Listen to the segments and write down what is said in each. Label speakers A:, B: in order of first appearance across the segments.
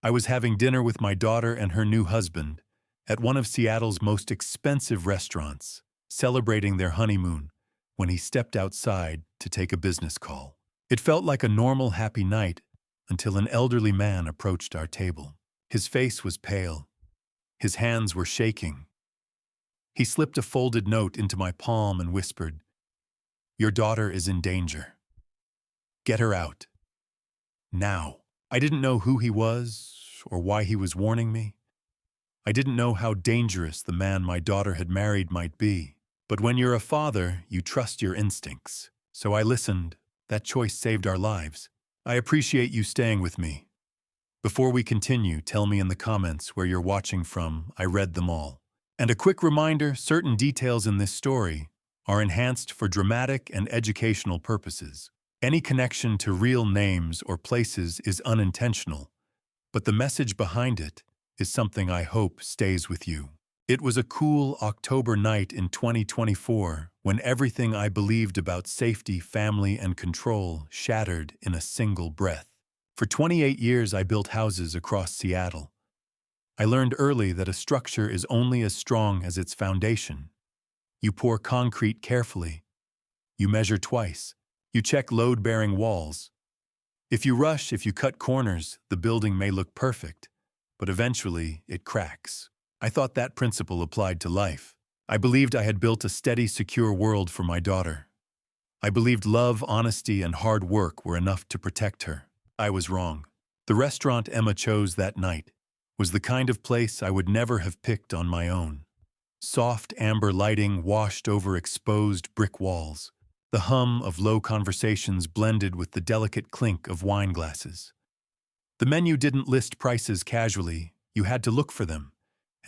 A: I was having dinner with my daughter and her new husband at one of Seattle's most expensive restaurants, celebrating their honeymoon, when he stepped outside to take a business call. It felt like a normal, happy night until an elderly man approached our table. His face was pale. His hands were shaking. He slipped a folded note into my palm and whispered, "Your daughter is in danger. Get her out. Now." I didn't know who he was or why he was warning me. I didn't know how dangerous the man my daughter had married might be. But when you're a father, you trust your instincts. So I listened. That choice saved our lives. I appreciate you staying with me. Before we continue, tell me in the comments where you're watching from. I read them all. And a quick reminder, certain details in this story are enhanced for dramatic and educational purposes. Any connection to real names or places is unintentional, but the message behind it is something I hope stays with you. It was a cool October night in 2024 when everything I believed about safety, family, and control shattered in a single breath. For 28 years, I built houses across Seattle. I learned early that a structure is only as strong as its foundation. You pour concrete carefully. You measure twice. You check load-bearing walls. If you rush, if you cut corners, the building may look perfect, but eventually it cracks. I thought that principle applied to life. I believed I had built a steady, secure world for my daughter. I believed love, honesty, and hard work were enough to protect her. I was wrong. The restaurant Emma chose that night was the kind of place I would never have picked on my own. Soft amber lighting washed over exposed brick walls. The hum of low conversations blended with the delicate clink of wine glasses. The menu didn't list prices casually. You had to look for them.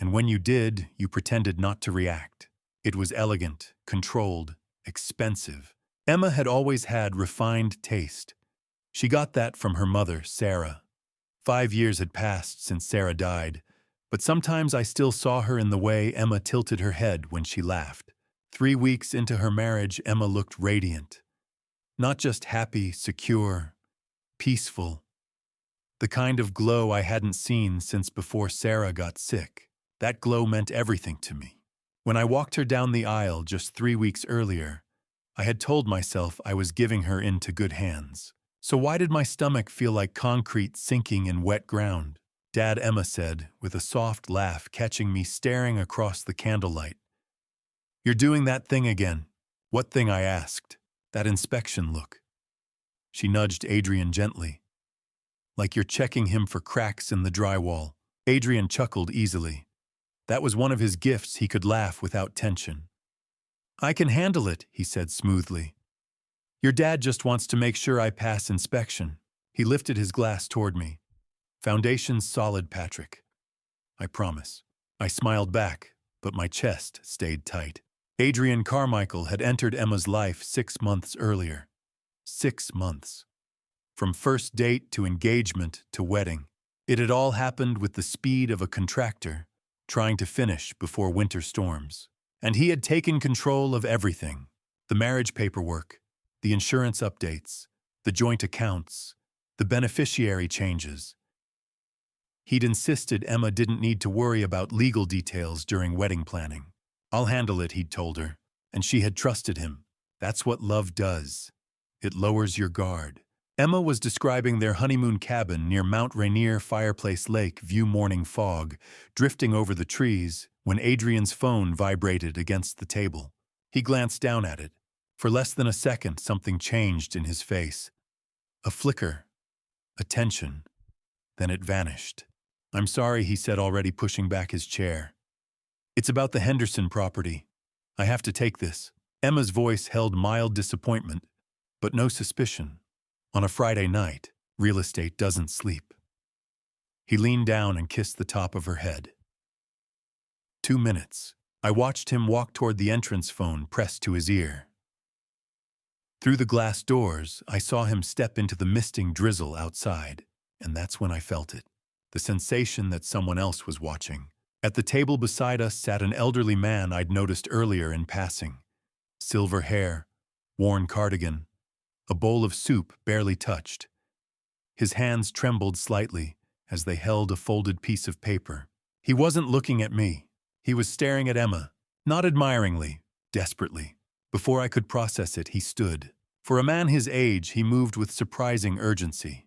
A: And when you did, you pretended not to react. It was elegant, controlled, expensive. Emma had always had refined taste. She got that from her mother, Sarah. 5 years had passed since Sarah died, but sometimes I still saw her in the way Emma tilted her head when she laughed. 3 weeks into her marriage, Emma looked radiant. Not just happy, secure, peaceful. The kind of glow I hadn't seen since before Sarah got sick. That glow meant everything to me. When I walked her down the aisle just 3 weeks earlier, I had told myself I was giving her into good hands. So why did my stomach feel like concrete sinking in wet ground? Dad, Emma said, with a soft laugh, catching me staring across the candlelight. "You're doing that thing again." "What thing?" I asked. "That inspection look." She nudged Adrian gently. "Like you're checking him for cracks in the drywall." Adrian chuckled easily. That was one of his gifts. He could laugh without tension. "I can handle it," he said smoothly. "Your dad just wants to make sure I pass inspection." He lifted his glass toward me. "Foundation's solid, Patrick. I promise." I smiled back, but my chest stayed tight. Adrian Carmichael had entered Emma's life 6 months earlier. 6 months. From first date to engagement to wedding. It had all happened with the speed of a contractor trying to finish before winter storms. And he had taken control of everything. The marriage paperwork, the insurance updates, the joint accounts, the beneficiary changes. He'd insisted Emma didn't need to worry about legal details during wedding planning. "I'll handle it," he'd told her, and she had trusted him. That's what love does. It lowers your guard. Emma was describing their honeymoon cabin near Mount Rainier Fireplace Lake, view morning fog, drifting over the trees, when Adrian's phone vibrated against the table. He glanced down at it. For less than a second, something changed in his face. A flicker, a tension. Then it vanished. "I'm sorry," he said, already pushing back his chair. "It's about the Henderson property. I have to take this." Emma's voice held mild disappointment, but no suspicion. On a Friday night, real estate doesn't sleep. He leaned down and kissed the top of her head. 2 minutes. I watched him walk toward the entrance phone pressed to his ear. Through the glass doors, I saw him step into the misting drizzle outside, and that's when I felt it. The sensation that someone else was watching. At the table beside us sat an elderly man I'd noticed earlier in passing. Silver hair, worn cardigan, a bowl of soup barely touched. His hands trembled slightly as they held a folded piece of paper. He wasn't looking at me. He was staring at Emma, not admiringly, desperately. Before I could process it, he stood. For a man his age, he moved with surprising urgency.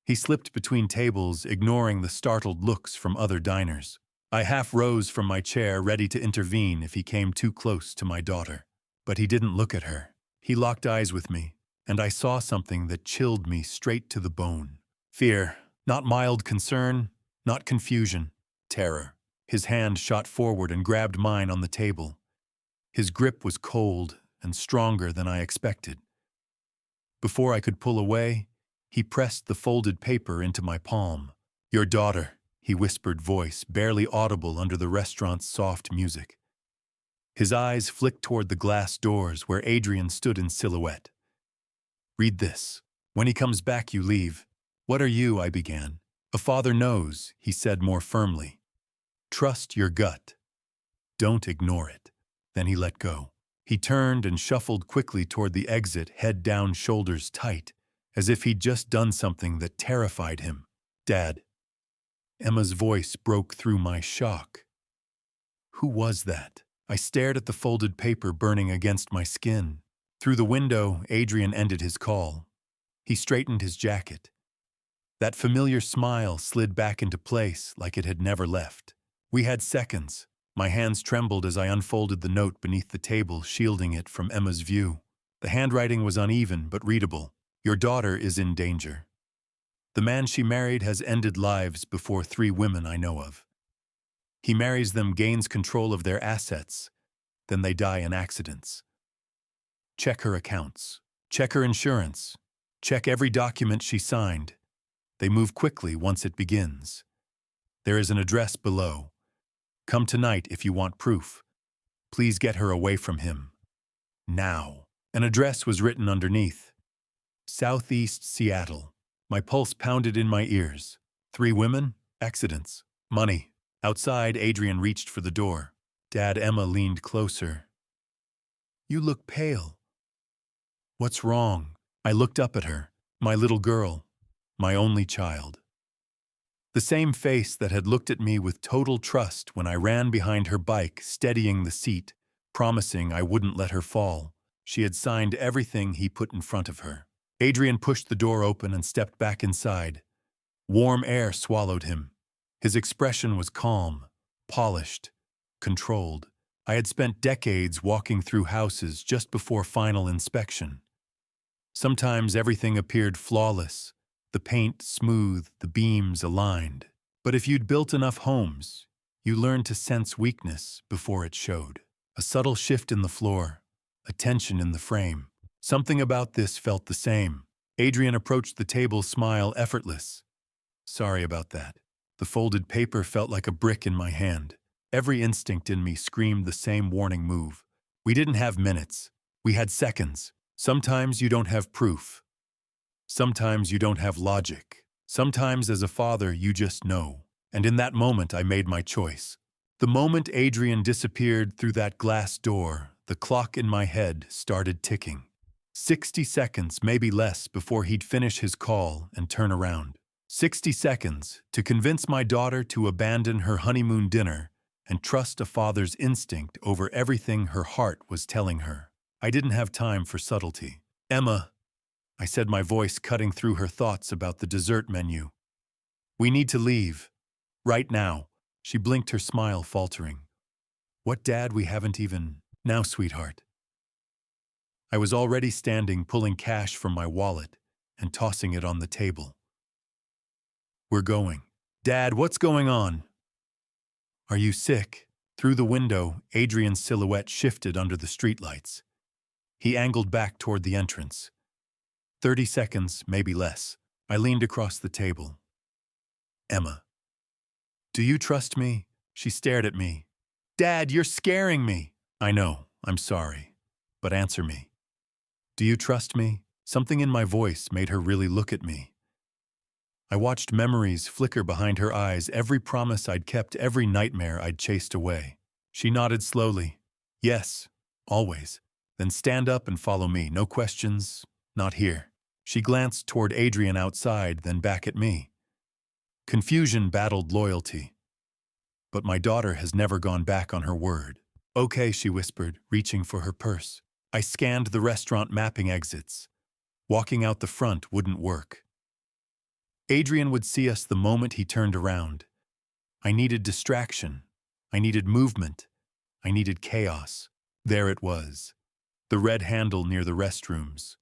A: He slipped between tables, ignoring the startled looks from other diners. I half rose from my chair, ready to intervene if he came too close to my daughter. But he didn't look at her. He locked eyes with me, and I saw something that chilled me straight to the bone. Fear, not mild concern, not confusion, terror. His hand shot forward and grabbed mine on the table. His grip was cold and stronger than I expected. Before I could pull away, he pressed the folded paper into my palm. "Your daughter," he whispered, voice barely audible under the restaurant's soft music. His eyes flicked toward the glass doors where Adrian stood in silhouette. "Read this. When he comes back, you leave." "What are you?" I began. "A father knows," he said more firmly. "Trust your gut. Don't ignore it." Then he let go. He turned and shuffled quickly toward the exit, head down, shoulders tight, as if he'd just done something that terrified him. "Dad." Emma's voice broke through my shock. Who was that? I stared at the folded paper burning against my skin. Through the window, Adrian ended his call. He straightened his jacket. That familiar smile slid back into place like it had never left. We had seconds. My hands trembled as I unfolded the note beneath the table, shielding it from Emma's view. The handwriting was uneven but readable. "Your daughter is in danger. The man she married has ended lives before 3 women I know of. He marries them, gains control of their assets, then they die in accidents. Check her accounts. Check her insurance. Check every document she signed. They move quickly once it begins. There is an address below. Come tonight if you want proof. Please get her away from him. Now." An address was written underneath. Southeast Seattle. My pulse pounded in my ears. 3 women? Accidents. Money. Outside, Adrian reached for the door. Dad, Emma leaned closer. "You look pale." "What's wrong?" I looked up at her. My little girl. My only child. The same face that had looked at me with total trust when I ran behind her bike, steadying the seat, promising I wouldn't let her fall. She had signed everything he put in front of her. Adrian pushed the door open and stepped back inside. Warm air swallowed him. His expression was calm, polished, controlled. I had spent decades walking through houses just before final inspection. Sometimes everything appeared flawless. The paint smooth, the beams aligned. But if you'd built enough homes, you learned to sense weakness before it showed. A subtle shift in the floor, a tension in the frame. Something about this felt the same. Adrian approached the table, smile effortless. "Sorry about that." The folded paper felt like a brick in my hand. Every instinct in me screamed the same warning move. We didn't have minutes. We had seconds. Sometimes you don't have proof. Sometimes you don't have logic. Sometimes as a father you just know. And in that moment I made my choice. The moment Adrian disappeared through that glass door, the clock in my head started ticking. 60 seconds, maybe less, before he'd finish his call and turn around. 60 seconds to convince my daughter to abandon her honeymoon dinner and trust a father's instinct over everything her heart was telling her. I didn't have time for subtlety. "Emma," I said, my voice cutting through her thoughts about the dessert menu. "We need to leave. Right now." She blinked, her smile faltering. "What, Dad? We haven't even..." "Now, sweetheart." I was already standing, pulling cash from my wallet and tossing it on the table. "We're going." "Dad, what's going on?" "Are you sick?" Through the window, Adrian's silhouette shifted under the streetlights. He angled back toward the entrance. 30 seconds, maybe less. I leaned across the table. "Emma, do you trust me?" She stared at me. "Dad, you're scaring me." "I know, I'm sorry. But answer me. Do you trust me?" Something in my voice made her really look at me. I watched memories flicker behind her eyes, every promise I'd kept, every nightmare I'd chased away. She nodded slowly. "Yes, always." "Then stand up and follow me. No questions, not here." She glanced toward Adrian outside, then back at me. Confusion battled loyalty. But my daughter has never gone back on her word. Okay, she whispered, reaching for her purse. I scanned the restaurant mapping exits. Walking out the front wouldn't work. Adrian would see us the moment he turned around. I needed distraction. I needed movement. I needed chaos. There it was. The red handle near the restrooms.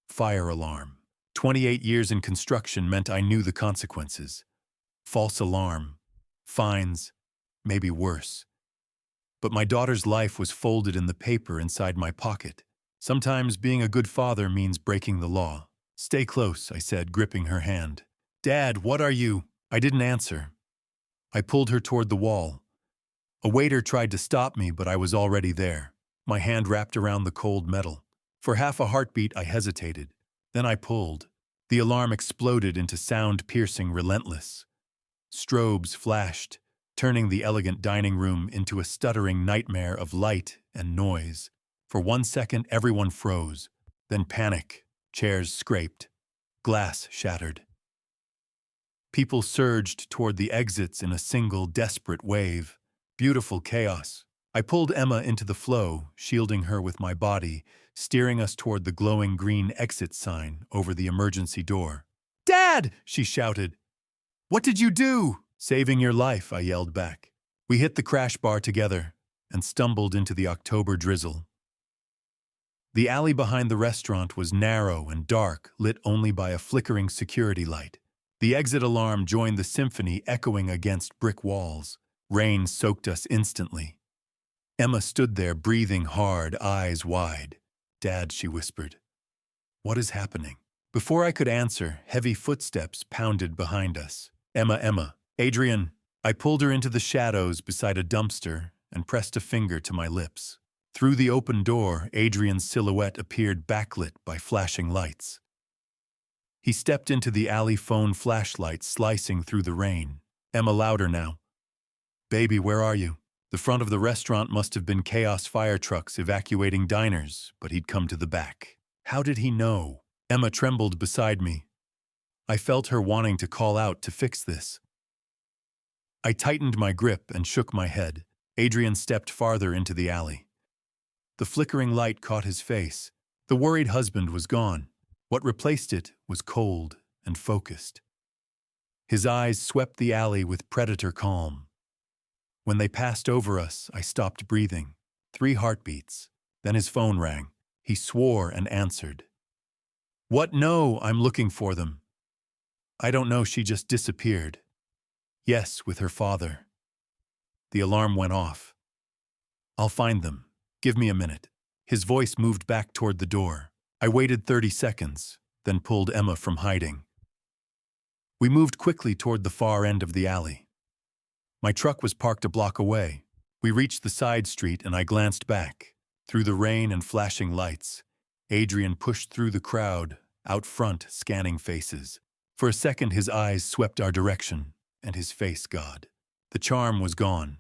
A: Fire alarm. 28 years in construction meant I knew the consequences. False alarm. Fines. Maybe worse. But my daughter's life was folded in the paper inside my pocket. Sometimes being a good father means breaking the law. Stay close, I said, gripping her hand. Dad, what are you? I didn't answer. I pulled her toward the wall. A waiter tried to stop me, but I was already there. My hand wrapped around the cold metal. For half a heartbeat, I hesitated. Then I pulled. The alarm exploded into sound piercing relentless. Strobes flashed, turning the elegant dining room into a stuttering nightmare of light and noise. For 1 second, everyone froze. Then panic. Chairs scraped. Glass shattered. People surged toward the exits in a single, desperate wave. Beautiful chaos. I pulled Emma into the flow, shielding her with my body, steering us toward the glowing green exit sign over the emergency door. Dad! She shouted. What did you do? Saving your life, I yelled back. We hit the crash bar together and stumbled into the October drizzle. The alley behind the restaurant was narrow and dark, lit only by a flickering security light. The exit alarm joined the symphony, echoing against brick walls. Rain soaked us instantly. Emma stood there, breathing hard, eyes wide. Dad, she whispered. What is happening? Before I could answer, heavy footsteps pounded behind us. Emma. Adrian. I pulled her into the shadows beside a dumpster and pressed a finger to my lips. Through the open door, Adrian's silhouette appeared backlit by flashing lights. He stepped into the alley, phone flashlight slicing through the rain. Emma, louder now. Baby, where are you? The front of the restaurant must have been chaos fire trucks evacuating diners, but he'd come to the back. How did he know? Emma trembled beside me. I felt her wanting to call out to fix this. I tightened my grip and shook my head. Adrian stepped farther into the alley. The flickering light caught his face. The worried husband was gone. What replaced it was cold and focused. His eyes swept the alley with predator calm. When they passed over us, I stopped breathing. 3 heartbeats. Then his phone rang. He swore and answered. What? No, I'm looking for them. I don't know, she just disappeared. Yes, with her father. The alarm went off. I'll find them. Give me a minute. His voice moved back toward the door. I waited 30 seconds, then pulled Emma from hiding. We moved quickly toward the far end of the alley. My truck was parked a block away. We reached the side street and I glanced back. Through the rain and flashing lights, Adrian pushed through the crowd, out front, scanning faces. For a second, his eyes swept our direction, and his face, God. The charm was gone.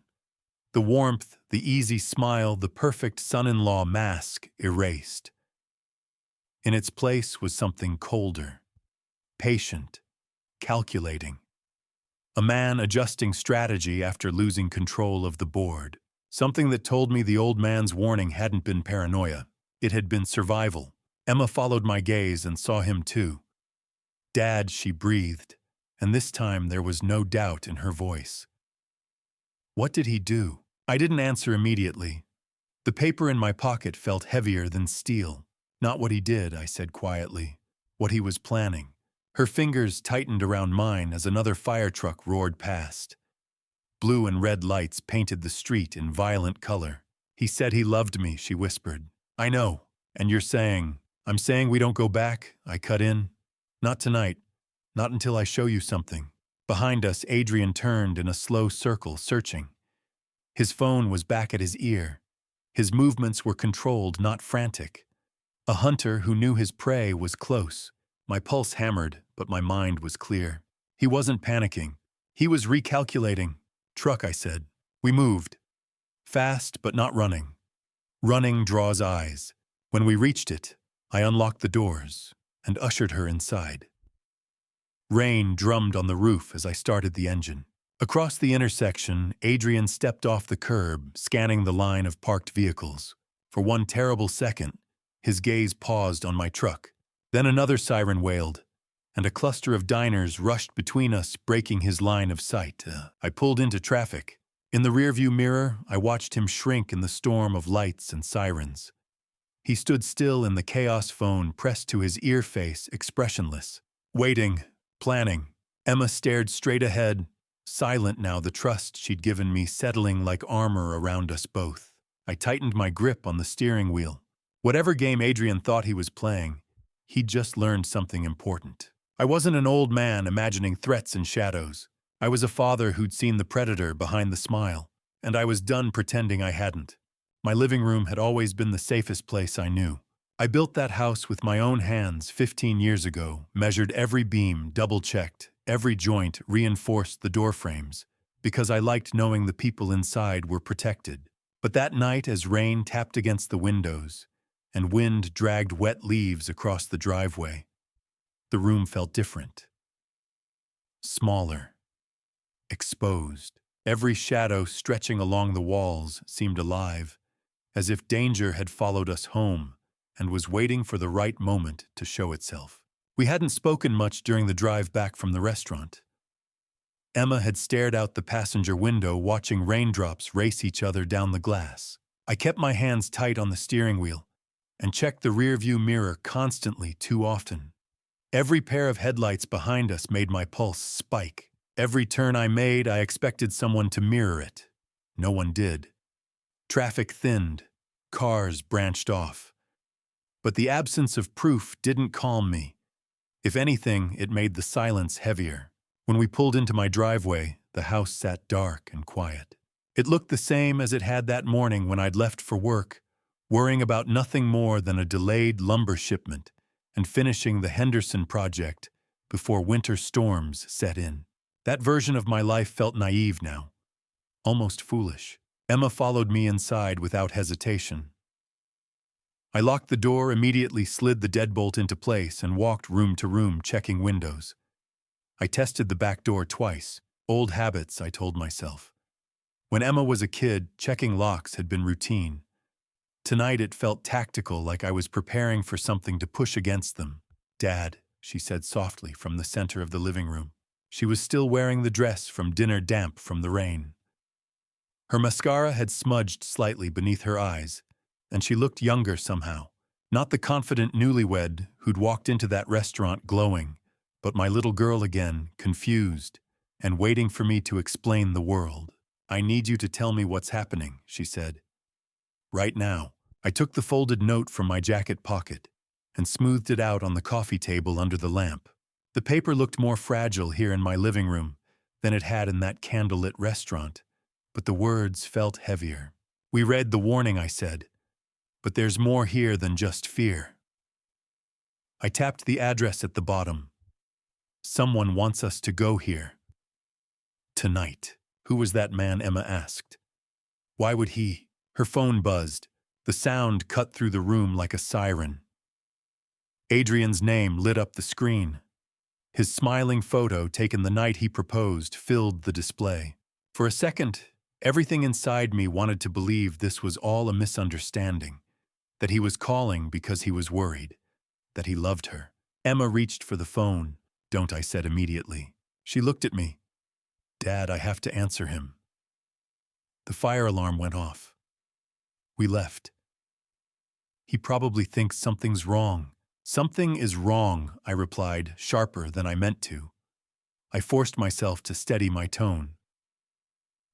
A: The warmth, the easy smile, the perfect son-in-law mask erased. In its place was something colder, patient, calculating. A man adjusting strategy after losing control of the board. Something that told me the old man's warning hadn't been paranoia. It had been survival. Emma followed my gaze and saw him too. Dad, she breathed, and this time there was no doubt in her voice. What did he do? I didn't answer immediately. The paper in my pocket felt heavier than steel. Not what he did, I said quietly. What he was planning. Her fingers tightened around mine as another fire truck roared past. Blue and red lights painted the street in violent color. He said he loved me, she whispered. I know. And you're saying, I'm saying we don't go back, I cut in. Not tonight. Not until I show you something. Behind us, Adrian turned in a slow circle, searching. His phone was back at his ear. His movements were controlled, not frantic. A hunter who knew his prey was close. My pulse hammered, but my mind was clear. He wasn't panicking. He was recalculating. Truck, I said. We moved. Fast, but not running. Running draws eyes. When we reached it, I unlocked the doors and ushered her inside. Rain drummed on the roof as I started the engine. Across the intersection, Adrian stepped off the curb, scanning the line of parked vehicles. For one terrible second, his gaze paused on my truck. Then another siren wailed, and a cluster of diners rushed between us, breaking his line of sight. I pulled into traffic. In the rearview mirror, I watched him shrink in the storm of lights and sirens. He stood still in the chaos, phone pressed to his ear face, expressionless. Waiting, planning. Emma stared straight ahead, silent now, the trust she'd given me settling like armor around us both. I tightened my grip on the steering wheel. Whatever game Adrian thought he was playing, he'd just learned something important. I wasn't an old man imagining threats in shadows. I was a father who'd seen the predator behind the smile, and I was done pretending I hadn't. My living room had always been the safest place I knew. I built that house with my own hands 15 years ago, measured every beam, double-checked, every joint, reinforced the door frames, because I liked knowing the people inside were protected. But that night, as rain tapped against the windows and wind dragged wet leaves across the driveway, the room felt different. Smaller. Exposed. Every shadow stretching along the walls seemed alive, as if danger had followed us home and was waiting for the right moment to show itself. We hadn't spoken much during the drive back from the restaurant. Emma had stared out the passenger window, watching raindrops race each other down the glass. I kept my hands tight on the steering wheel and checked the rearview mirror constantly, too often. Every pair of headlights behind us made my pulse spike. Every turn I made, I expected someone to mirror it. No one did. Traffic thinned. Cars branched off. But the absence of proof didn't calm me. If anything, it made the silence heavier. When we pulled into my driveway, the house sat dark and quiet. It looked the same as it had that morning when I'd left for work, worrying about nothing more than a delayed lumber shipment and finishing the Henderson project before winter storms set in. That version of my life felt naive now, almost foolish. Emma followed me inside without hesitation. I locked the door, immediately slid the deadbolt into place, and walked room to room, checking windows. I tested the back door twice. Old habits, I told myself. When Emma was a kid, checking locks had been routine. Tonight it felt tactical, like I was preparing for something to push against them. "Dad," she said softly from the center of the living room. She was still wearing the dress from dinner, damp from the rain. Her mascara had smudged slightly beneath her eyes, and she looked younger somehow. Not the confident newlywed who'd walked into that restaurant glowing, but my little girl again, confused, and waiting for me to explain the world. "I need you to tell me what's happening," she said. "Right now." I took the folded note from my jacket pocket and smoothed it out on the coffee table under the lamp. The paper looked more fragile here in my living room than it had in that candlelit restaurant, but the words felt heavier. "We read the warning," I said, "but there's more here than just fear." I tapped the address at the bottom. "Someone wants us to go here. Tonight." "Who was that man?" Emma asked. "Why would he?" Her phone buzzed. The sound cut through the room like a siren. Adrian's name lit up the screen. His smiling photo, taken the night he proposed, filled the display. For a second, everything inside me wanted to believe this was all a misunderstanding, that he was calling because he was worried, that he loved her. Emma reached for the phone. "Don't," I said immediately. She looked at me. "Dad, I have to answer him." The fire alarm went off. We left. "He probably thinks something's wrong." "Something is wrong," I replied, sharper than I meant to. I forced myself to steady my tone.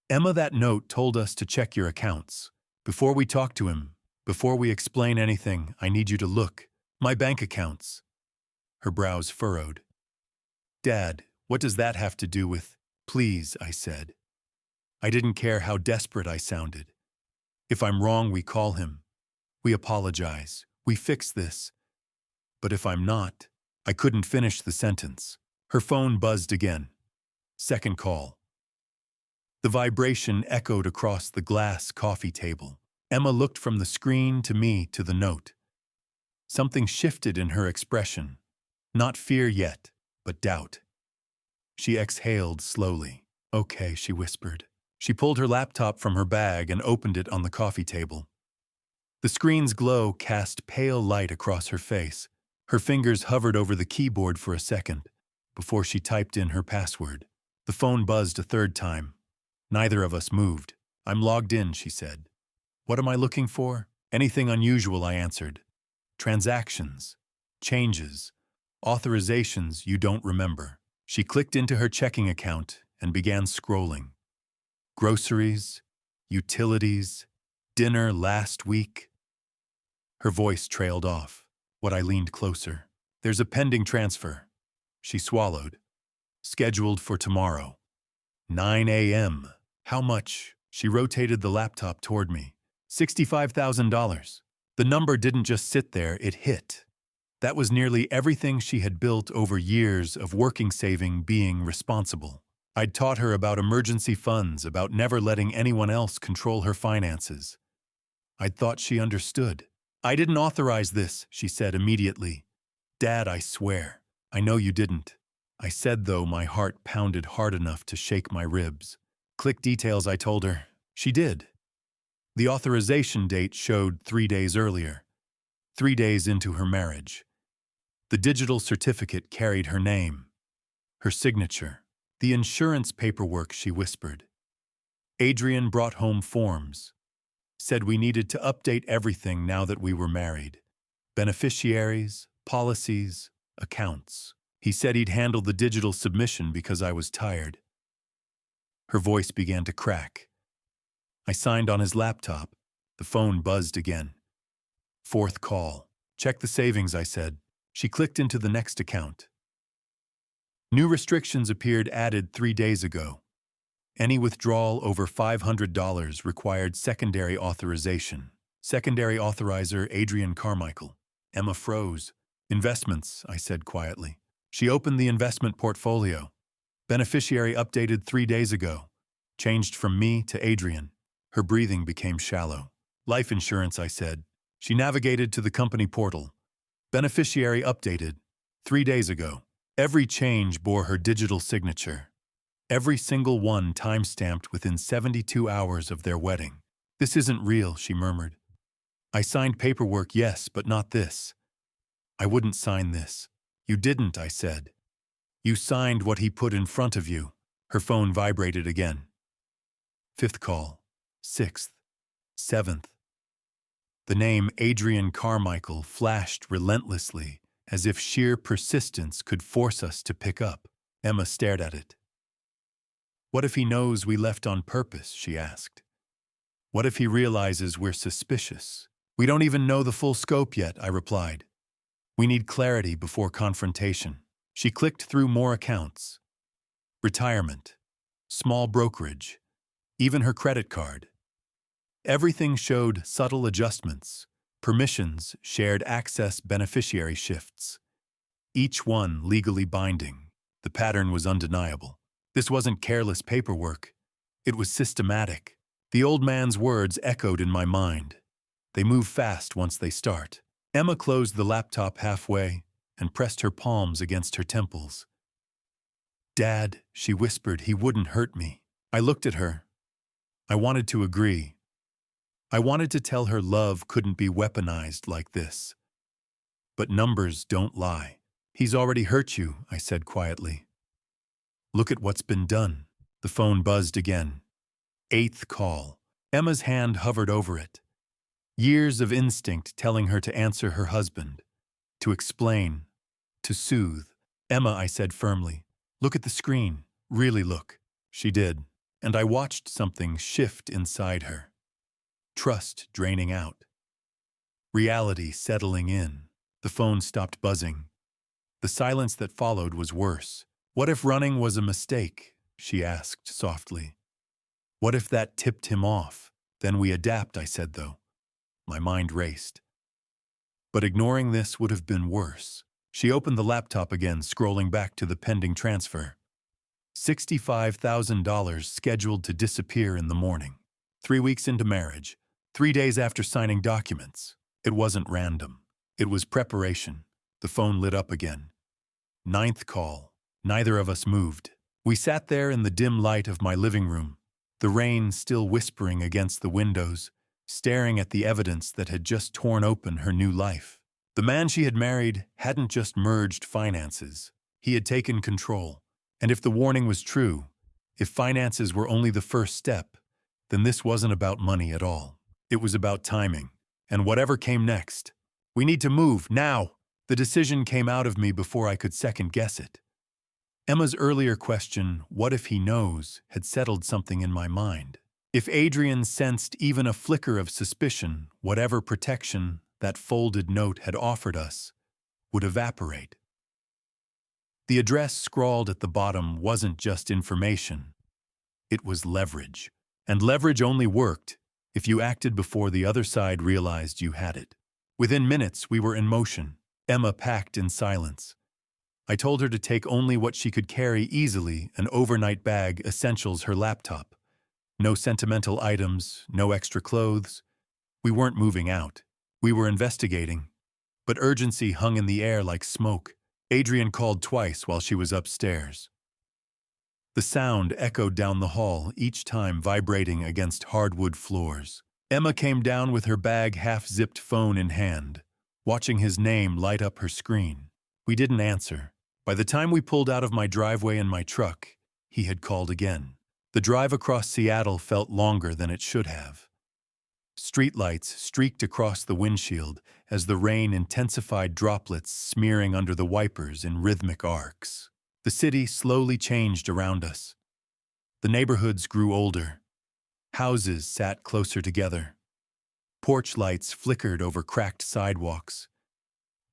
A: "Emma, that note told us to check your accounts. Before we talk to him, before we explain anything, I need you to look. My bank accounts." Her brows furrowed. "Dad, what does that have to do with—" "Please," I said. I didn't care how desperate I sounded. "If I'm wrong, we call him. We apologize. We fix this. But if I'm not—" I couldn't finish the sentence. Her phone buzzed again. Second call. The vibration echoed across the glass coffee table. Emma looked from the screen to me to the note. Something shifted in her expression. Not fear yet, but doubt. She exhaled slowly. Okay, she whispered. She pulled her laptop from her bag and opened it on the coffee table. The screen's glow cast pale light across her face. Her fingers hovered over the keyboard for a second before she typed in her password. The phone buzzed a third time. Neither of us moved. I'm logged in, she said. What am I looking for? Anything unusual, I answered. Transactions, changes, authorizations you don't remember. She clicked into her checking account and began scrolling. Groceries, utilities, dinner last week. Her voice trailed off. I leaned closer. There's a pending transfer. She swallowed. Scheduled for tomorrow. 9 a.m. How much? She rotated the laptop toward me. $65,000. The number didn't just sit there, it hit. That was nearly everything she had built over years of working, saving, being responsible. I'd taught her about emergency funds, about never letting anyone else control her finances. I'd thought she understood. I didn't authorize this, she said immediately. Dad, I swear. I know you didn't. I said, though my heart pounded hard enough to shake my ribs. Click details, I told her. She did. The authorization date showed 3 days earlier, 3 days into her marriage. The digital certificate carried her name, her signature, the insurance paperwork, she whispered. Adrian brought home forms, said we needed to update everything now that we were married. Beneficiaries, policies, accounts. He said he'd handle the digital submission because I was tired. Her voice began to crack. I signed on his laptop. The phone buzzed again. Fourth call. Check the savings, I said. She clicked into the next account. New restrictions appeared added 3 days ago. Any withdrawal over $500 required secondary authorization. Secondary authorizer Adrian Carmichael. Emma froze. Investments, I said quietly. She opened the investment portfolio. Beneficiary updated 3 days ago. Changed from me to Adrian. Her breathing became shallow. Life insurance, I said. She navigated to the company portal. Beneficiary updated 3 days ago. Every change bore her digital signature. Every single one time-stamped within 72 hours of their wedding. This isn't real, she murmured. I signed paperwork, yes, but not this. I wouldn't sign this. You didn't, I said. You signed what he put in front of you. Her phone vibrated again. Fifth call. Sixth. Seventh. The name Adrian Carmichael flashed relentlessly, as if sheer persistence could force us to pick up. Emma stared at it. What if he knows we left on purpose, she asked. What if he realizes we're suspicious? We don't even know the full scope yet, I replied. We need clarity before confrontation. She clicked through more accounts. Retirement, small brokerage, even her credit card. Everything showed subtle adjustments, permissions, shared access, beneficiary shifts. Each one legally binding. The pattern was undeniable. This wasn't careless paperwork. It was systematic. The old man's words echoed in my mind. They move fast once they start. Emma closed the laptop halfway and pressed her palms against her temples. Dad, she whispered, he wouldn't hurt me. I looked at her. I wanted to agree. I wanted to tell her love couldn't be weaponized like this. But numbers don't lie. He's already hurt you, I said quietly. Look at what's been done. The phone buzzed again. Eighth call. Emma's hand hovered over it. Years of instinct telling her to answer her husband, to explain, to soothe. Emma, I said firmly, look at the screen. Really look. She did, and I watched something shift inside her. Trust draining out. Reality settling in. The phone stopped buzzing. The silence that followed was worse. What if running was a mistake? She asked softly. What if that tipped him off? Then we adapt, I said, though. My mind raced. But ignoring this would have been worse. She opened the laptop again, scrolling back to the pending transfer. $65,000 scheduled to disappear in the morning. 3 weeks into marriage. 3 days after signing documents. It wasn't random. It was preparation. The phone lit up again. Ninth call. Neither of us moved. We sat there in the dim light of my living room, the rain still whispering against the windows, staring at the evidence that had just torn open her new life. The man she had married hadn't just merged finances. He had taken control. And if the warning was true, if finances were only the first step, then this wasn't about money at all. It was about timing. And whatever came next. We need to move, now! The decision came out of me before I could second-guess it. Emma's earlier question, what if he knows, had settled something in my mind. If Adrian sensed even a flicker of suspicion, whatever protection that folded note had offered us would evaporate. The address scrawled at the bottom wasn't just information. It was leverage. And leverage only worked if you acted before the other side realized you had it. Within minutes, we were in motion. Emma packed in silence. I told her to take only what she could carry easily, an overnight bag, essentials, her laptop. No sentimental items, no extra clothes. We weren't moving out. We were investigating. But urgency hung in the air like smoke. Adrian called twice while she was upstairs. The sound echoed down the hall, each time vibrating against hardwood floors. Emma came down with her bag half-zipped phone in hand, watching his name light up her screen. We didn't answer. By the time we pulled out of my driveway in my truck, he had called again. The drive across Seattle felt longer than it should have. Streetlights streaked across the windshield as the rain intensified, droplets smearing under the wipers in rhythmic arcs. The city slowly changed around us. The neighborhoods grew older. Houses sat closer together. Porch lights flickered over cracked sidewalks.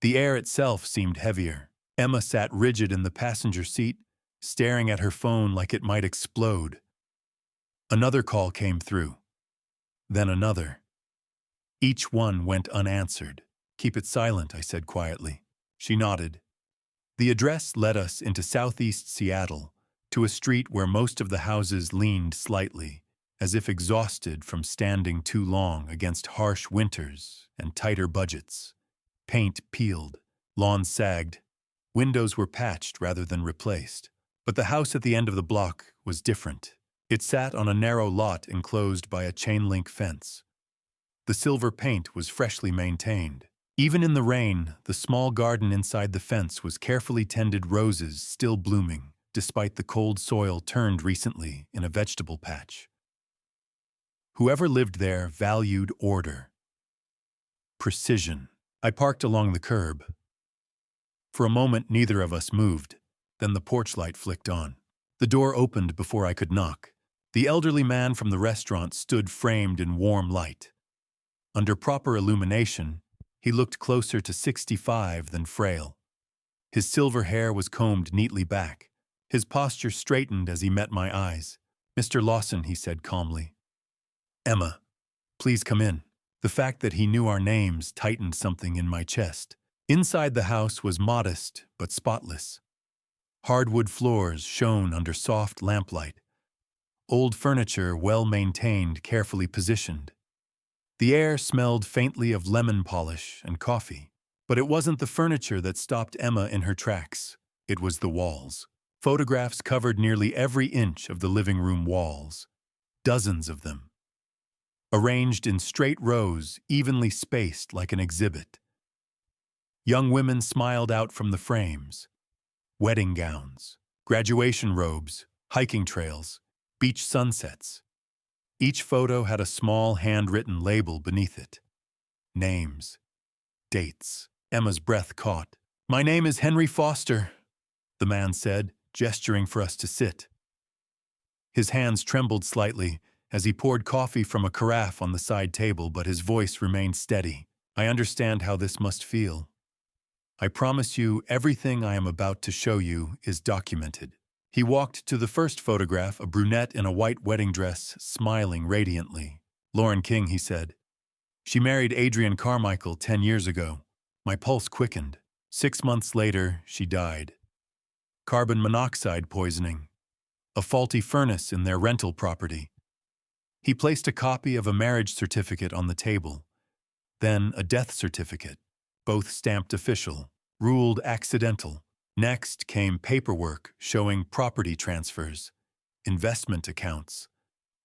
A: The air itself seemed heavier. Emma sat rigid in the passenger seat, staring at her phone like it might explode. Another call came through. Then another. Each one went unanswered. "Keep it silent," I said quietly. She nodded. The address led us into southeast Seattle, to a street where most of the houses leaned slightly, as if exhausted from standing too long against harsh winters and tighter budgets. Paint peeled, lawns sagged, windows were patched rather than replaced. But the house at the end of the block was different. It sat on a narrow lot enclosed by a chain-link fence. The silver paint was freshly maintained. Even in the rain, the small garden inside the fence was carefully tended, roses still blooming, despite the cold soil turned recently in a vegetable patch. Whoever lived there valued order. Precision. I parked along the curb. For a moment, neither of us moved. Then the porch light flicked on. The door opened before I could knock. The elderly man from the restaurant stood framed in warm light. Under proper illumination, he looked closer to 65 than frail. His silver hair was combed neatly back. His posture straightened as he met my eyes. "Mr. Lawson," he said calmly. "Emma, please come in." The fact that he knew our names tightened something in my chest. Inside the house was modest but spotless. Hardwood floors shone under soft lamplight. Old furniture well-maintained, carefully positioned. The air smelled faintly of lemon polish and coffee. But it wasn't the furniture that stopped Emma in her tracks. It was the walls. Photographs covered nearly every inch of the living room walls. Dozens of them. Arranged in straight rows, evenly spaced like an exhibit. Young women smiled out from the frames. Wedding gowns, graduation robes, hiking trails, beach sunsets. Each photo had a small handwritten label beneath it. Names. Dates. Emma's breath caught. "My name is Henry Foster," the man said, gesturing for us to sit. His hands trembled slightly as he poured coffee from a carafe on the side table, but his voice remained steady. "I understand how this must feel. I promise you everything I am about to show you is documented." He walked to the first photograph, a brunette in a white wedding dress, smiling radiantly. "Lauren King," he said. "She married Adrian Carmichael 10 years ago." My pulse quickened. 6 months later, she died. Carbon monoxide poisoning. A faulty furnace in their rental property. He placed a copy of a marriage certificate on the table. Then a death certificate, both stamped official, ruled accidental. Next came paperwork showing property transfers, investment accounts,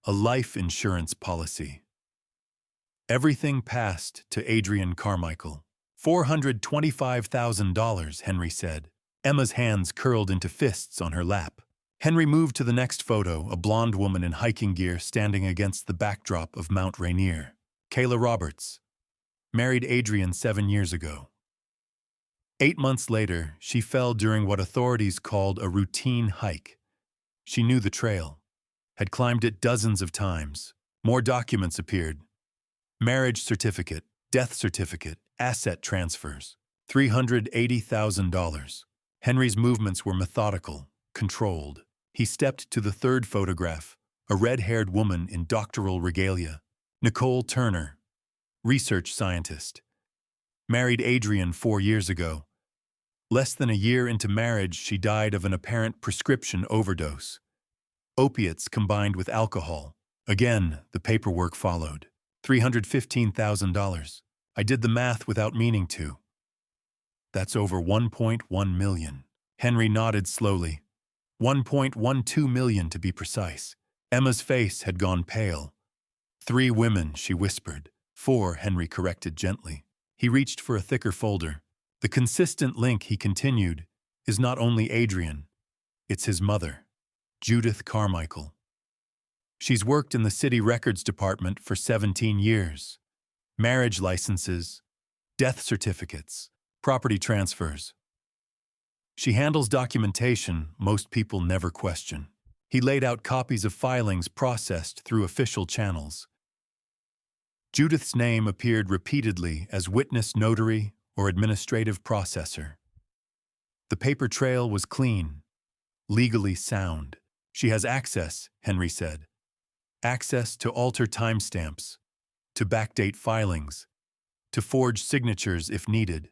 A: a life insurance policy. Everything passed to Adrian Carmichael. $425,000, Henry said. Emma's hands curled into fists on her lap. Henry moved to the next photo, a blonde woman in hiking gear standing against the backdrop of Mount Rainier. Kayla Roberts. Married Adrian 7 years ago. 8 months later, she fell during what authorities called a routine hike. She knew the trail, had climbed it dozens of times. More documents appeared. Marriage certificate, death certificate, asset transfers. $380,000. Henry's movements were methodical, controlled. He stepped to the third photograph, a red-haired woman in doctoral regalia. Nicole Turner, research scientist. Married Adrian 4 years ago. Less than a year into marriage, she died of an apparent prescription overdose. Opiates combined with alcohol. Again, the paperwork followed. $315,000. I did the math without meaning to. That's over $1.1 million. Henry nodded slowly. $1.12 million to be precise. Emma's face had gone pale. 3 women, she whispered. 4, Henry corrected gently. He reached for a thicker folder. The consistent link, he continued, is not only Adrian. It's his mother, Judith Carmichael. She's worked in the city records department for 17 years. Marriage licenses, death certificates, property transfers. She handles documentation most people never question. He laid out copies of filings processed through official channels. Judith's name appeared repeatedly as witness, notary, or administrative processor. The paper trail was clean, legally sound. She has access, Henry said. Access to alter timestamps, to backdate filings, to forge signatures if needed,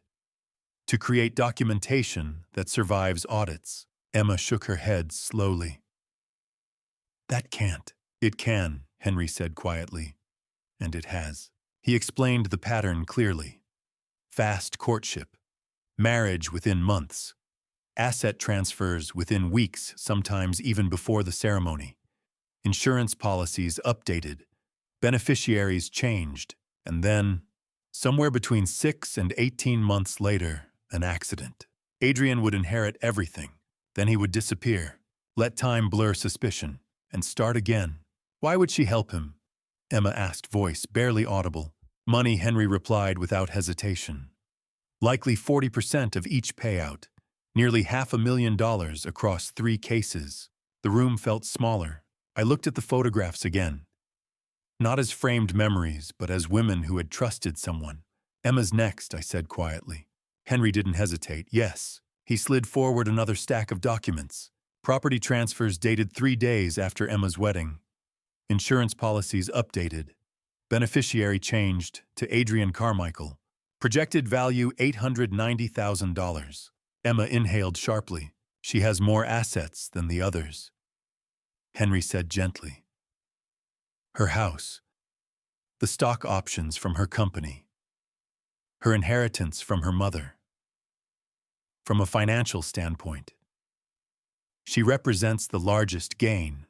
A: to create documentation that survives audits. Emma shook her head slowly. That can't. It can, Henry said quietly. And it has. He explained the pattern clearly. Fast courtship, marriage within months, asset transfers within weeks, sometimes even before the ceremony, insurance policies updated, beneficiaries changed, and then, somewhere between 6 and 18 months later, an accident. Adrian would inherit everything, then he would disappear, let time blur suspicion, and start again. Why would she help him? Emma asked, voice barely audible. Money, Henry replied without hesitation. Likely 40% of each payout, nearly $500,000 across 3 cases. The room felt smaller. I looked at the photographs again. Not as framed memories, but as women who had trusted someone. Emma's next, I said quietly. Henry didn't hesitate. Yes. He slid forward another stack of documents. Property transfers dated 3 days after Emma's wedding. Insurance policies updated. Beneficiary changed to Adrian Carmichael. Projected value $890,000. Emma inhaled sharply. She has more assets than the others. Henry said gently. Her house. The stock options from her company. Her inheritance from her mother. From a financial standpoint, she represents the largest gain.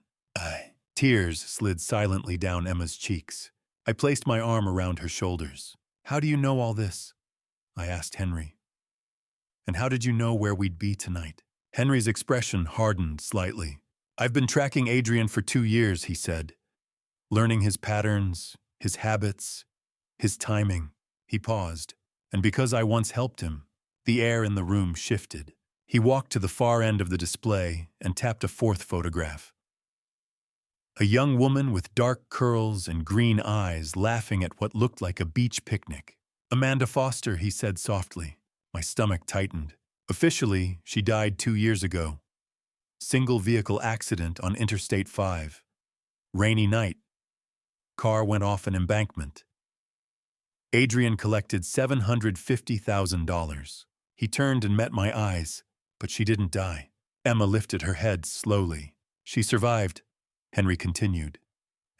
A: Tears slid silently down Emma's cheeks. I placed my arm around her shoulders. How do you know all this? I asked Henry. And how did you know where we'd be tonight? Henry's expression hardened slightly. I've been tracking Adrian for 2 years, he said. Learning his patterns, his habits, his timing. He paused, and because I once helped him, the air in the room shifted. He walked to the far end of the display and tapped a 4th photograph. A young woman with dark curls and green eyes laughing at what looked like a beach picnic. Amanda Foster, he said softly. My stomach tightened. Officially, she died 2 years ago. Single vehicle accident on Interstate 5. Rainy night. Car went off an embankment. Adrian collected $750,000. He turned and met my eyes, but she didn't die. Emma lifted her head slowly. She survived, Henry continued,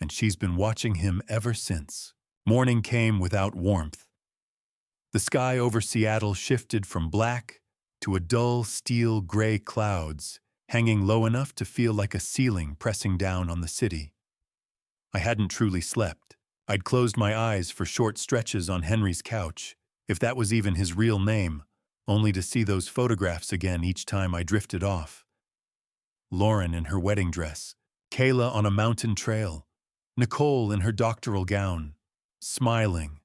A: and she's been watching him ever since. Morning came without warmth. The sky over Seattle shifted from black to a dull steel gray clouds hanging low enough to feel like a ceiling pressing down on the city. I hadn't truly slept. I'd closed my eyes for short stretches on Henry's couch, if that was even his real name, only to see those photographs again each time I drifted off. Lauren in her wedding dress, Kayla on a mountain trail, Nicole in her doctoral gown, smiling,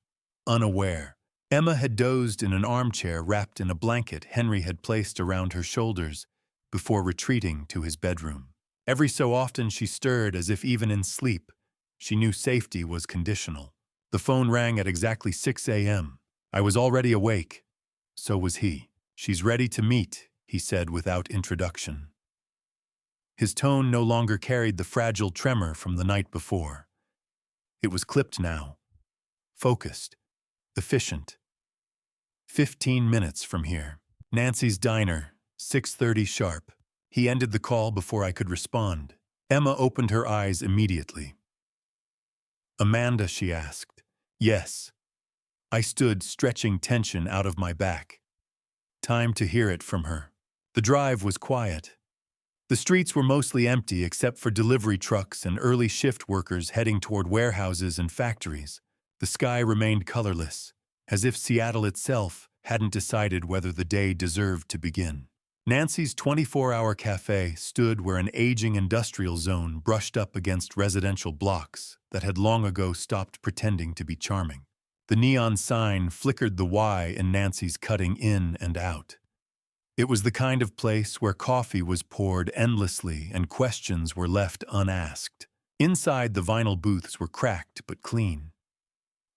A: unaware. Emma had dozed in an armchair wrapped in a blanket Henry had placed around her shoulders before retreating to his bedroom. Every so often she stirred as if even in sleep, she knew safety was conditional. The phone rang at exactly 6 a.m. I was already awake. So was he. "She's ready to meet," he said without introduction. His tone no longer carried the fragile tremor from the night before. It was clipped now, focused, efficient. 15 minutes from here. Nancy's diner, 6:30 sharp. He ended the call before I could respond. Emma opened her eyes immediately. "Amanda?" she asked. "Yes." I stood, stretching tension out of my back. Time to hear it from her. The drive was quiet. The streets were mostly empty except for delivery trucks and early shift workers heading toward warehouses and factories. The sky remained colorless, as if Seattle itself hadn't decided whether the day deserved to begin. Nancy's 24-hour cafe stood where an aging industrial zone brushed up against residential blocks that had long ago stopped pretending to be charming. The neon sign flickered the Y in Nancy's cutting in and out. It was the kind of place where coffee was poured endlessly and questions were left unasked. Inside, the vinyl booths were cracked but clean.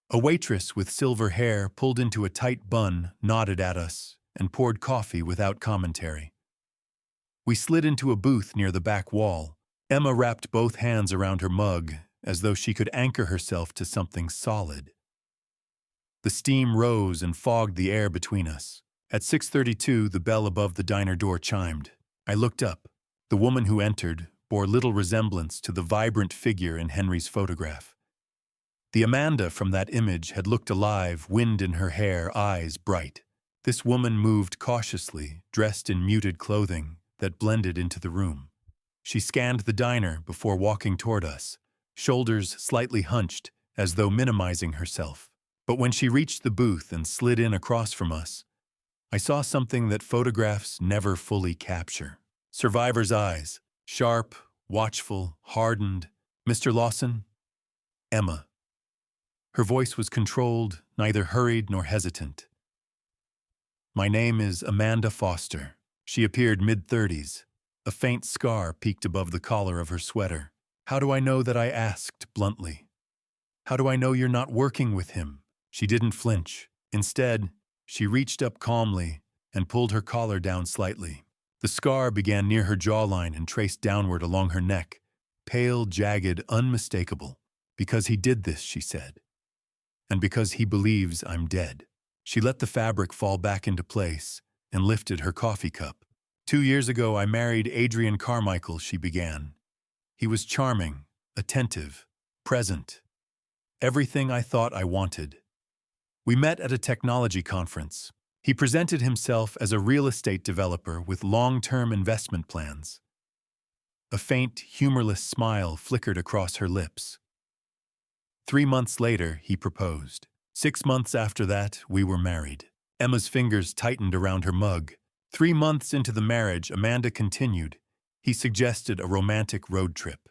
A: A waitress with silver hair pulled into a tight bun, nodded at us, and poured coffee without commentary. We slid into a booth near the back wall. Emma wrapped both hands around her mug, as though she could anchor herself to something solid. The steam rose and fogged the air between us. At 6:32, the bell above the diner door chimed. I looked up. The woman who entered bore little resemblance to the vibrant figure in Henry's photograph. The Amanda from that image had looked alive, wind in her hair, eyes bright. This woman moved cautiously, dressed in muted clothing that blended into the room. She scanned the diner before walking toward us, shoulders slightly hunched, as though minimizing herself. But when she reached the booth and slid in across from us, I saw something that photographs never fully capture. Survivor's eyes, sharp, watchful, hardened. "Mr. Lawson?" "Emma." Her voice was controlled, neither hurried nor hesitant. "My name is Amanda Foster." She appeared mid-30s. A faint scar peeked above the collar of her sweater. "How do I know that?" I asked bluntly. "How do I know you're not working with him?" She didn't flinch. Instead, she reached up calmly and pulled her collar down slightly. The scar began near her jawline and traced downward along her neck, pale, jagged, unmistakable. "Because he did this," she said. "And because he believes I'm dead." She let the fabric fall back into place and lifted her coffee cup. "2 years ago, I married Adrian Carmichael," she began. "He was charming, attentive, present. Everything I thought I wanted. We met at a technology conference. He presented himself as a real estate developer with long-term investment plans." A faint, humorless smile flickered across her lips. 3 months later, he proposed. 6 months after that, we were married. Emma's fingers tightened around her mug. 3 months into the marriage, Amanda continued. He suggested a romantic road trip.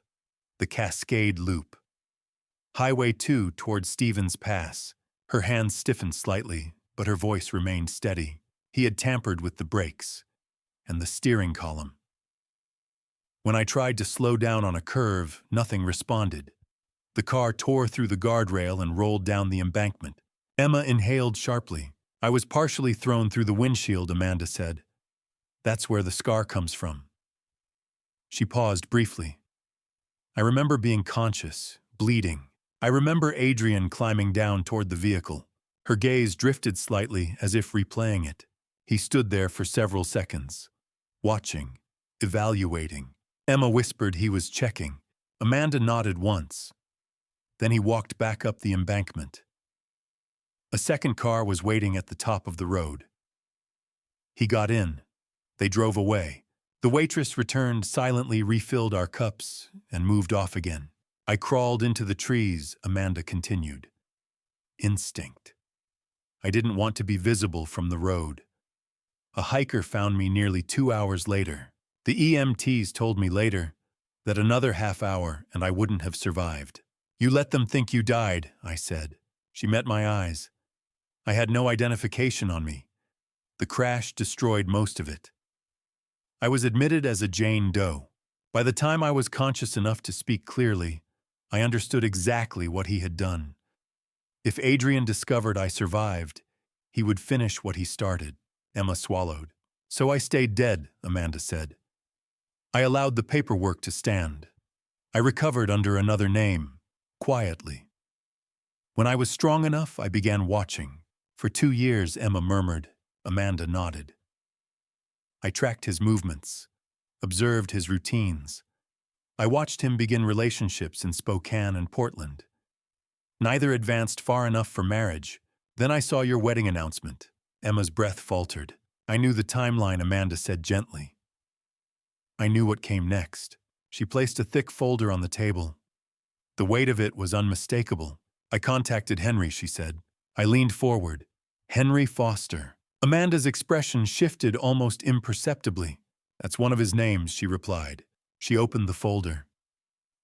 A: The Cascade Loop. Highway 2 toward Stevens Pass. Her hands stiffened slightly, but her voice remained steady. He had tampered with the brakes and the steering column. When I tried to slow down on a curve, nothing responded. The car tore through the guardrail and rolled down the embankment. Emma inhaled sharply. "I was partially thrown through the windshield," Amanda said. "That's where the scar comes from." She paused briefly. "I remember being conscious, bleeding. I remember Adrian climbing down toward the vehicle." Her gaze drifted slightly as if replaying it. He stood there for several seconds, watching, evaluating. Emma whispered he was checking. Amanda nodded once. Then he walked back up the embankment. A second car was waiting at the top of the road. He got in. They drove away. The waitress returned, silently refilled our cups, and moved off again. I crawled into the trees, Amanda continued. Instinct. I didn't want to be visible from the road. A hiker found me nearly 2 hours later. The EMTs told me later that another half hour and I wouldn't have survived. You let them think you died, I said. She met my eyes. I had no identification on me. The crash destroyed most of it. I was admitted as a Jane Doe. By the time I was conscious enough to speak clearly, I understood exactly what he had done. If Adrian discovered I survived, he would finish what he started. Emma swallowed. So I stayed dead, Amanda said. I allowed the paperwork to stand. I recovered under another name, quietly. When I was strong enough, I began watching. For 2 years, Emma murmured. Amanda nodded. I tracked his movements, observed his routines. I watched him begin relationships in Spokane and Portland. Neither advanced far enough for marriage. Then I saw your wedding announcement. Emma's breath faltered. I knew the timeline, Amanda said gently. I knew what came next. She placed a thick folder on the table. The weight of it was unmistakable. I contacted Henry, she said. I leaned forward. Henry Foster. Amanda's expression shifted almost imperceptibly. That's one of his names, she replied. She opened the folder.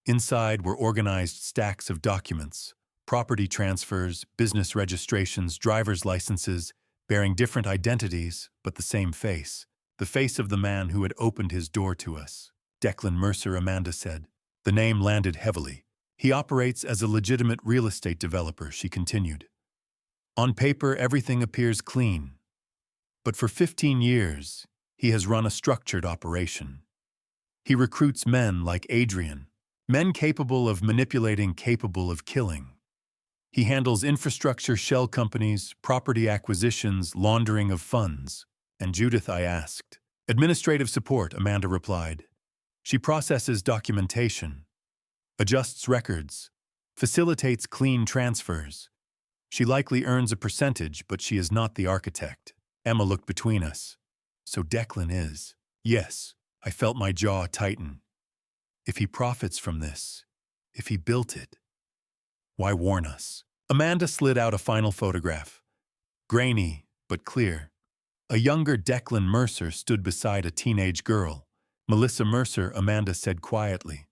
A: Inside were organized stacks of documents, property transfers, business registrations, driver's licenses, bearing different identities but the same face. The face of the man who had opened his door to us. Declan Mercer, Amanda said. The name landed heavily. He operates as a legitimate real estate developer, she continued. On paper, everything appears clean. But for 15 years, he has run a structured operation. He recruits men like Adrian, men capable of manipulating, capable of killing. He handles infrastructure shell companies, property acquisitions, laundering of funds. And Judith, I asked. Administrative support, Amanda replied. She processes documentation, adjusts records, facilitates clean transfers. She likely earns a percentage, but she is not the architect. Emma looked between us. So Declan is. Yes, I felt my jaw tighten. If he profits from this, if he built it, why warn us? Amanda slid out a final photograph. Grainy, but clear. A younger Declan Mercer stood beside a teenage girl. Melissa Mercer, Amanda said quietly.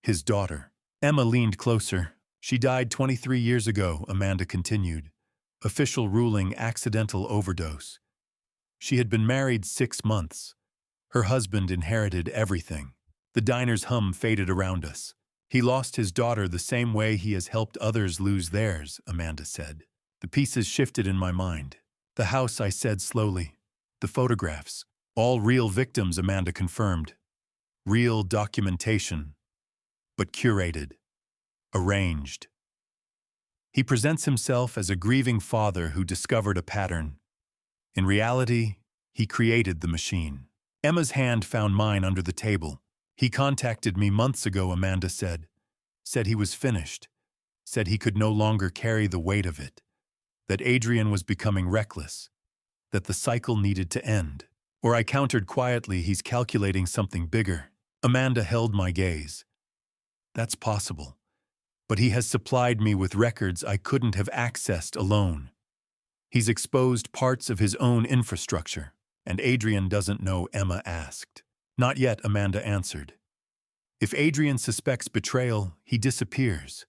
A: His daughter. Emma leaned closer. She died 23 years ago, Amanda continued. Official ruling, accidental overdose. She had been married 6 months. Her husband inherited everything. The diner's hum faded around us. He lost his daughter the same way he has helped others lose theirs, Amanda said. The pieces shifted in my mind. The house, I said slowly. The photographs. All real victims, Amanda confirmed. Real documentation. But curated. Arranged. He presents himself as a grieving father who discovered a pattern. In reality, he created the machine. Emma's hand found mine under the table. He contacted me months ago, Amanda said. Said he was finished. Said he could no longer carry the weight of it. That Adrian was becoming reckless. That the cycle needed to end. Or I countered quietly, he's calculating something bigger. Amanda held my gaze. That's possible. But he has supplied me with records I couldn't have accessed alone. He's exposed parts of his own infrastructure, and Adrian doesn't know, Emma asked. Not yet, Amanda answered. If Adrian suspects betrayal, he disappears.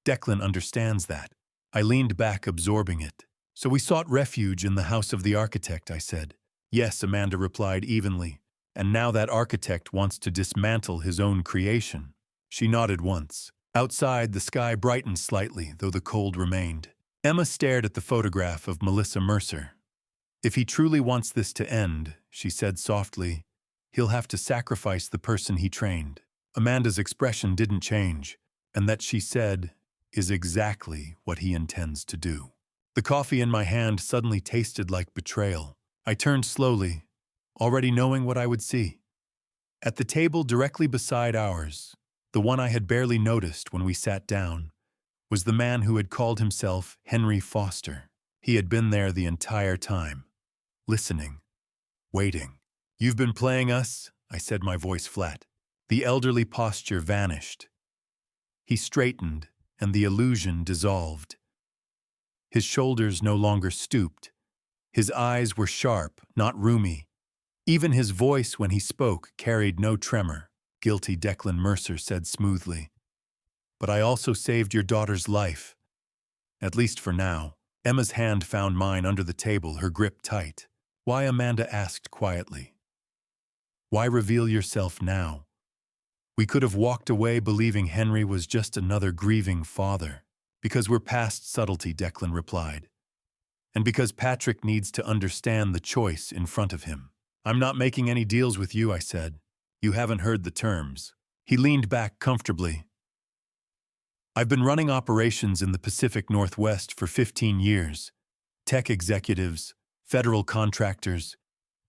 A: Declan understands that. I leaned back, absorbing it. So we sought refuge in the house of the architect, I said. Yes, Amanda replied evenly. And now that architect wants to dismantle his own creation. She nodded once. Outside, the sky brightened slightly, though the cold remained. Emma stared at the photograph of Melissa Mercer. If he truly wants this to end, she said softly, he'll have to sacrifice the person he trained. Amanda's expression didn't change, and that she said is exactly what he intends to do. The coffee in my hand suddenly tasted like betrayal. I turned slowly, already knowing what I would see. At the table directly beside ours, the one I had barely noticed when we sat down, was the man who had called himself Henry Foster. He had been there the entire time, listening. Waiting. You've been playing us, I said, my voice flat. The elderly posture vanished. He straightened, and the illusion dissolved. His shoulders no longer stooped. His eyes were sharp, not roomy. Even his voice when he spoke carried no tremor. Guilty, Declan Mercer said smoothly. But I also saved your daughter's life. At least for now. Emma's hand found mine under the table, her grip tight. Why? Amanda asked quietly. Why reveal yourself now? We could have walked away believing Henry was just another grieving father. Because we're past subtlety, Declan replied. And because Patrick needs to understand the choice in front of him. I'm not making any deals with you, I said. You haven't heard the terms. He leaned back comfortably. I've been running operations in the Pacific Northwest for 15 years. Tech executives, federal contractors,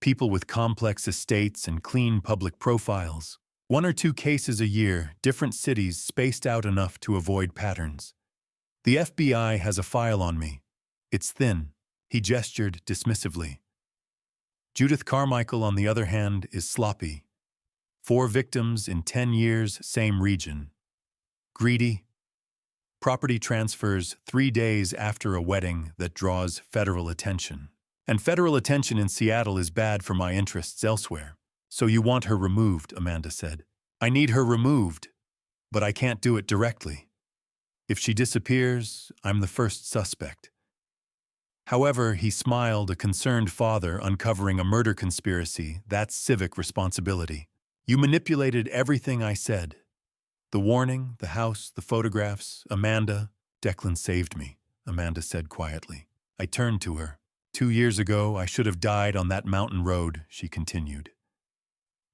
A: people with complex estates and clean public profiles. 1 or 2 cases a year, different cities spaced out enough to avoid patterns. The FBI has a file on me. It's thin. He gestured dismissively. Judith Carmichael, on the other hand, is sloppy. 4 victims in 10 years, same region. Greedy. Property transfers 3 days after a wedding that draws federal attention. And federal attention in Seattle is bad for my interests elsewhere. So you want her removed, Amanda said. I need her removed, but I can't do it directly. If she disappears, I'm the first suspect. However, he smiled, a concerned father uncovering a murder conspiracy. That's civic responsibility. You manipulated everything I said. The warning, the house, the photographs, Amanda. Declan saved me, Amanda said quietly. I turned to her. 2 years ago, I should have died on that mountain road, she continued.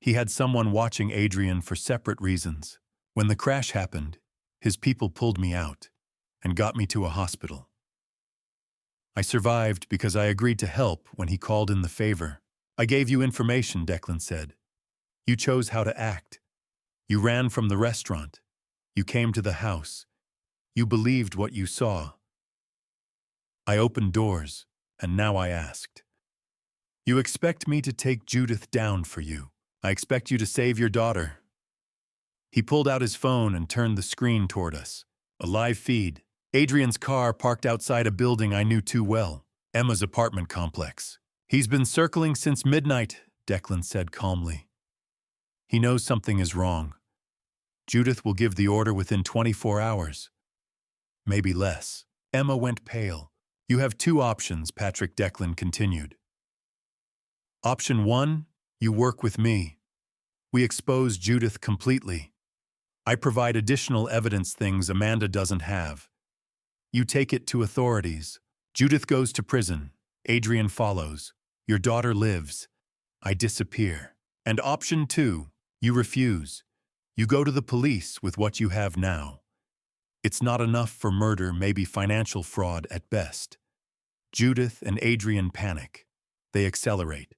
A: He had someone watching Adrian for separate reasons. When the crash happened, his people pulled me out and got me to a hospital. I survived because I agreed to help when he called in the favor. I gave you information, Declan said. You chose how to act. You ran from the restaurant. You came to the house. You believed what you saw. I opened doors, and now I asked. You expect me to take Judith down for you. I expect you to save your daughter. He pulled out his phone and turned the screen toward us. A live feed. Adrian's car parked outside a building I knew too well, Emma's apartment complex. He's been circling since midnight, Declan said calmly. He knows something is wrong. Judith will give the order within 24 hours. Maybe less. Emma went pale. You have 2 options, Patrick, Declan continued. Option 1, you work with me. We expose Judith completely. I provide additional evidence, things Amanda doesn't have. You take it to authorities. Judith goes to prison. Adrian follows. Your daughter lives. I disappear. And option 2, you refuse. You go to the police with what you have now. It's not enough for murder, maybe financial fraud at best. Judith and Adrian panic. They accelerate.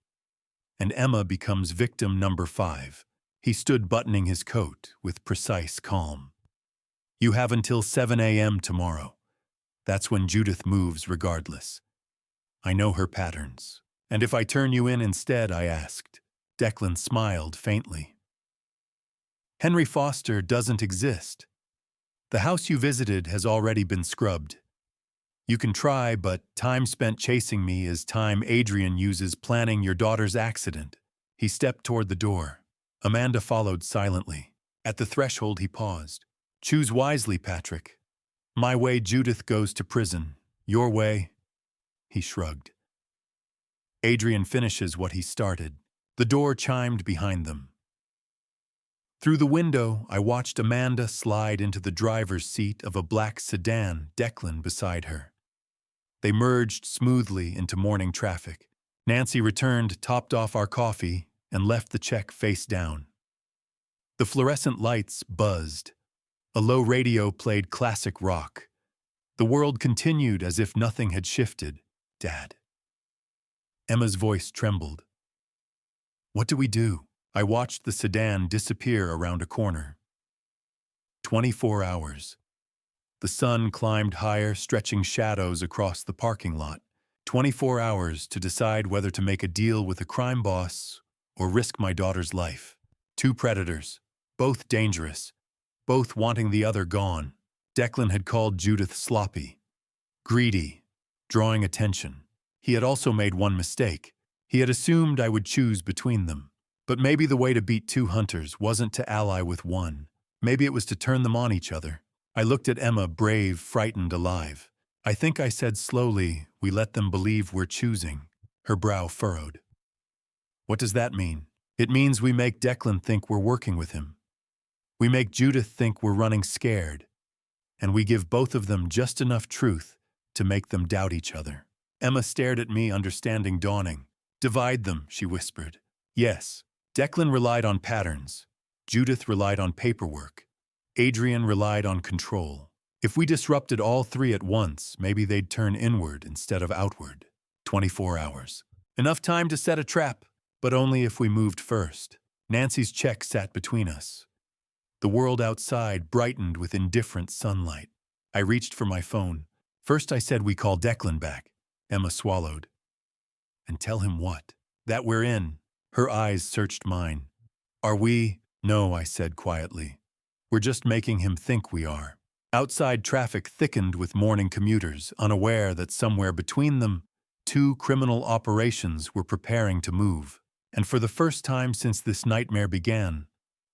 A: And Emma becomes victim number 5. He stood buttoning his coat with precise calm. You have until 7 a.m. tomorrow. That's when Judith moves regardless. I know her patterns. And if I turn you in instead, I asked. Declan smiled faintly. Henry Foster doesn't exist. The house you visited has already been scrubbed. You can try, but time spent chasing me is time Adrian uses planning your daughter's accident. He stepped toward the door. Amanda followed silently. At the threshold, he paused. Choose wisely, Patrick. My way, Judith goes to prison. Your way, he shrugged. Adrian finishes what he started. The door chimed behind them. Through the window, I watched Amanda slide into the driver's seat of a black sedan, Declan beside her. They merged smoothly into morning traffic. Nancy returned, topped off our coffee, and left the check face down. The fluorescent lights buzzed. A low radio played classic rock. The world continued as if nothing had shifted. Dad. Emma's voice trembled. What do we do? I watched the sedan disappear around a corner. 24 hours. The sun climbed higher, stretching shadows across the parking lot. 24 hours to decide whether to make a deal with a crime boss or risk my daughter's life. Two predators, both dangerous, both wanting the other gone. Declan had called Judith sloppy, greedy, drawing attention. He had also made one mistake. He had assumed I would choose between them. But maybe the way to beat two hunters wasn't to ally with one. Maybe it was to turn them on each other. I looked at Emma, brave, frightened, alive. I think I said slowly, "We let them believe we're choosing." Her brow furrowed. What does that mean? It means we make Declan think we're working with him. We make Judith think we're running scared. And we give both of them just enough truth to make them doubt each other. Emma stared at me, understanding dawning. Divide them, she whispered. Yes. Declan relied on patterns. Judith relied on paperwork. Adrian relied on control. If we disrupted all three at once, maybe they'd turn inward instead of outward. 24 hours. Enough time to set a trap, but only if we moved first. Nancy's check sat between us. The world outside brightened with indifferent sunlight. I reached for my phone. First I said we call Declan back. Emma swallowed. And tell him what? That we're in. Her eyes searched mine. Are we? No, I said quietly. We're just making him think we are. Outside traffic thickened with morning commuters, unaware that somewhere between them, two criminal operations were preparing to move. And for the first time since this nightmare began,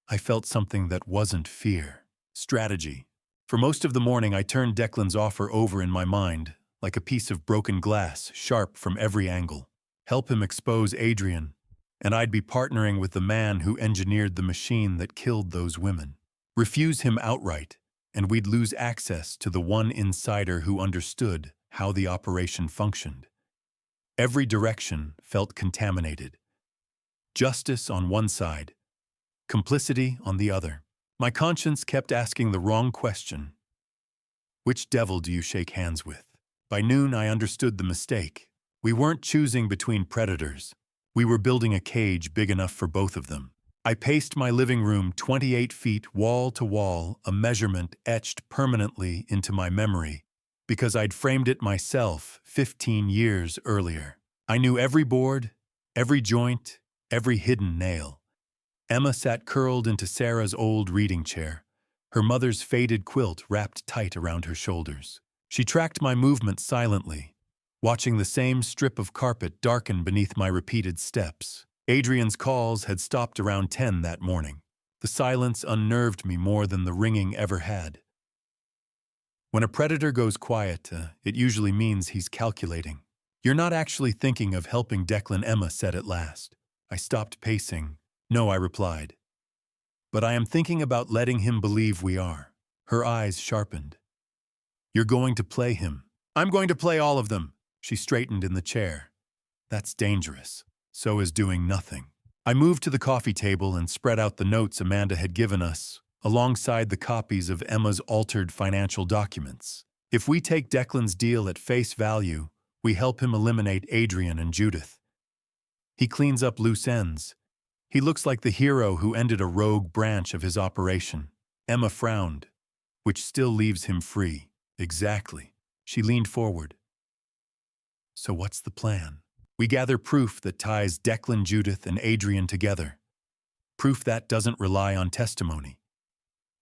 A: I felt something that wasn't fear. Strategy. For most of the morning, I turned Declan's offer over in my mind, like a piece of broken glass, sharp from every angle. Help him expose Adrian, and I'd be partnering with the man who engineered the machine that killed those women. Refuse him outright, and we'd lose access to the one insider who understood how the operation functioned. Every direction felt contaminated. Justice on one side, complicity on the other. My conscience kept asking the wrong question. Which devil do you shake hands with? By noon, I understood the mistake. We weren't choosing between predators. We were building a cage big enough for both of them. I paced my living room 28 feet wall to wall, a measurement etched permanently into my memory, because I'd framed it myself 15 years earlier. I knew every board, every joint, every hidden nail. Emma sat curled into Sarah's old reading chair, her mother's faded quilt wrapped tight around her shoulders. She tracked my movements silently, watching the same strip of carpet darken beneath my repeated steps. Adrian's calls had stopped around 10 that morning. The silence unnerved me more than the ringing ever had. When a predator goes quiet, it usually means he's calculating. You're not actually thinking of helping Declan, Emma said at last. I stopped pacing. No, I replied. But I am thinking about letting him believe we are. Her eyes sharpened. You're going to play him. I'm going to play all of them. She straightened in the chair. That's dangerous. So is doing nothing. I moved to the coffee table and spread out the notes Amanda had given us, alongside the copies of Emma's altered financial documents. If we take Declan's deal at face value, we help him eliminate Adrian and Judith. He cleans up loose ends. He looks like the hero who ended a rogue branch of his operation. Emma frowned, which still leaves him free. Exactly. She leaned forward. So what's the plan? We gather proof that ties Declan, Judith, and Adrian together. Proof that doesn't rely on testimony.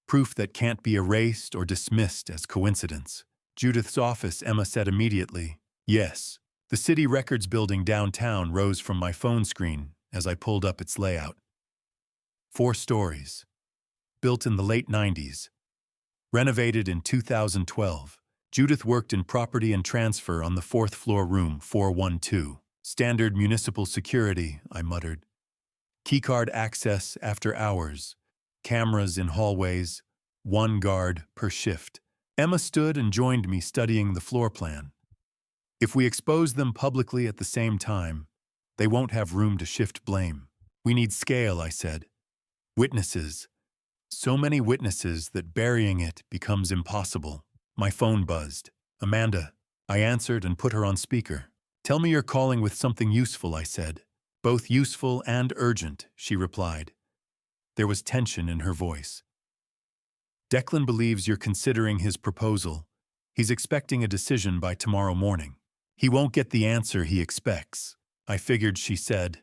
A: Proof that can't be erased or dismissed as coincidence. Judith's office, Emma said immediately. Yes. The city records building downtown rose from my phone screen as I pulled up its layout. 4 stories. Built in the late 90s. Renovated in 2012. Judith worked in property and transfer on the 4th floor, room 412. Standard municipal security, I muttered. Keycard access after hours. Cameras in hallways. 1 guard per shift. Emma stood and joined me, studying the floor plan. If we expose them publicly at the same time, they won't have room to shift blame. We need scale, I said. Witnesses. So many witnesses that burying it becomes impossible. My phone buzzed. Amanda. I answered and put her on speaker. Tell me you're calling with something useful, I said. Both useful and urgent, she replied. There was tension in her voice. Declan believes you're considering his proposal. He's expecting a decision by tomorrow morning. He won't get the answer he expects. I figured, she said.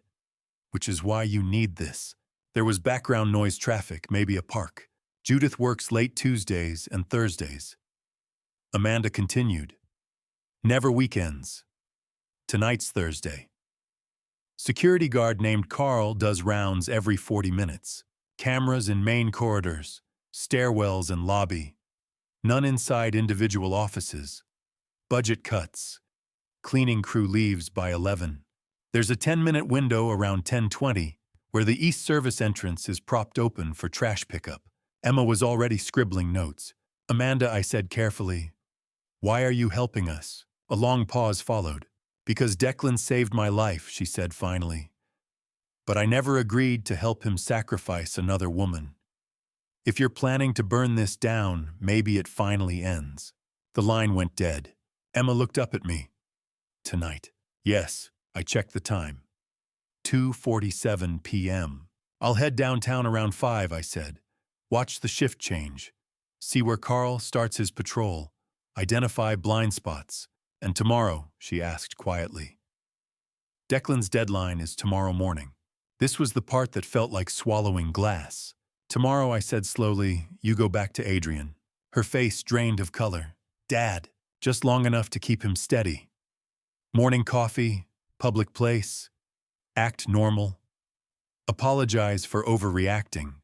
A: Which is why you need this. There was background noise traffic, maybe a park. Judith works late Tuesdays and Thursdays. Amanda continued. Never weekends. Tonight's Thursday. Security guard named Carl does rounds every 40 minutes. Cameras in main corridors, stairwells and lobby. None inside individual offices. Budget cuts. Cleaning crew leaves by 11. There's a 10-minute window around 10:20 where the East Service entrance is propped open for trash pickup. Emma was already scribbling notes. Amanda, I said carefully, why are you helping us? A long pause followed. Because Declan saved my life, she said finally. But I never agreed to help him sacrifice another woman. If you're planning to burn this down, maybe it finally ends. The line went dead. Emma looked up at me. Tonight. Yes, I checked the time. 2:47 p.m. I'll head downtown around 5, I said. Watch the shift change. See where Carl starts his patrol. Identify blind spots. And tomorrow, she asked quietly. Declan's deadline is tomorrow morning. This was the part that felt like swallowing glass. Tomorrow, I said slowly, you go back to Adrian. Her face drained of color. Dad, just long enough to keep him steady. Morning coffee, public place, act normal. Apologize for overreacting.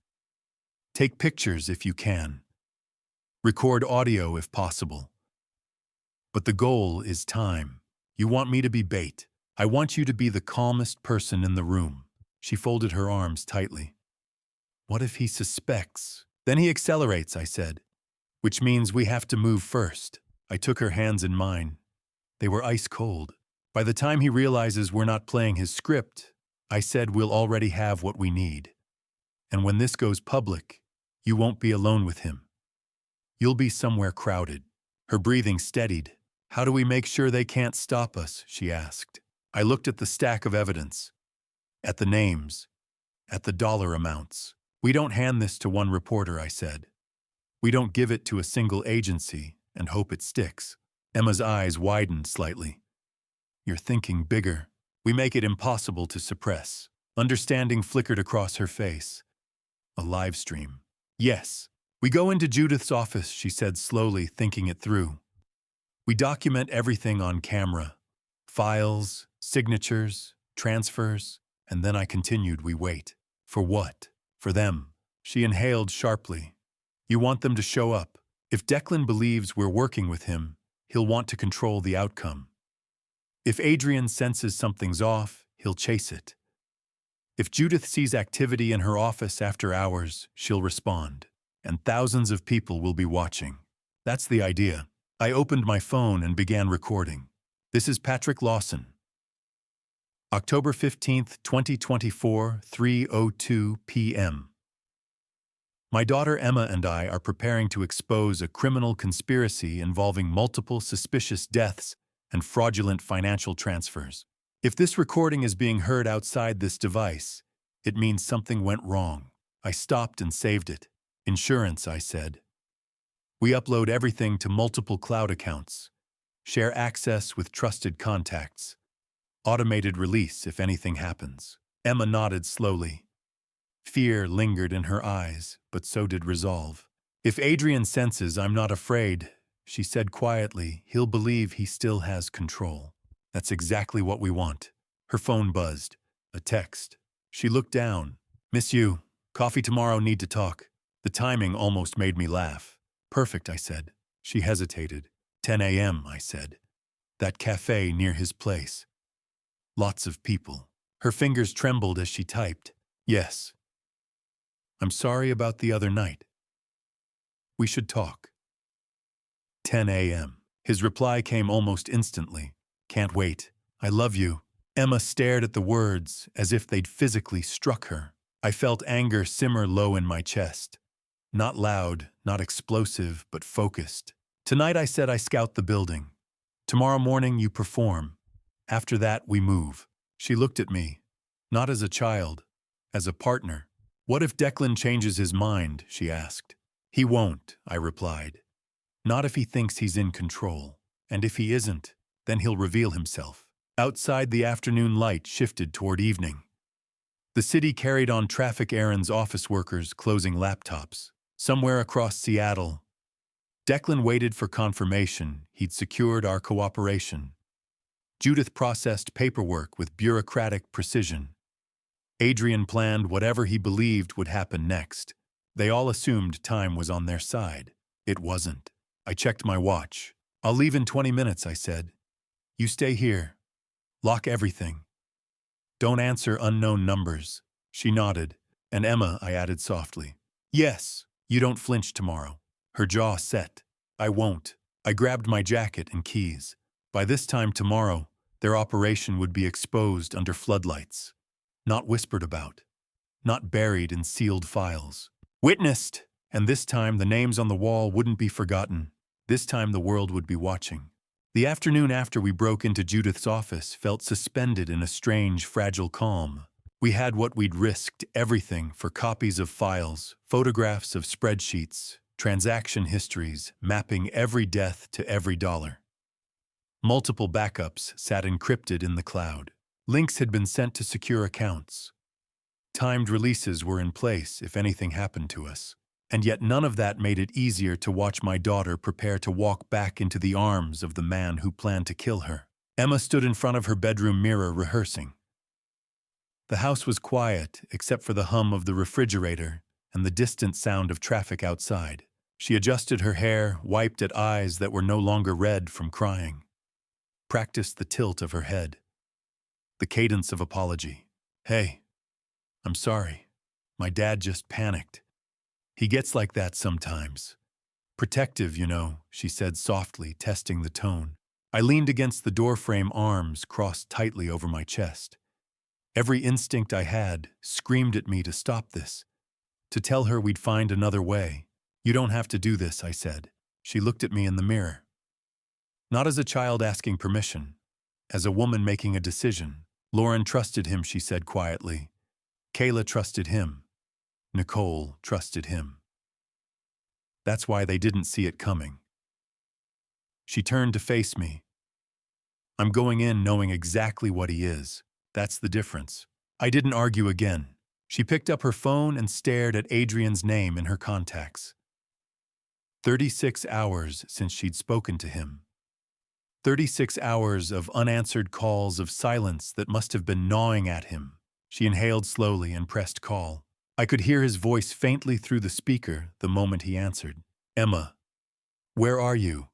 A: Take pictures if you can. Record audio if possible. But the goal is time. You want me to be bait. I want you to be the calmest person in the room. She folded her arms tightly. What if he suspects? Then he accelerates, I said. Which means we have to move first. I took her hands in mine. They were ice cold. By the time he realizes we're not playing his script, I said we'll already have what we need. And when this goes public, you won't be alone with him. You'll be somewhere crowded. Her breathing steadied. How do we make sure they can't stop us? She asked. I looked at the stack of evidence, at the names, at the dollar amounts. We don't hand this to one reporter, I said. We don't give it to a single agency and hope it sticks. Emma's eyes widened slightly. You're thinking bigger. We make it impossible to suppress. Understanding flickered across her face. A live stream. Yes. We go into Judith's office, she said slowly, thinking it through. We document everything on camera. Files, signatures, transfers, and then I continued, we wait. For what? For them. She inhaled sharply. You want them to show up. If Declan believes we're working with him, he'll want to control the outcome. If Adrian senses something's off, he'll chase it. If Judith sees activity in her office after hours, she'll respond. And thousands of people will be watching. That's the idea. I opened my phone and began recording. This is Patrick Lawson. October 15th, 2024, 3:02 p.m. My daughter Emma and I are preparing to expose a criminal conspiracy involving multiple suspicious deaths and fraudulent financial transfers. If this recording is being heard outside this device, it means something went wrong. I stopped and saved it. Insurance, I said. We upload everything to multiple cloud accounts. Share access with trusted contacts. Automated release if anything happens. Emma nodded slowly. Fear lingered in her eyes, but so did resolve. If Adrian senses I'm not afraid, she said quietly, he'll believe he still has control. That's exactly what we want. Her phone buzzed. A text. She looked down. Miss you. Coffee tomorrow, need to talk. The timing almost made me laugh. Perfect, I said. She hesitated. 10 a.m., I said. That cafe near his place. Lots of people. Her fingers trembled as she typed. Yes. I'm sorry about the other night. We should talk. 10 a.m. His reply came almost instantly. Can't wait. I love you. Emma stared at the words as if they'd physically struck her. I felt anger simmer low in my chest. Not loud, not explosive, but focused. Tonight I said I scout the building. Tomorrow morning you perform. After that we move. She looked at me, not as a child, as a partner. What if Declan changes his mind, she asked. He won't, I replied. Not if he thinks he's in control. And if he isn't, Then he'll reveal himself. Outside, the afternoon light shifted toward evening. The city carried on traffic errands, office workers closing laptops. Somewhere across Seattle, Declan waited for confirmation he'd secured our cooperation. Judith processed paperwork with bureaucratic precision. Adrian planned whatever he believed would happen next. They all assumed time was on their side. It wasn't. I checked my watch. "I'll leave in 20 minutes, I said. "You stay here. Lock everything. Don't answer unknown numbers." She nodded. "And Emma," I added softly. "Yes, you don't flinch tomorrow." Her jaw set. "I won't." I grabbed my jacket and keys. By this time tomorrow, their operation would be exposed under floodlights. Not whispered about. Not buried in sealed files. Witnessed! And this time the names on the wall wouldn't be forgotten. This time the world would be watching. The afternoon after we broke into Judith's office felt suspended in a strange, fragile calm. We had what we'd risked, everything for copies of files, photographs of spreadsheets, transaction histories, mapping every death to every dollar. Multiple backups sat encrypted in the cloud. Links had been sent to secure accounts. Timed releases were in place if anything happened to us. And yet none of that made it easier to watch my daughter prepare to walk back into the arms of the man who planned to kill her. Emma stood in front of her bedroom mirror rehearsing. The house was quiet except for the hum of the refrigerator and the distant sound of traffic outside. She adjusted her hair, wiped at eyes that were no longer red from crying. Practiced the tilt of her head. The cadence of apology. "Hey, I'm sorry. My dad just panicked. He gets like that sometimes. Protective, you know," she said softly, testing the tone. I leaned against the doorframe, arms crossed tightly over my chest. Every instinct I had screamed at me to stop this, to tell her we'd find another way. "You don't have to do this," I said. She looked at me in the mirror. Not as a child asking permission, as a woman making a decision. "Lauren trusted him," she said quietly. "Kayla trusted him. Nicole trusted him. That's why they didn't see it coming." She turned to face me. "I'm going in knowing exactly what he is. That's the difference." I didn't argue again. She picked up her phone and stared at Adrian's name in her contacts. 36 hours since she'd spoken to him. 36 hours of unanswered calls, of silence that must have been gnawing at him. She inhaled slowly and pressed call. I could hear his voice faintly through the speaker the moment he answered. "Emma, where are you?"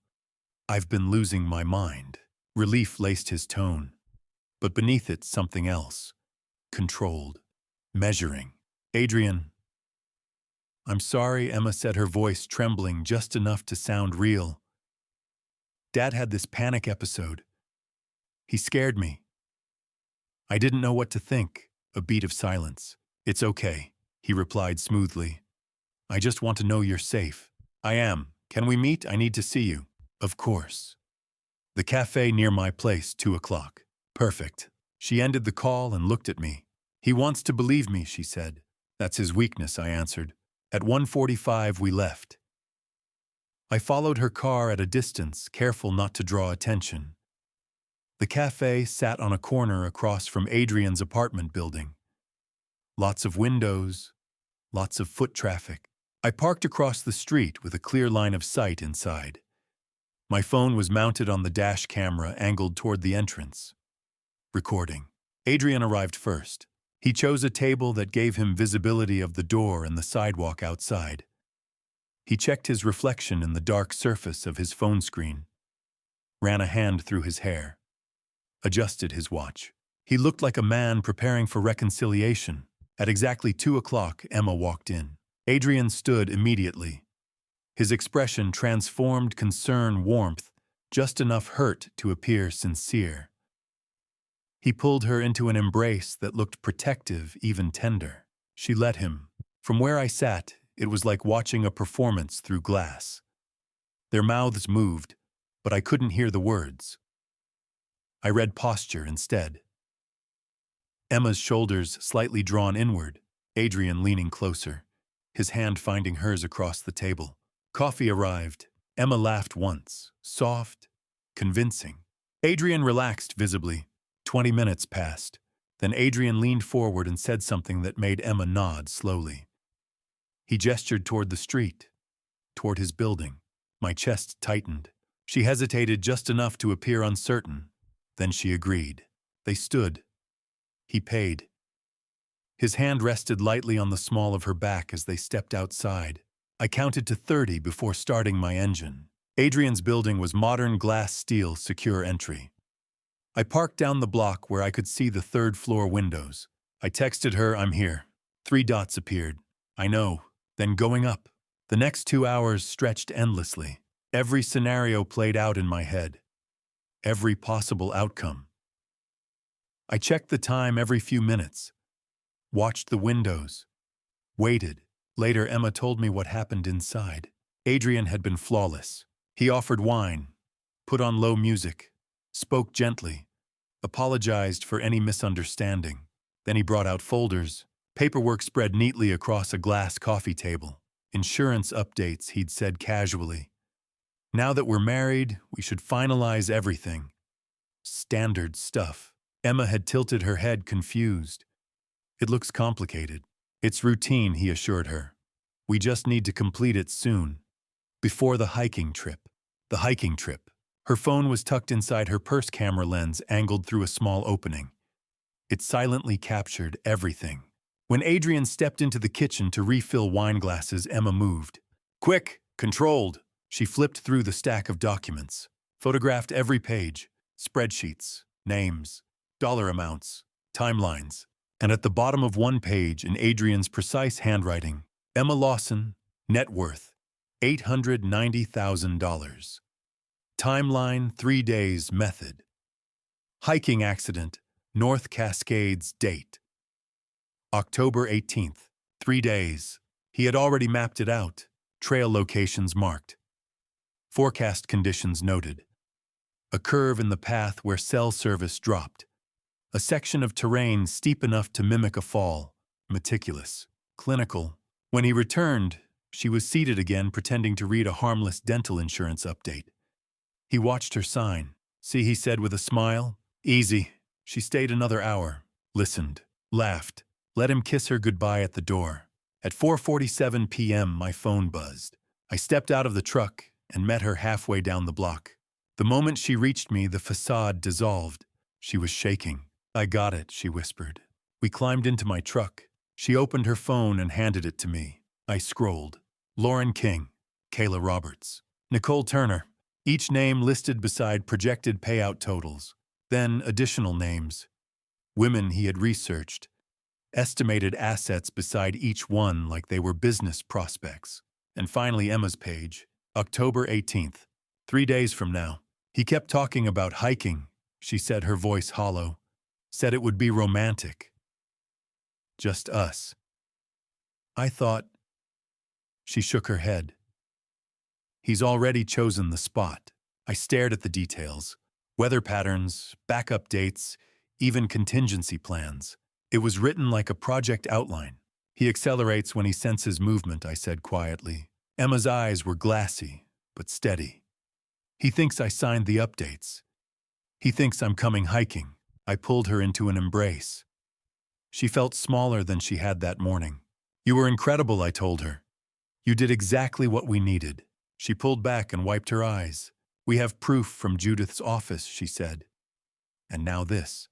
A: "I've been losing my mind." Relief laced his tone, but beneath it something else. Controlled. Measuring. "Adrian." "I'm sorry," Emma said, her voice trembling just enough to sound real. "Dad had this panic episode. He scared me." I didn't know what to think. A beat of silence. "It's okay," he replied smoothly. "I just want to know you're safe." "I am. Can we meet? I need to see you." "Of course." "The cafe near my place, 2 o'clock. "Perfect." She ended the call and looked at me. "He wants to believe me," she said. "That's his weakness," I answered. At 1:45 we left. I followed her car at a distance, careful not to draw attention. The cafe sat on a corner across from Adrian's apartment building. Lots of windows, lots of foot traffic. I parked across the street with a clear line of sight inside. My phone was mounted on the dash camera angled toward the entrance. Recording. Adrian arrived first. He chose a table that gave him visibility of the door and the sidewalk outside. He checked his reflection in the dark surface of his phone screen. Ran a hand through his hair. Adjusted his watch. He looked like a man preparing for reconciliation. At exactly 2 o'clock, Emma walked in. Adrian stood immediately. His expression transformed concern, warmth, just enough hurt to appear sincere. He pulled her into an embrace that looked protective, even tender. She let him. From where I sat, it was like watching a performance through glass. Their mouths moved, but I couldn't hear the words. I read posture instead. Emma's shoulders slightly drawn inward, Adrian leaning closer, his hand finding hers across the table. Coffee arrived. Emma laughed once, soft, convincing. Adrian relaxed visibly. 20 minutes passed. Then Adrian leaned forward and said something that made Emma nod slowly. He gestured toward the street, toward his building. My chest tightened. She hesitated just enough to appear uncertain. Then she agreed. They stood. He paid. His hand rested lightly on the small of her back as they stepped outside. I counted to 30 before starting my engine. Adrian's building was modern glass steel secure entry. I parked down the block where I could see the third-floor windows. I texted her, "I'm here." 3 dots appeared. "I know." Then going up. The next 2 hours stretched endlessly. Every scenario played out in my head. Every possible outcome. I checked the time every few minutes. Watched the windows. Waited. Later, Emma told me what happened inside. Adrian had been flawless. He offered wine, put on low music, spoke gently, apologized for any misunderstanding. Then he brought out folders, paperwork spread neatly across a glass coffee table. Insurance updates, he'd said casually. Now that we're married, we should finalize everything. Standard stuff. Emma had tilted her head, confused. It looks complicated. It's routine, he assured her. We just need to complete it soon. Before the hiking trip. The hiking trip. Her phone was tucked inside her purse camera lens, angled through a small opening. It silently captured everything. When Adrian stepped into the kitchen to refill wine glasses, Emma moved. Quick, controlled. She flipped through the stack of documents, photographed every page, spreadsheets, names, dollar amounts, timelines. And at the bottom of one page, in Adrian's precise handwriting, Emma Lawson, net worth, $890,000. Timeline, 3 days, method. Hiking accident, North Cascades, date. October 18th, 3 days. He had already mapped it out, trail locations marked. Forecast conditions noted. A curve in the path where cell service dropped. A section of terrain steep enough to mimic a fall, meticulous, clinical. When he returned, she was seated again, pretending to read a harmless dental insurance update. He watched her sign. "See," he said with a smile. "Easy." She stayed another hour, listened, laughed, let him kiss her goodbye at the door. At 4:47 p.m., my phone buzzed. I stepped out of the truck and met her halfway down the block. The moment she reached me, the facade dissolved. She was shaking. "I got it," she whispered. We climbed into my truck. She opened her phone and handed it to me. I scrolled. Lauren King, Kayla Roberts, Nicole Turner, each name listed beside projected payout totals. Then additional names. Women he had researched. Estimated assets beside each one like they were business prospects. And finally Emma's page. October 18th, 3 days from now. He kept talking about hiking, she said, her voice hollow. Said it would be romantic. Just us. I thought. She shook her head. He's already chosen the spot. I stared at the details. Weather patterns, backup dates, even contingency plans. It was written like a project outline. He accelerates when he senses movement, I said quietly. Emma's eyes were glassy, but steady. He thinks I signed the updates. He thinks I'm coming hiking. I pulled her into an embrace. She felt smaller than she had that morning. You were incredible, I told her. You did exactly what we needed. She pulled back and wiped her eyes. We have proof from Judith's office, she said. And now this.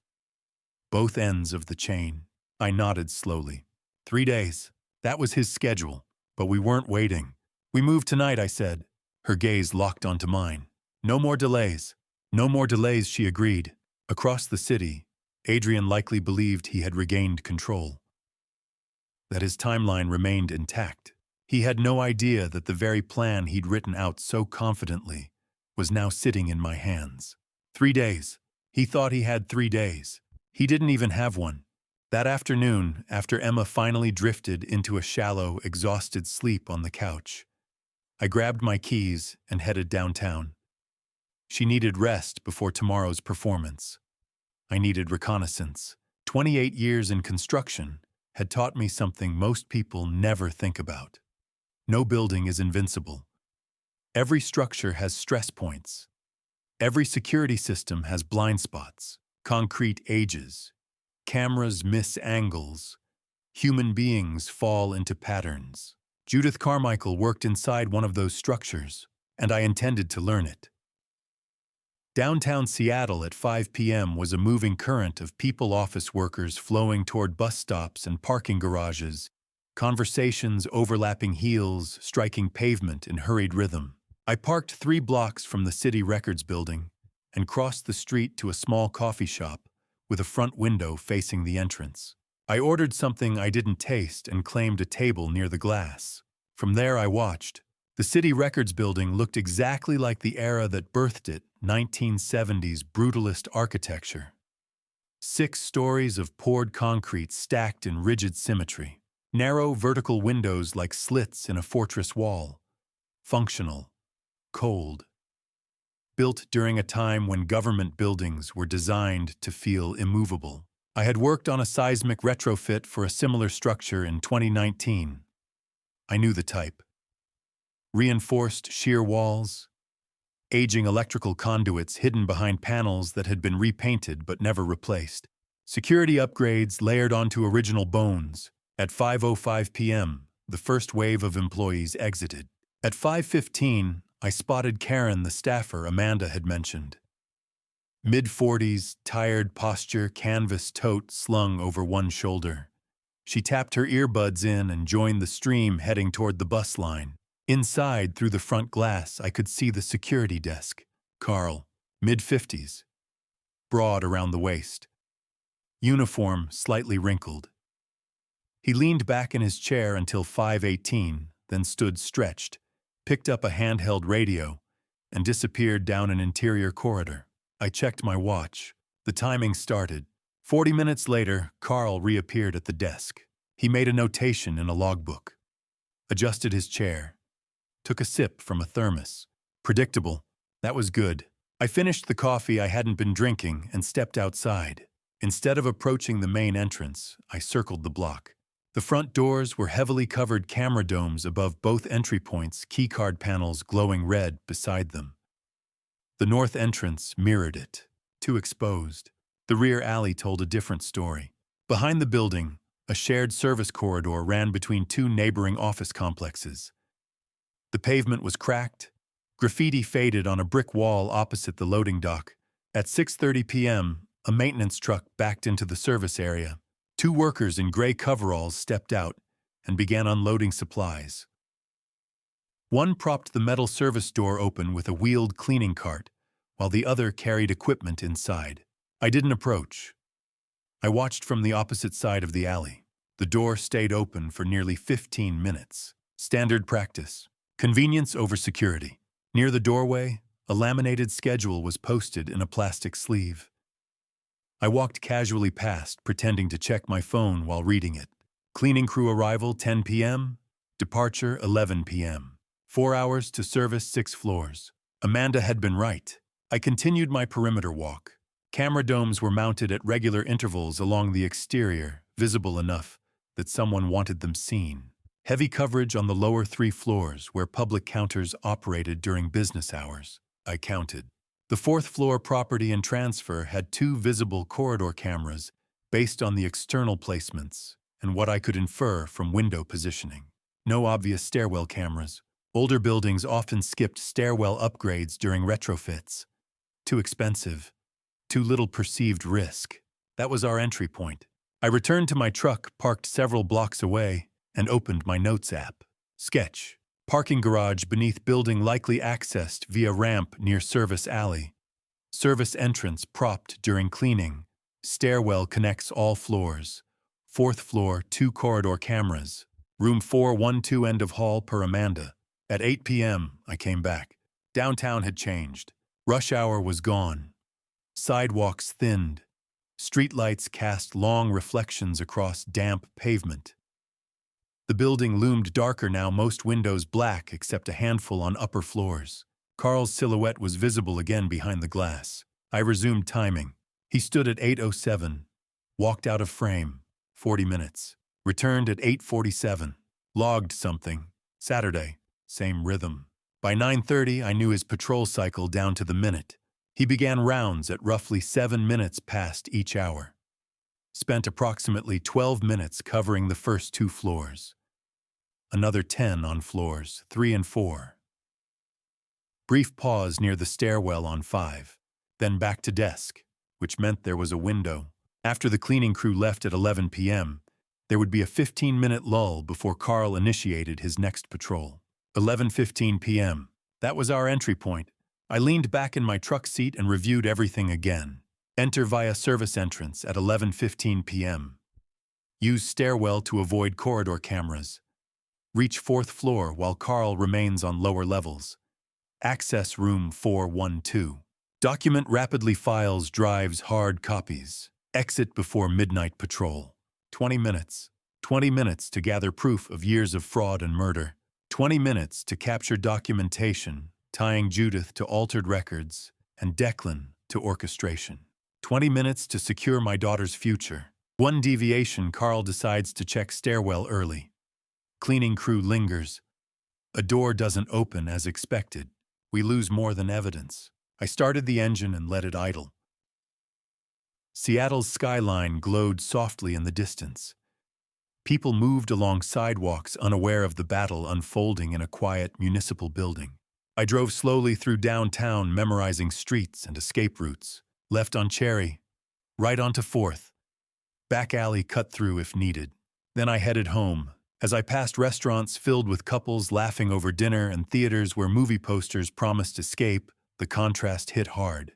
A: Both ends of the chain. I nodded slowly. 3 days. That was his schedule. But we weren't waiting. We move tonight, I said. Her gaze locked onto mine. No more delays. No more delays, she agreed. Across the city, Adrian likely believed he had regained control. That his timeline remained intact. He had no idea that the very plan he'd written out so confidently was now sitting in my hands. 3 days. He thought he had 3 days. He didn't even have one. That afternoon, after Emma finally drifted into a shallow, exhausted sleep on the couch, I grabbed my keys and headed downtown. She needed rest before tomorrow's performance. I needed reconnaissance. 28 years in construction had taught me something most people never think about. No building is invincible. Every structure has stress points. Every security system has blind spots, concrete ages, cameras miss angles, human beings fall into patterns. Judith Carmichael worked inside one of those structures, and I intended to learn it. Downtown Seattle at 5 p.m. was a moving current of people, office workers flowing toward bus stops and parking garages, conversations overlapping heels, striking pavement in hurried rhythm. I parked 3 blocks from the City Records building and crossed the street to a small coffee shop with a front window facing the entrance. I ordered something I didn't taste and claimed a table near the glass. From there I watched. The City Records building looked exactly like the era that birthed it, 1970s brutalist architecture. 6 stories of poured concrete stacked in rigid symmetry. Narrow vertical windows like slits in a fortress wall. Functional. Cold. Built during a time when government buildings were designed to feel immovable. I had worked on a seismic retrofit for a similar structure in 2019. I knew the type. Reinforced sheer walls, aging electrical conduits hidden behind panels that had been repainted but never replaced. Security upgrades layered onto original bones. At 5:05 p.m., the first wave of employees exited. At 5:15, I spotted Karen, the staffer Amanda had mentioned. Mid-40s, tired posture, canvas tote slung over one shoulder. She tapped her earbuds in and joined the stream heading toward the bus line. Inside, through the front glass, I could see the security desk. Carl, mid-50s, broad around the waist. Uniform slightly wrinkled. He leaned back in his chair until 5:18, then stood stretched, picked up a handheld radio, and disappeared down an interior corridor. I checked my watch. The timing started. 40 minutes later, Carl reappeared at the desk. He made a notation in a logbook. Adjusted his chair. Took a sip from a thermos. Predictable. That was good. I finished the coffee I hadn't been drinking and stepped outside. Instead of approaching the main entrance, I circled the block. The front doors were heavily covered camera domes above both entry points, keycard panels glowing red beside them. The north entrance mirrored it, too exposed. The rear alley told a different story. Behind the building, a shared service corridor ran between 2 neighboring office complexes. The pavement was cracked. Graffiti faded on a brick wall opposite the loading dock. At 6:30 p.m., a maintenance truck backed into the service area. 2 workers in gray coveralls stepped out and began unloading supplies. One propped the metal service door open with a wheeled cleaning cart, while the other carried equipment inside. I didn't approach. I watched from the opposite side of the alley. The door stayed open for nearly 15 minutes. Standard practice. Convenience over security. Near the doorway, a laminated schedule was posted in a plastic sleeve. I walked casually past, pretending to check my phone while reading it. Cleaning crew arrival 10 p.m., departure 11 p.m. 4 hours to service 6 floors. Amanda had been right. I continued my perimeter walk. Camera domes were mounted at regular intervals along the exterior, visible enough that someone wanted them seen. Heavy coverage on the lower 3 floors where public counters operated during business hours. I counted. The 4th floor property and transfer had 2 visible corridor cameras based on the external placements and what I could infer from window positioning. No obvious stairwell cameras. Older buildings often skipped stairwell upgrades during retrofits. Too expensive. Too little perceived risk. That was our entry point. I returned to my truck, parked several blocks away, and opened my notes app. Sketch. Parking garage beneath building likely accessed via ramp near service alley. Service entrance propped during cleaning. Stairwell connects all floors. 4th floor, 2 corridor cameras. Room 412 end of hall per Amanda. At 8 p.m., I came back. Downtown had changed. Rush hour was gone. Sidewalks thinned. Streetlights cast long reflections across damp pavement. The building loomed darker now, most windows black except a handful on upper floors. Carl's silhouette was visible again behind the glass. I resumed timing. He stood at 8:07. Walked out of frame. 40 minutes. Returned at 8:47. Logged something. Saturday. Same rhythm. By 9:30, I knew his patrol cycle down to the minute. He began rounds at roughly 7 minutes past each hour. Spent approximately 12 minutes covering the first 2 floors. Another 10 on floors 3 and 4. Brief pause near the stairwell on 5. Then back to desk, which meant there was a window. After the cleaning crew left at 11 p.m., there would be a 15-minute lull before Carl initiated his next patrol. 11:15 p.m. That was our entry point. I leaned back in my truck seat and reviewed everything again. Enter via service entrance at 11:15 p.m. Use stairwell to avoid corridor cameras. Reach 4th floor while Carl remains on lower levels. Access room 412. Document rapidly files, drives, hard copies. Exit before midnight patrol. 20 minutes. 20 minutes to gather proof of years of fraud and murder. 20 minutes to capture documentation, tying Judith to altered records and Declan to orchestration. 20 minutes to secure my daughter's future. One deviation, Carl decides to check stairwell early. Cleaning crew lingers. A door doesn't open as expected. We lose more than evidence. I started the engine and let it idle. Seattle's skyline glowed softly in the distance. People moved along sidewalks unaware of the battle unfolding in a quiet municipal building. I drove slowly through downtown, memorizing streets and escape routes. Left on Cherry, right onto 4th. Back alley cut through if needed. Then I headed home. As I passed restaurants filled with couples laughing over dinner and theaters where movie posters promised escape, the contrast hit hard.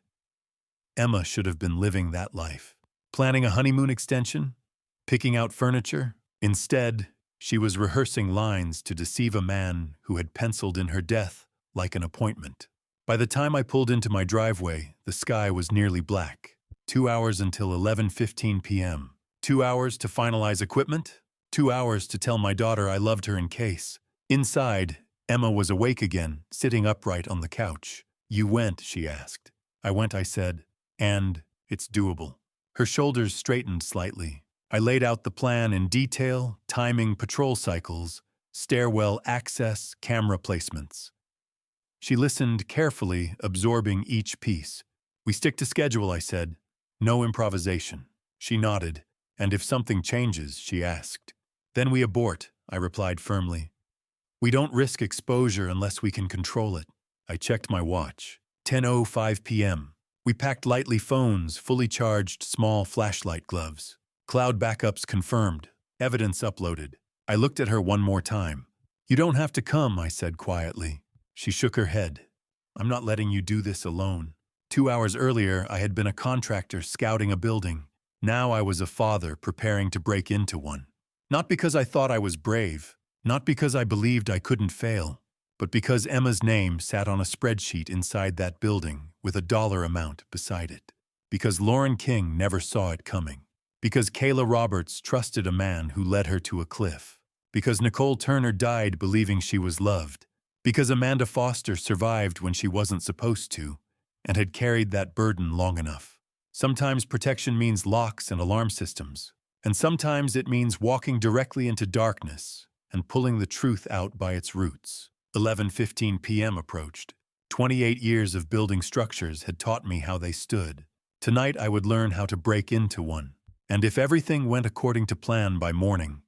A: Emma should have been living that life. Planning a honeymoon extension? Picking out furniture? Instead, she was rehearsing lines to deceive a man who had penciled in her death like an appointment. By the time I pulled into my driveway, the sky was nearly black. 2 hours until 11:15 p.m. 2 hours to finalize equipment? 2 hours to tell my daughter I loved her in case. Inside, Emma was awake again, sitting upright on the couch. "You went," she asked. "I went," I said. "And it's doable." Her shoulders straightened slightly. I laid out the plan in detail, timing patrol cycles, stairwell access, camera placements. She listened carefully, absorbing each piece. "We stick to schedule," I said. "No improvisation." She nodded. "And if something changes?" she asked. "Then we abort," I replied firmly. "We don't risk exposure unless we can control it." I checked my watch. 10:05 p.m. We packed lightly phones, fully charged small flashlight gloves. Cloud backups confirmed. Evidence uploaded. I looked at her one more time. "You don't have to come," I said quietly. She shook her head. "I'm not letting you do this alone." 2 hours earlier, I had been a contractor scouting a building. Now I was a father preparing to break into one. Not because I thought I was brave, not because I believed I couldn't fail, but because Emma's name sat on a spreadsheet inside that building with a dollar amount beside it. Because Lauren King never saw it coming. Because Kayla Roberts trusted a man who led her to a cliff. Because Nicole Turner died believing she was loved. Because Amanda Foster survived when she wasn't supposed to, and had carried that burden long enough. Sometimes protection means locks and alarm systems, and sometimes it means walking directly into darkness and pulling the truth out by its roots. 11:15 p.m. approached. 28 years of building structures had taught me how they stood. Tonight I would learn how to break into one. And if everything went according to plan by morning,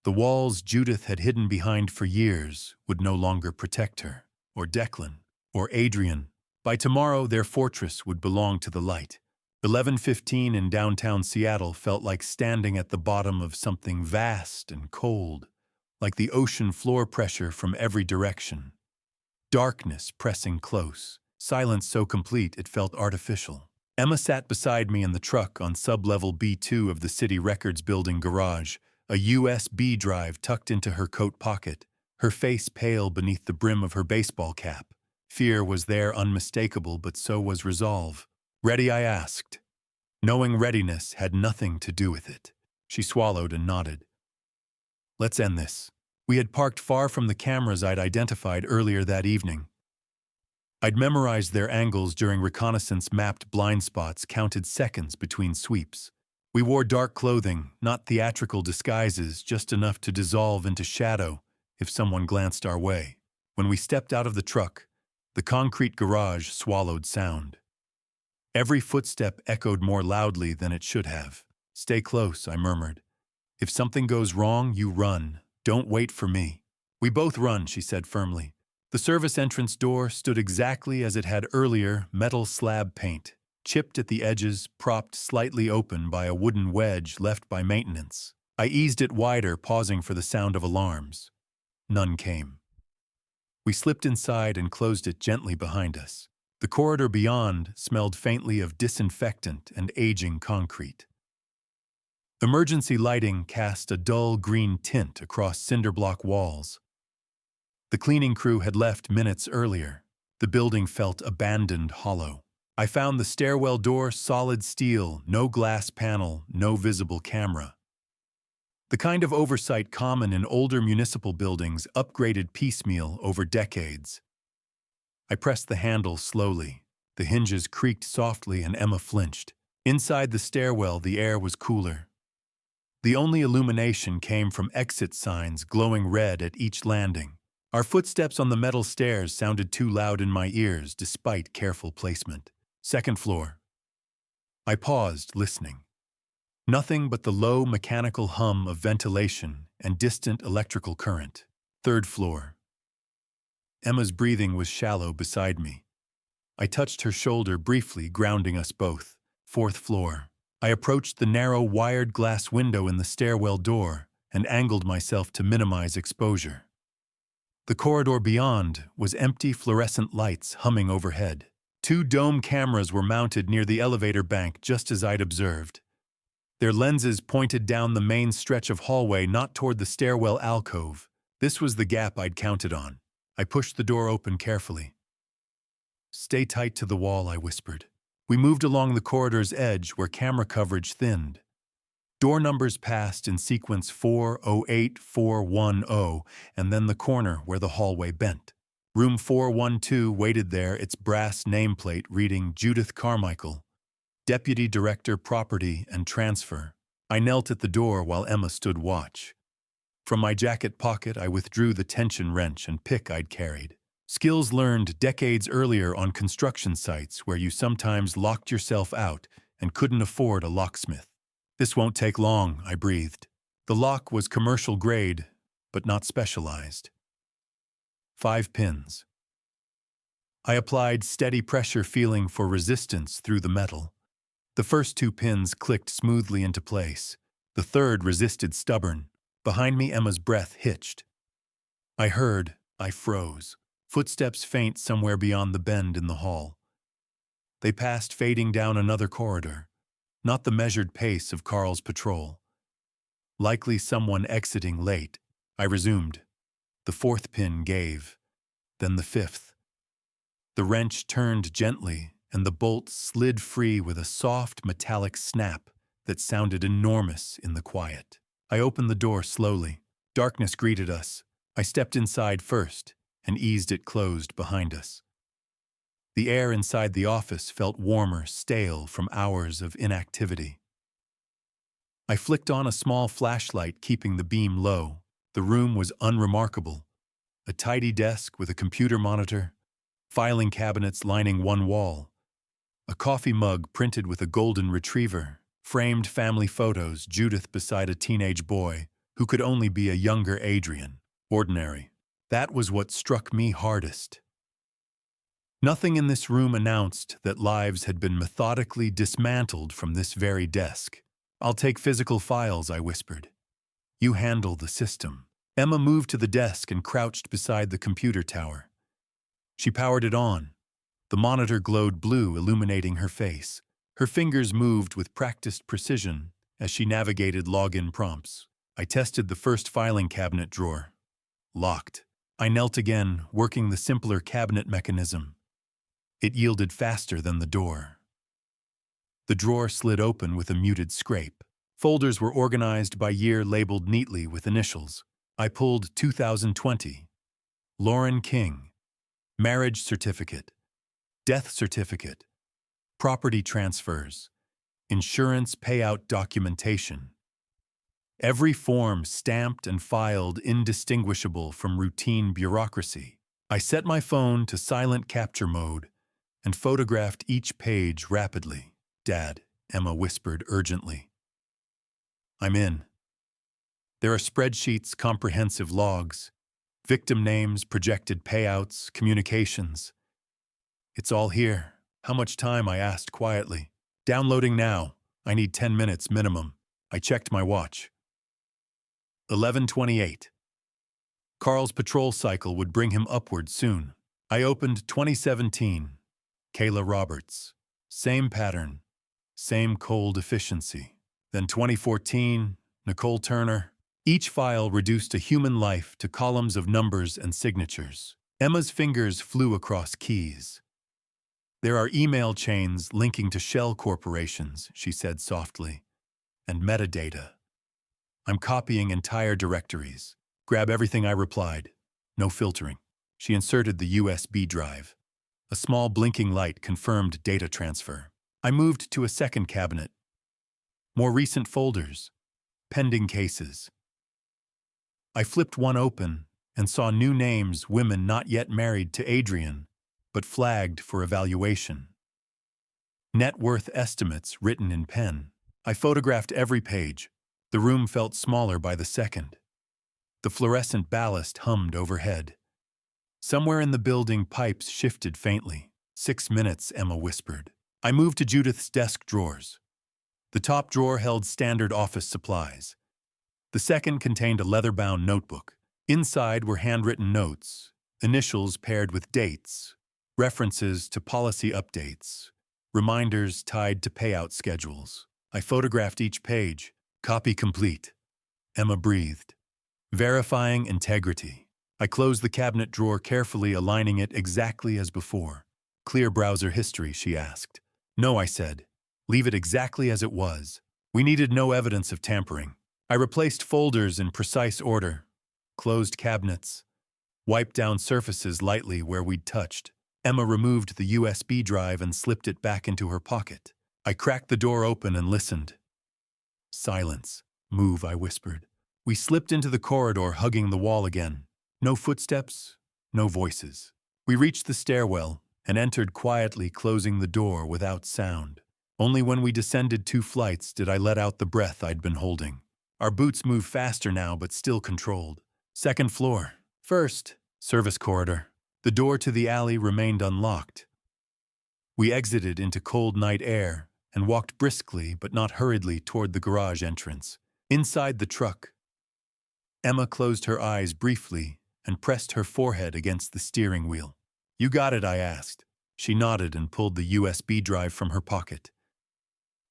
A: the walls Judith had hidden behind for years would no longer protect her, or Declan, or Adrian. By tomorrow, their fortress would belong to the light. 11:15 in downtown Seattle felt like standing at the bottom of something vast and cold, like the ocean floor pressure from every direction. Darkness pressing close, silence so complete it felt artificial. Emma sat beside me in the truck on sub-level B2 of the City Records building garage, a USB drive tucked into her coat pocket, her face pale beneath the brim of her baseball cap. Fear was there unmistakable, but so was resolve. "Ready?" I asked. Knowing readiness had nothing to do with it. She swallowed and nodded. "Let's end this." We had parked far from the cameras I'd identified earlier that evening. I'd memorized their angles during reconnaissance, mapped blind spots, counted seconds between sweeps. We wore dark clothing, not theatrical disguises, just enough to dissolve into shadow if someone glanced our way. When we stepped out of the truck, the concrete garage swallowed sound. Every footstep echoed more loudly than it should have. "Stay close," I murmured. "If something goes wrong, you run. Don't wait for me." "We both run," she said firmly. The service entrance door stood exactly as it had earlier, metal slab paint, chipped at the edges, propped slightly open by a wooden wedge left by maintenance. I eased it wider, pausing for the sound of alarms. None came. We slipped inside and closed it gently behind us. The corridor beyond smelled faintly of disinfectant and aging concrete. Emergency lighting cast a dull green tint across cinder-block walls. The cleaning crew had left minutes earlier. The building felt abandoned, hollow. I found the stairwell door solid steel, no glass panel, no visible camera. The kind of oversight common in older municipal buildings upgraded piecemeal over decades. I pressed the handle slowly. The hinges creaked softly and Emma flinched. Inside the stairwell, the air was cooler. The only illumination came from exit signs glowing red at each landing. Our footsteps on the metal stairs sounded too loud in my ears, despite careful placement. Second floor. I paused, listening. Nothing but the low mechanical hum of ventilation and distant electrical current. Third floor. Emma's breathing was shallow beside me. I touched her shoulder briefly, grounding us both. Fourth floor. I approached the narrow wired glass window in the stairwell door and angled myself to minimize exposure. The corridor beyond was empty fluorescent lights humming overhead. 2 dome cameras were mounted near the elevator bank just as I'd observed. Their lenses pointed down the main stretch of hallway, not toward the stairwell alcove. This was the gap I'd counted on. I pushed the door open carefully. "Stay tight to the wall," I whispered. We moved along the corridor's edge where camera coverage thinned. Door numbers passed in sequence 408, 410, and then the corner where the hallway bent. Room 412 waited there, its brass nameplate reading Judith Carmichael, Deputy Director Property and Transfer. I knelt at the door while Emma stood watch. From my jacket pocket, I withdrew the tension wrench and pick I'd carried. Skills learned decades earlier on construction sites where you sometimes locked yourself out and couldn't afford a locksmith. "This won't take long," I breathed. The lock was commercial grade, but not specialized. 5 pins. I applied steady pressure, feeling for resistance through the metal. The first 2 pins clicked smoothly into place. The third resisted stubborn. Behind me, Emma's breath hitched. I froze. Footsteps faint somewhere beyond the bend in the hall. They passed, fading down another corridor. Not the measured pace of Carl's patrol. Likely someone exiting late. I resumed. The 4th pin gave. Then the 5th. The wrench turned gently, and the bolt slid free with a soft metallic snap that sounded enormous in the quiet. I opened the door slowly. Darkness greeted us. I stepped inside first and eased it closed behind us. The air inside the office felt warmer, stale from hours of inactivity. I flicked on a small flashlight, keeping the beam low. The room was unremarkable. A tidy desk with a computer monitor, filing cabinets lining one wall, a coffee mug printed with a golden retriever, framed family photos, Judith beside a teenage boy who could only be a younger Adrian. Ordinary. That was what struck me hardest. Nothing in this room announced that lives had been methodically dismantled from this very desk. "I'll take physical files," I whispered. "You handle the system." Emma moved to the desk and crouched beside the computer tower. She powered it on. The monitor glowed blue, illuminating her face. Her fingers moved with practiced precision as she navigated login prompts. I tested the first filing cabinet drawer. Locked. I knelt again, working the simpler cabinet mechanism. It yielded faster than the door. The drawer slid open with a muted scrape. Folders were organized by year, labeled neatly with initials. I pulled 2020. Lauren King. Marriage certificate. Death certificate. Property transfers. Insurance payout documentation. Every form stamped and filed, indistinguishable from routine bureaucracy. I set my phone to silent capture mode and photographed each page rapidly. "Dad," Emma whispered urgently. "I'm in." There are spreadsheets, comprehensive logs, victim names, projected payouts, communications. "It's all here." "How much time?" I asked quietly. "Downloading now. I need 10 minutes minimum." I checked my watch. 11:28. Carl's patrol cycle would bring him upward soon. I opened 2017. Kayla Roberts. Same pattern. Same cold efficiency. Then 2014. Nicole Turner. Each file reduced a human life to columns of numbers and signatures. Emma's fingers flew across keys. "There are email chains linking to shell corporations," she said softly, "and metadata. I'm copying entire directories." "Grab everything," I replied. "No filtering." She inserted the USB drive. A small blinking light confirmed data transfer. I moved to a second cabinet. More recent folders. Pending cases. I flipped one open and saw new names, women not yet married to Adrian, but flagged for evaluation. Net worth estimates written in pen. I photographed every page. The room felt smaller by the second. The fluorescent ballast hummed overhead. Somewhere in the building, pipes shifted faintly. 6 minutes, Emma whispered. I moved to Judith's desk drawers. The top drawer held standard office supplies. The second contained a leather-bound notebook. Inside were handwritten notes, initials paired with dates, references to policy updates, reminders tied to payout schedules. I photographed each page. "Copy complete," Emma breathed. Verifying integrity. I closed the cabinet drawer carefully, aligning it exactly as before. "Clear browser history?" she asked. "No," I said. "Leave it exactly as it was." We needed no evidence of tampering. I replaced folders in precise order, closed cabinets, wiped down surfaces lightly where we'd touched. Emma removed the USB drive and slipped it back into her pocket. I cracked the door open and listened. Silence. "Move," I whispered. We slipped into the corridor, hugging the wall again. No footsteps, no voices. We reached the stairwell and entered quietly, closing the door without sound. Only when we descended 2 flights did I let out the breath I'd been holding. Our boots moved faster now, but still controlled. Second floor. First, service corridor. The door to the alley remained unlocked. We exited into cold night air and walked briskly but not hurriedly toward the garage entrance. Inside the truck, Emma closed her eyes briefly and pressed her forehead against the steering wheel. "You got it?" I asked. She nodded and pulled the USB drive from her pocket.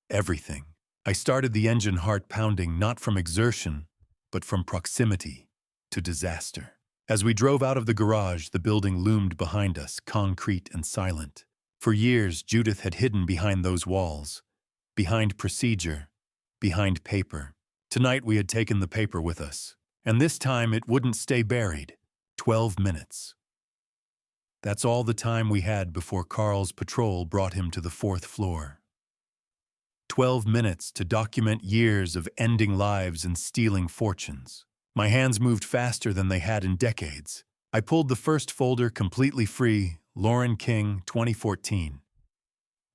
A: Everything. I started the engine, heart pounding, not from exertion, but from proximity to disaster. As we drove out of the garage, the building loomed behind us, concrete and silent. For years, Judith had hidden behind those walls, behind procedure, behind paper. Tonight we had taken the paper with us, and this time it wouldn't stay buried. 12 minutes. That's all the time we had before Carl's patrol brought him to the 4th floor. 12 minutes to document years of ending lives and stealing fortunes. My hands moved faster than they had in decades. I pulled the first folder completely free, Lauren King, 2014.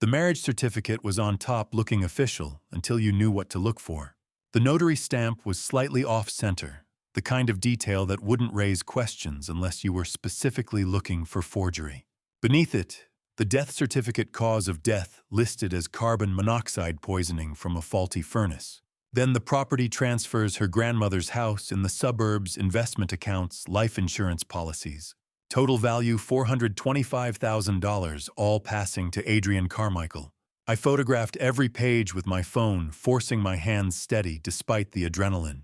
A: The marriage certificate was on top, looking official until you knew what to look for. The notary stamp was slightly off-center, the kind of detail that wouldn't raise questions unless you were specifically looking for forgery. Beneath it, the death certificate cause of death listed as carbon monoxide poisoning from a faulty furnace. Then the property transfers, her grandmother's house in the suburbs, investment accounts, life insurance policies. Total value $425,000, all passing to Adrian Carmichael. I photographed every page with my phone, forcing my hands steady despite the adrenaline.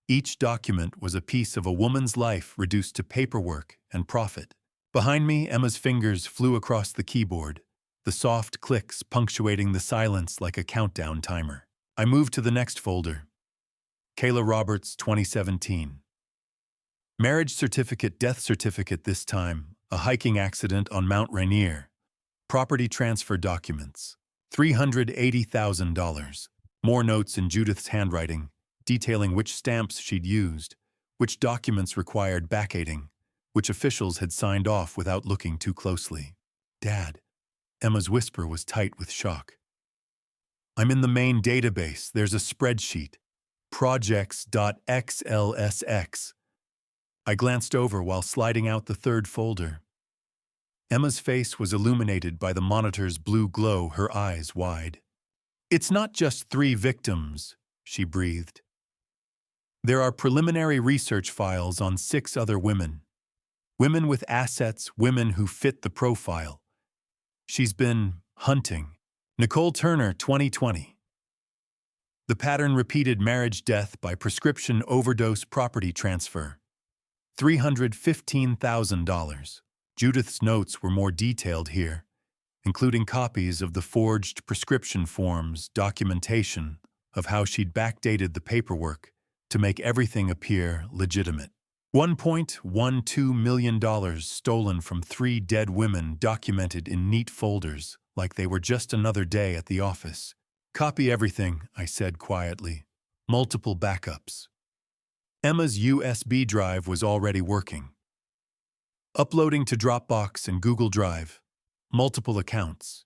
A: Each document was a piece of a woman's life reduced to paperwork and profit. Behind me, Emma's fingers flew across the keyboard, the soft clicks punctuating the silence like a countdown timer. I moved to the next folder. Kayla Roberts, 2017. Marriage certificate, death certificate this time, a hiking accident on Mount Rainier. Property transfer documents, $380,000. More notes in Judith's handwriting, detailing which stamps she'd used, which documents required backdating, which officials had signed off without looking too closely. "Dad," Emma's whisper was tight with shock. I'm in the main database. There's a spreadsheet. Projects.xlsx. I glanced over while sliding out the third folder. Emma's face was illuminated by the monitor's blue glow, her eyes wide. It's not just 3 victims, she breathed. There are preliminary research files on 6 other women. Women with assets, women who fit the profile. She's been hunting. Nicole Turner, 2020. The pattern repeated marriage death by prescription overdose property transfer. $315,000. Judith's notes were more detailed here, including copies of the forged prescription forms, documentation of how she'd backdated the paperwork to make everything appear legitimate. $1.12 million stolen from 3 dead women documented in neat folders like they were just another day at the office. Copy everything, I said quietly. Multiple backups. Emma's USB drive was already working. Uploading to Dropbox and Google Drive. Multiple accounts.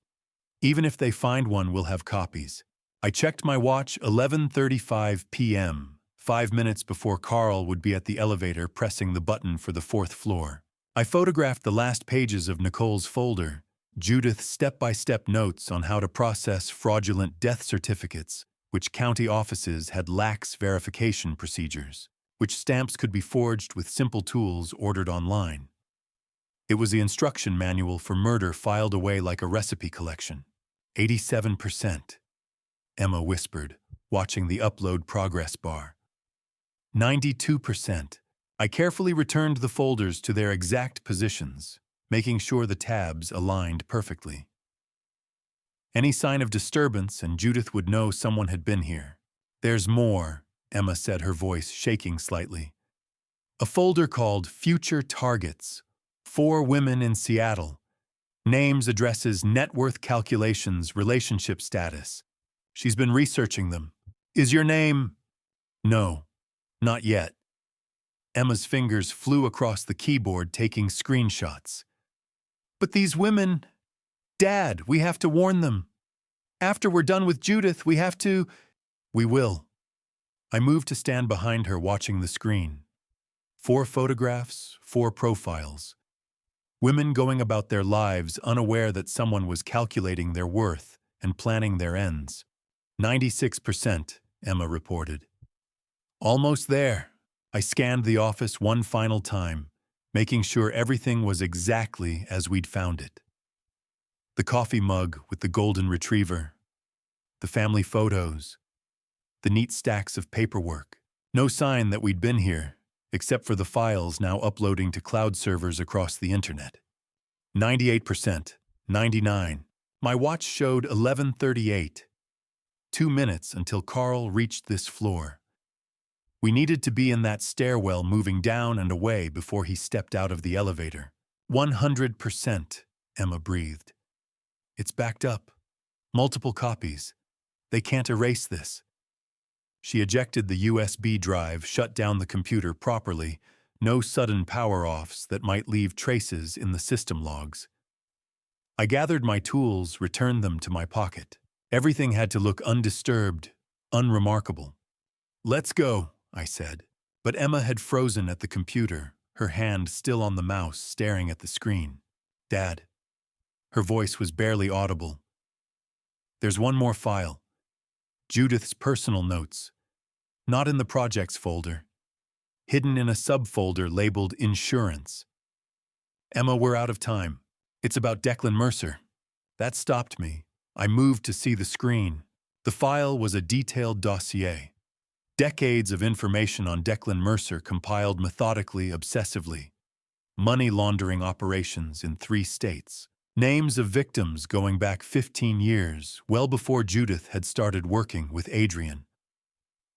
A: Even if they find one, we'll have copies. I checked my watch, 11:35 p.m., 5 minutes before Carl would be at the elevator pressing the button for the 4th floor. I photographed the last pages of Nicole's folder, Judith's step-by-step notes on how to process fraudulent death certificates, which county offices had lax verification procedures, which stamps could be forged with simple tools ordered online. It was the instruction manual for murder filed away like a recipe collection. 87%, Emma whispered, watching the upload progress bar. 92%. I carefully returned the folders to their exact positions, making sure the tabs aligned perfectly. Any sign of disturbance and Judith would know someone had been here. There's more, Emma said, her voice shaking slightly. A folder called Future Targets. 4 women in Seattle. Names, addresses, net worth calculations, relationship status. She's been researching them. Is your name? No, not yet. Emma's fingers flew across the keyboard, taking screenshots. But these women… Dad, we have to warn them. After we're done with Judith, we have to… We will. I moved to stand behind her, watching the screen. 4 photographs, 4 profiles. Women going about their lives unaware that someone was calculating their worth and planning their ends. 96%, Emma reported. Almost there. I scanned the office one final time, making sure everything was exactly as we'd found it. The coffee mug with the golden retriever, the family photos, the neat stacks of paperwork. No sign that we'd been here, except for the files now uploading to cloud servers across the internet. 98%, 99. My watch showed 11:38. 2 minutes until Carl reached this floor. We needed to be in that stairwell moving down and away before he stepped out of the elevator. 100%, Emma breathed. It's backed up. Multiple copies. They can't erase this. She ejected the USB drive, shut down the computer properly, no sudden power-offs that might leave traces in the system logs. I gathered my tools, returned them to my pocket. Everything had to look undisturbed, unremarkable. Let's go, I said. But Emma had frozen at the computer, her hand still on the mouse, staring at the screen. Dad. Her voice was barely audible. There's one more file. Judith's personal notes. Not in the projects folder. Hidden in a subfolder labeled Insurance. Emma, we're out of time. It's about Declan Mercer. That stopped me. I moved to see the screen. The file was a detailed dossier. Decades of information on Declan Mercer compiled methodically, obsessively. Money laundering operations in 3 states. Names of victims going back 15 years, well before Judith had started working with Adrian.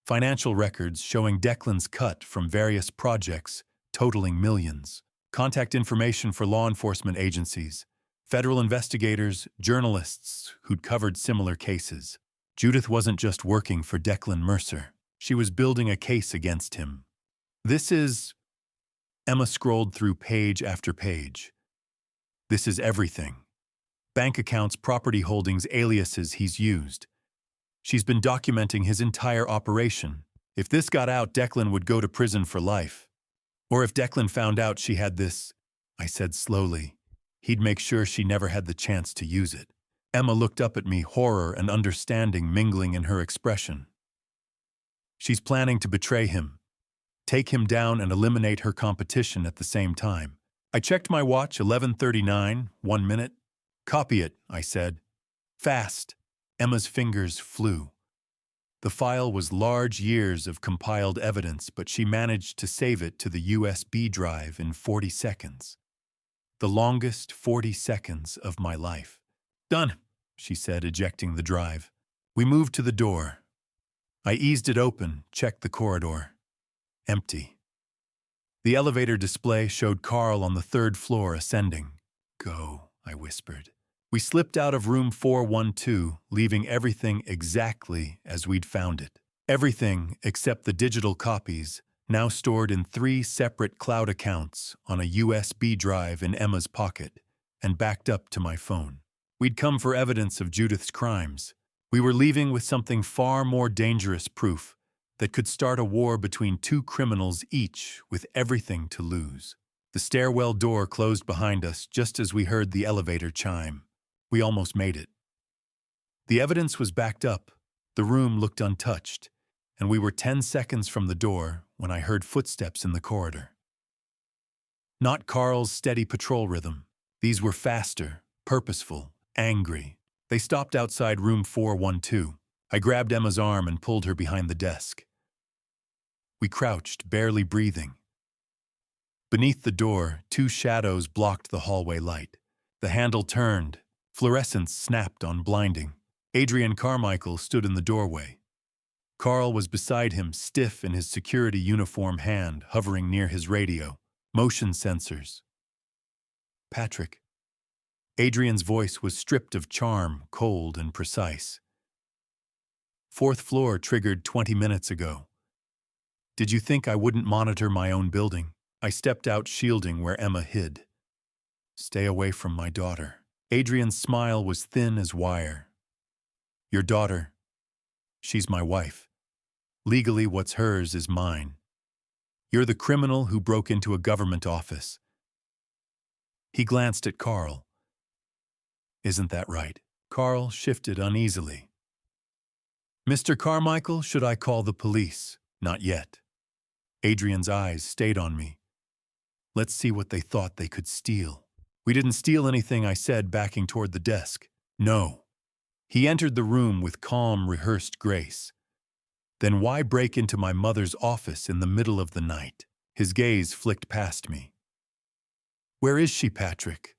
A: Financial records showing Declan's cut from various projects, totaling millions. Contact information for law enforcement agencies, federal investigators, journalists who'd covered similar cases. Judith wasn't just working for Declan Mercer. She was building a case against him. This is… Emma scrolled through page after page. This is everything. bank accounts, property holdings, aliases he's used. She's been documenting his entire operation. If this got out, Declan would go to prison for life. Or if Declan found out she had this, I said slowly, he'd make sure she never had the chance to use it. Emma looked up at me, horror and understanding mingling in her expression. She's planning to betray him, take him down and eliminate her competition at the same time. I checked my watch, 11:39, 1 minute. Copy it, I said. Fast. Emma's fingers flew. The file was large years of compiled evidence, but she managed to save it to the USB drive in 40 seconds. The longest 40 seconds of my life. Done, she said, ejecting the drive. We moved to the door. I eased it open, checked the corridor. Empty. The elevator display showed Carl on the 3rd floor ascending. Go, I whispered. We slipped out of room 412, leaving everything exactly as we'd found it. Everything except the digital copies, now stored in 3 separate cloud accounts on a USB drive in Emma's pocket and backed up to my phone. We'd come for evidence of Judith's crimes. We were leaving with something far more dangerous proof that could start a war between 2 criminals, each with everything to lose. The stairwell door closed behind us just as we heard the elevator chime. We almost made it. The evidence was backed up, the room looked untouched, and we were 10 seconds from the door when I heard footsteps in the corridor. Not Carl's steady patrol rhythm. These were faster, purposeful, angry. They stopped outside room 412. I grabbed Emma's arm and pulled her behind the desk. We crouched, barely breathing. Beneath the door, 2 shadows blocked the hallway light. The handle turned. Fluorescence snapped on blinding. Adrian Carmichael stood in the doorway. Carl was beside him, stiff in his security uniform hand, hovering near his radio. Motion sensors. Patrick. Adrian's voice was stripped of charm, cold and precise. 4th floor triggered 20 minutes ago. Did you think I wouldn't monitor my own building? I stepped out, shielding where Emma hid. Stay away from my daughter. Adrian's smile was thin as wire. Your daughter. She's my wife. Legally, what's hers is mine. You're the criminal who broke into a government office. He glanced at Carl. Isn't that right? Carl shifted uneasily. Mr. Carmichael, should I call the police? Not yet. Adrian's eyes stayed on me. Let's see what they thought they could steal. We didn't steal anything, I said, backing toward the desk. No. He entered the room with calm, rehearsed grace. Then why break into my mother's office in the middle of the night? His gaze flicked past me. Where is she, Patrick?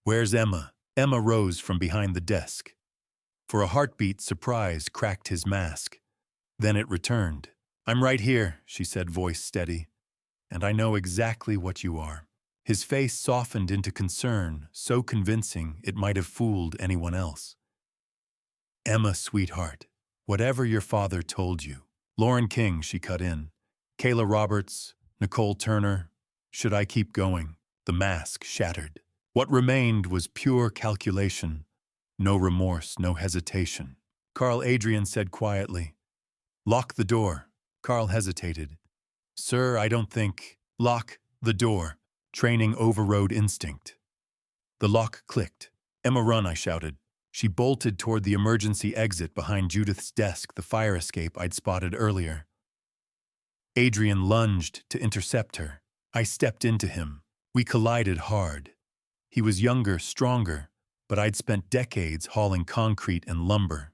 A: Where's Emma? Emma rose from behind the desk. For a heartbeat, surprise cracked his mask. Then it returned. I'm right here, she said, voice steady. And I know exactly what you are. His face softened into concern, so convincing it might have fooled anyone else. Emma, sweetheart, whatever your father told you. Lauren King, she cut in. Kayla Roberts, Nicole Turner. Should I keep going? The mask shattered. What remained was pure calculation. No remorse, no hesitation. Carl Adrian said quietly, Lock the door. Carl hesitated. Sir, I don't think. Lock the door. Training overrode instinct. The lock clicked. Emma, run, I shouted. She bolted toward the emergency exit behind Judith's desk, the fire escape I'd spotted earlier. Adrian lunged to intercept her. I stepped into him. We collided hard. He was younger, stronger, but I'd spent decades hauling concrete and lumber.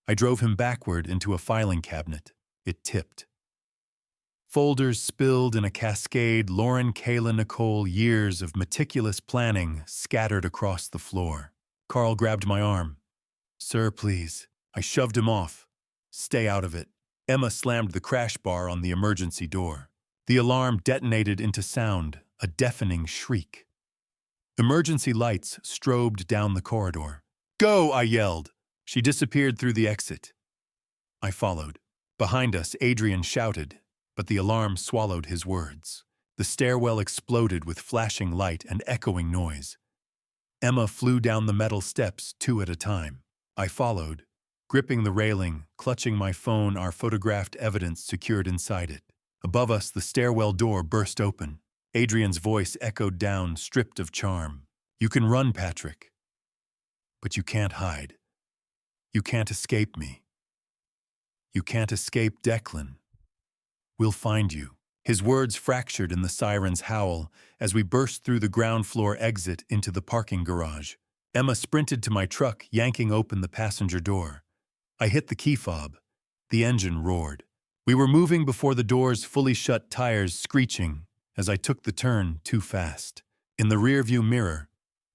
A: I drove him backward into a filing cabinet. It tipped. Folders spilled in a cascade. Lauren, Kayla, Nicole, years of meticulous planning scattered across the floor. Carl grabbed my arm. Sir, please. I shoved him off. Stay out of it. Emma slammed the crash bar on the emergency door. The alarm detonated into sound, a deafening shriek. Emergency lights strobed down the corridor. Go, I yelled. She disappeared through the exit. I followed. Behind us, Adrian shouted, but the alarm swallowed his words. The stairwell exploded with flashing light and echoing noise. Emma flew down the metal steps 2 at a time. I followed, gripping the railing, clutching my phone, our photographed evidence secured inside it. Above us, the stairwell door burst open. Adrian's voice echoed down, stripped of charm. "You can run, Patrick, but you can't hide. You can't escape me. You can't escape Declan. We'll find you." His words fractured in the siren's howl as we burst through the ground floor exit into the parking garage. Emma sprinted to my truck, yanking open the passenger door. I hit the key fob. The engine roared. We were moving before the doors fully shut, tires screeching as I took the turn too fast. In the rearview mirror,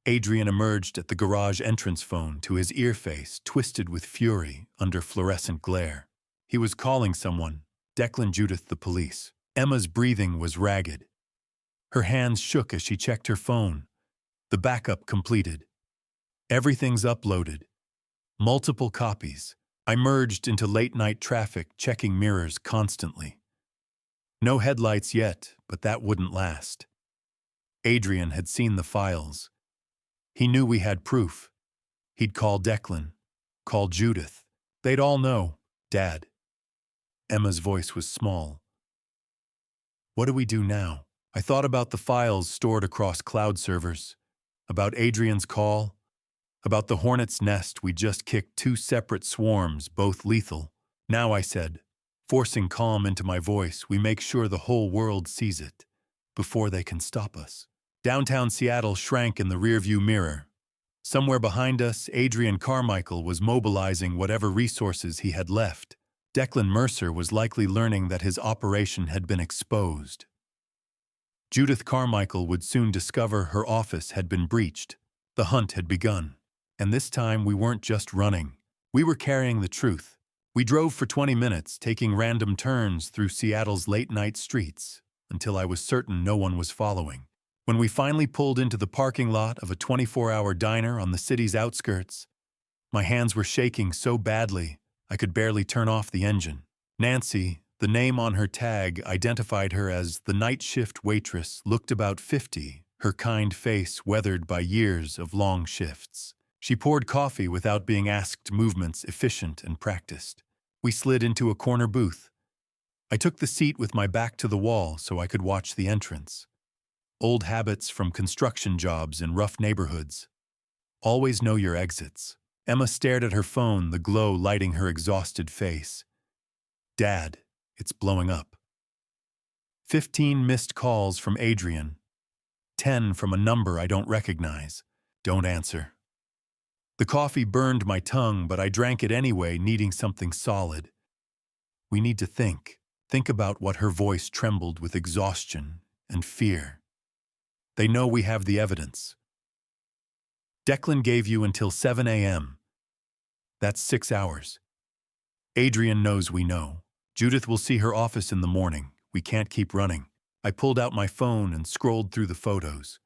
A: Adrian emerged at the garage entrance phone to his ear face twisted with fury under fluorescent glare. He was calling someone, Declan Judith, the police. Emma's breathing was ragged. Her hands shook as she checked her phone. The backup completed. Everything's uploaded. Multiple copies. I merged into late-night traffic, checking mirrors constantly. No headlights yet, but that wouldn't last. Adrian had seen the files. He knew we had proof. He'd call Declan, call Judith. They'd all know, Dad. Emma's voice was small. What do we do now? I thought about the files stored across cloud servers, about Adrian's call, about the hornet's nest we just kicked, 2 separate swarms, both lethal. Now, I said, forcing calm into my voice, we make sure the whole world sees it, before they can stop us. Downtown Seattle shrank in the rearview mirror. Somewhere behind us, Adrian Carmichael was mobilizing whatever resources he had left. Declan Mercer was likely learning that his operation had been exposed. Judith Carmichael would soon discover her office had been breached. The hunt had begun. And this time we weren't just running. We were carrying the truth. We drove for 20 minutes, taking random turns through Seattle's late-night streets, until I was certain no one was following. When we finally pulled into the parking lot of a 24-hour diner on the city's outskirts, my hands were shaking so badly I could barely turn off the engine. Nancy, the name on her tag, identified her as the night shift waitress, looked about 50, her kind face weathered by years of long shifts. She poured coffee without being asked, movements efficient and practiced. We slid into a corner booth. I took the seat with my back to the wall so I could watch the entrance. Old habits from construction jobs in rough neighborhoods. Always know your exits. Emma stared at her phone, the glow lighting her exhausted face. Dad, it's blowing up. 15 missed calls from Adrian. 10 from a number I don't recognize. Don't answer. The coffee burned my tongue, but I drank it anyway, needing something solid. We need to think. Think about what her voice trembled with exhaustion and fear. They know we have the evidence. Declan gave you until 7 a.m. That's 6 hours. Adrian knows we know. Judith will see her office in the morning. We can't keep running. I pulled out my phone and scrolled through the photos.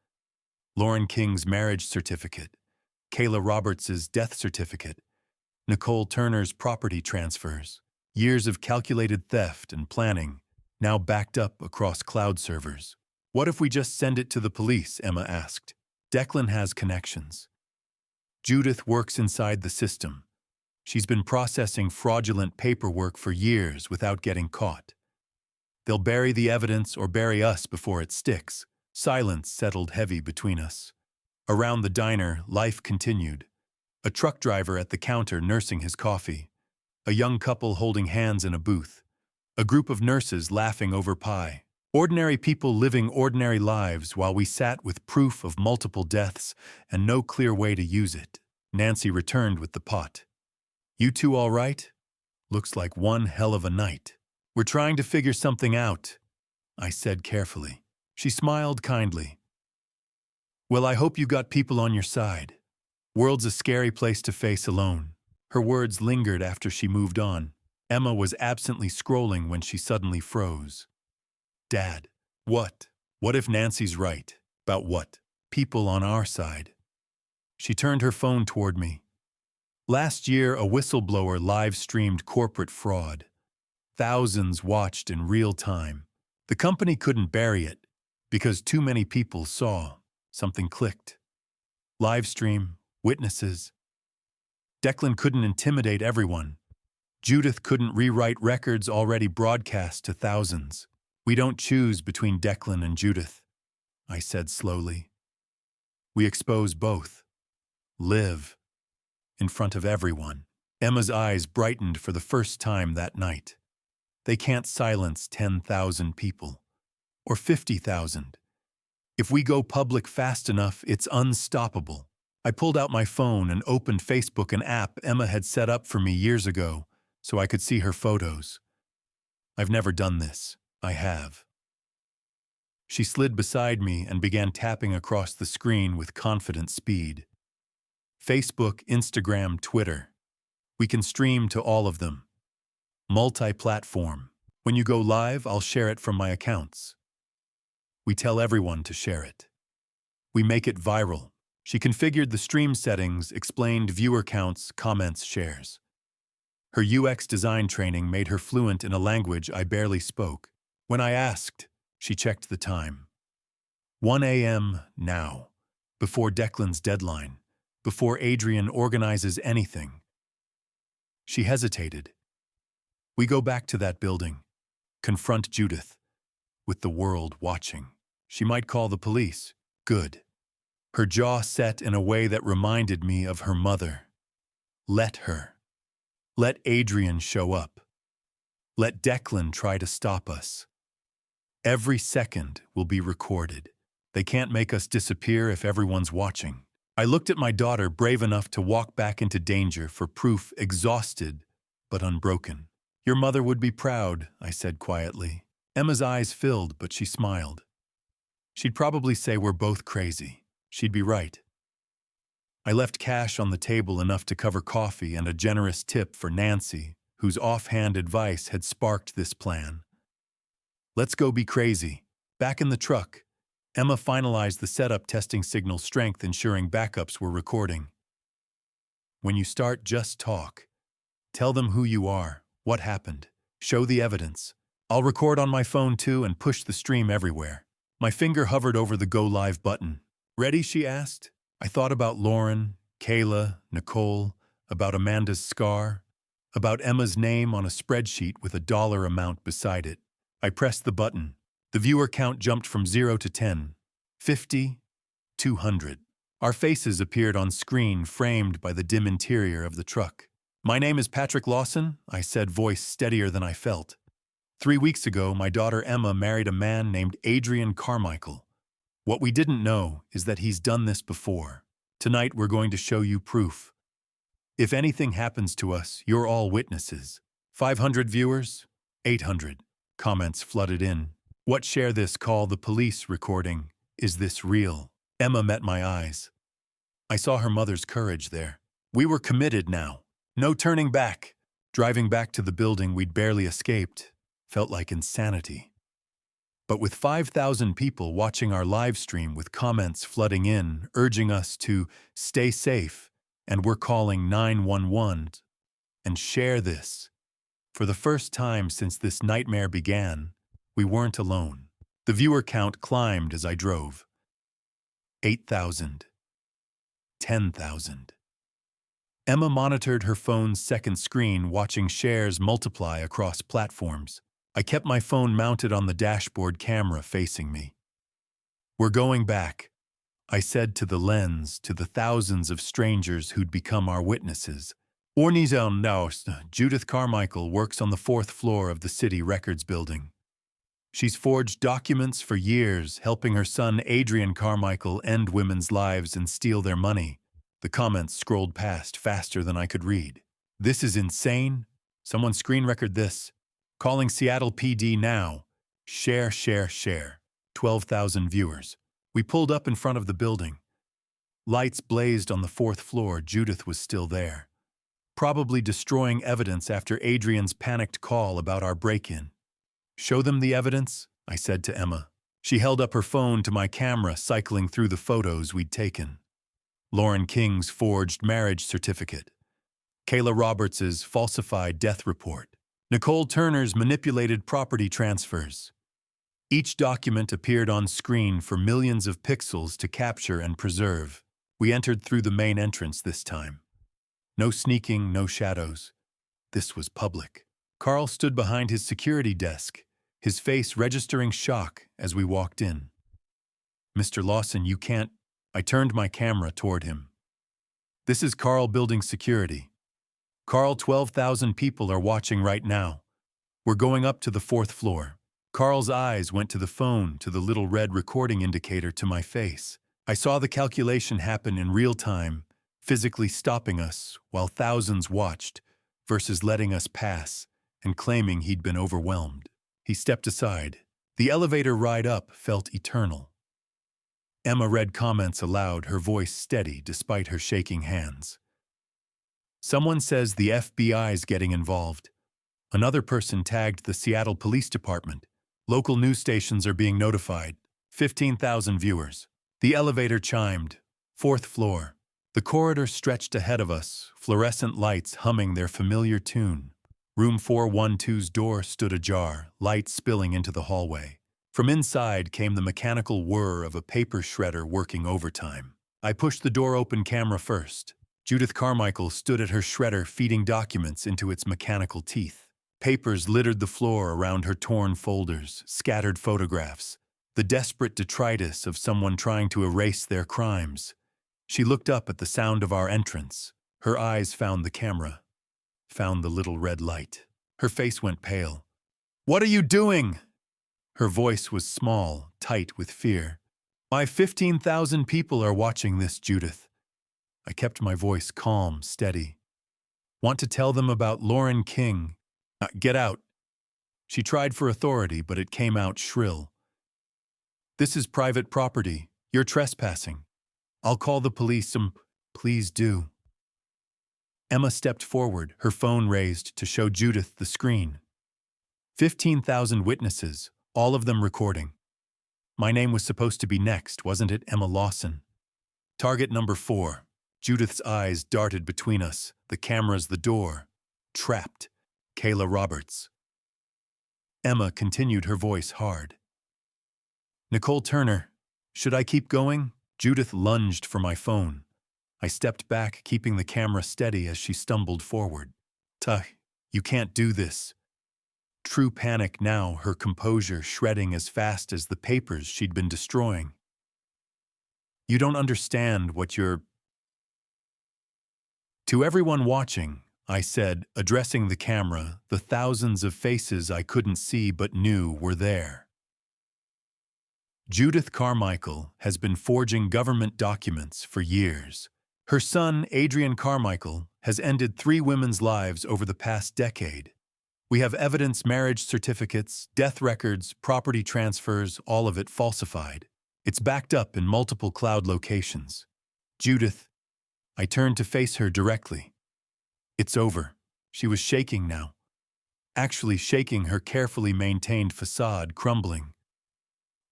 A: Lauren King's marriage certificate, Kayla Roberts' death certificate, Nicole Turner's property transfers, years of calculated theft and planning, now backed up across cloud servers. What if we just send it to the police? Emma asked. Declan has connections. Judith works inside the system. She's been processing fraudulent paperwork for years without getting caught. They'll bury the evidence or bury us before it sticks. Silence settled heavy between us. Around the diner, life continued. A truck driver at the counter nursing his coffee. A young couple holding hands in a booth. A group of nurses laughing over pie. Ordinary people living ordinary lives while we sat with proof of multiple deaths and no clear way to use it. Nancy returned with the pot. You two all right? Looks like one hell of a night. We're trying to figure something out, I said carefully. She smiled kindly. Well, I hope you got people on your side. World's a scary place to face alone. Her words lingered after she moved on. Emma was absently scrolling when she suddenly froze. Dad, what? What if Nancy's right? About what? People on our side. She turned her phone toward me. Last year, a whistleblower live-streamed corporate fraud. Thousands watched in real time. The company couldn't bury it because too many people saw. Something clicked. Live stream, witnesses. Declan couldn't intimidate everyone. Judith couldn't rewrite records already broadcast to thousands. We don't choose between Declan and Judith, I said slowly. We expose both. Live. In front of everyone. Emma's eyes brightened for the first time that night. They can't silence 10,000 people. Or 50,000. If we go public fast enough, it's unstoppable. I pulled out my phone and opened Facebook, an app Emma had set up for me years ago, so I could see her photos. I've never done this. I have. She slid beside me and began tapping across the screen with confident speed. Facebook, Instagram, Twitter. We can stream to all of them. Multi-platform. When you go live, I'll share it from my accounts. We tell everyone to share it. We make it viral. She configured the stream settings, explained viewer counts, comments, shares. Her UX design training made her fluent in a language I barely spoke. When I asked, she checked the time. 1 a.m. now, before Declan's deadline, before Adrian organizes anything. She hesitated. We go back to that building, confront Judith, with the world watching. She might call the police. Good. Her jaw set in a way that reminded me of her mother. Let her. Let Adrian show up. Let Declan try to stop us. Every second will be recorded. They can't make us disappear if everyone's watching. I looked at my daughter, brave enough to walk back into danger for proof, exhausted but unbroken. Your mother would be proud, I said quietly. Emma's eyes filled, but she smiled. She'd probably say we're both crazy. She'd be right. I left cash on the table, enough to cover coffee and a generous tip for Nancy, whose offhand advice had sparked this plan. Let's go be crazy. Back in the truck, Emma finalized the setup, testing signal strength, ensuring backups were recording. When you start, just talk. Tell them who you are, what happened. Show the evidence. I'll record on my phone too and push the stream everywhere. My finger hovered over the go live button. Ready? She asked. I thought about Lauren, Kayla, Nicole, about Amanda's scar, about Emma's name on a spreadsheet with a dollar amount beside it. I pressed the button. The viewer count jumped from 0 to 10, 50, 200. Our faces appeared on screen, framed by the dim interior of the truck. My name is Patrick Lawson, I said, voice steadier than I felt. 3 weeks ago, my daughter Emma married a man named Adrian Carmichael. What we didn't know is that he's done this before. Tonight we're going to show you proof. If anything happens to us, you're all witnesses. 500 viewers? 800. Comments flooded in. What? Share this, call the police, recording. Is this real? Emma met my eyes. I saw her mother's courage there. We were committed now. No turning back. Driving back to the building we'd barely escaped felt like insanity. But with 5,000 people watching our live stream, with comments flooding in, urging us to stay safe, and we're calling 911 and share this. For the first time since this nightmare began, we weren't alone. The viewer count climbed as I drove. 8,000. 10,000. Emma monitored her phone's second screen, watching shares multiply across platforms. I kept my phone mounted on the dashboard camera facing me. We're going back, I said to the lens, to the thousands of strangers who'd become our witnesses. Ornizon Naust, Judith Carmichael, works on the 4th floor of the City Records building. She's forged documents for years, helping her son Adrian Carmichael end women's lives and steal their money. The comments scrolled past faster than I could read. This is insane. Someone screen record this. Calling Seattle PD now. Share, share, share. 12,000 viewers. We pulled up in front of the building. Lights blazed on the 4th floor. Judith was still there, probably destroying evidence after Adrian's panicked call about our break-in. Show them the evidence, I said to Emma. She held up her phone to my camera, cycling through the photos we'd taken. Lauren King's forged marriage certificate. Kayla Roberts's falsified death report. Nicole Turner's manipulated property transfers. Each document appeared on screen for millions of pixels to capture and preserve. We entered through the main entrance this time. No sneaking, no shadows. This was public. Carl stood behind his security desk, his face registering shock as we walked in. "Mr. Lawson, you can't—" I turned my camera toward him. "This is Carl building security. Carl, 12,000 people are watching right now. We're going up to the 4th floor." Carl's eyes went to the phone, to the little red recording indicator to my face. I saw the calculation happen in real time, physically stopping us while thousands watched, versus letting us pass and claiming he'd been overwhelmed. He stepped aside. The elevator ride up felt eternal. Emma read comments aloud, her voice steady despite her shaking hands. "Someone says the FBI's getting involved." Another person tagged the Seattle Police Department. "Local news stations are being notified." 15,000 viewers. The elevator chimed. 4th floor. The corridor stretched ahead of us, fluorescent lights humming their familiar tune. Room 412's door stood ajar, light spilling into the hallway. From inside came the mechanical whir of a paper shredder working overtime. I pushed the door open, camera first. Judith Carmichael stood at her shredder, feeding documents into its mechanical teeth. Papers littered the floor around her, torn folders, scattered photographs, the desperate detritus of someone trying to erase their crimes. She looked up at the sound of our entrance. Her eyes found the camera, found the little red light. Her face went pale. "What are you doing?" Her voice was small, tight with fear. "My 15,000 people are watching this, Judith." I kept my voice calm, steady. "Want to tell them about Lauren King." Get out." She tried for authority, but it came out shrill. "This is private property. You're trespassing. I'll call the police." "Please do." Emma stepped forward, her phone raised to show Judith the screen. 15,000 witnesses, all of them recording. My name was supposed to be next, wasn't it? Emma Lawson. Target number 4. Judith's eyes darted between us. The camera's the door. Trapped. Kayla Roberts. Emma continued, her voice hard. "Nicole Turner, should I keep going?" Judith lunged for my phone. I stepped back, keeping the camera steady as she stumbled forward. "Tuh, you can't do this." True panic now, her composure shredding as fast as the papers she'd been destroying. "You don't understand what you're—" "To everyone watching," I said, addressing the camera, the thousands of faces I couldn't see but knew were there. Judith Carmichael has been forging government documents for years. Her son, Adrian Carmichael, has ended 3 women's lives over the past decade. We have evidence, marriage certificates, death records, property transfers, all of it falsified. It's backed up in multiple cloud locations. "Judith," I turned to face her directly. "It's over." She was shaking now. Actually shaking, her carefully maintained facade crumbling.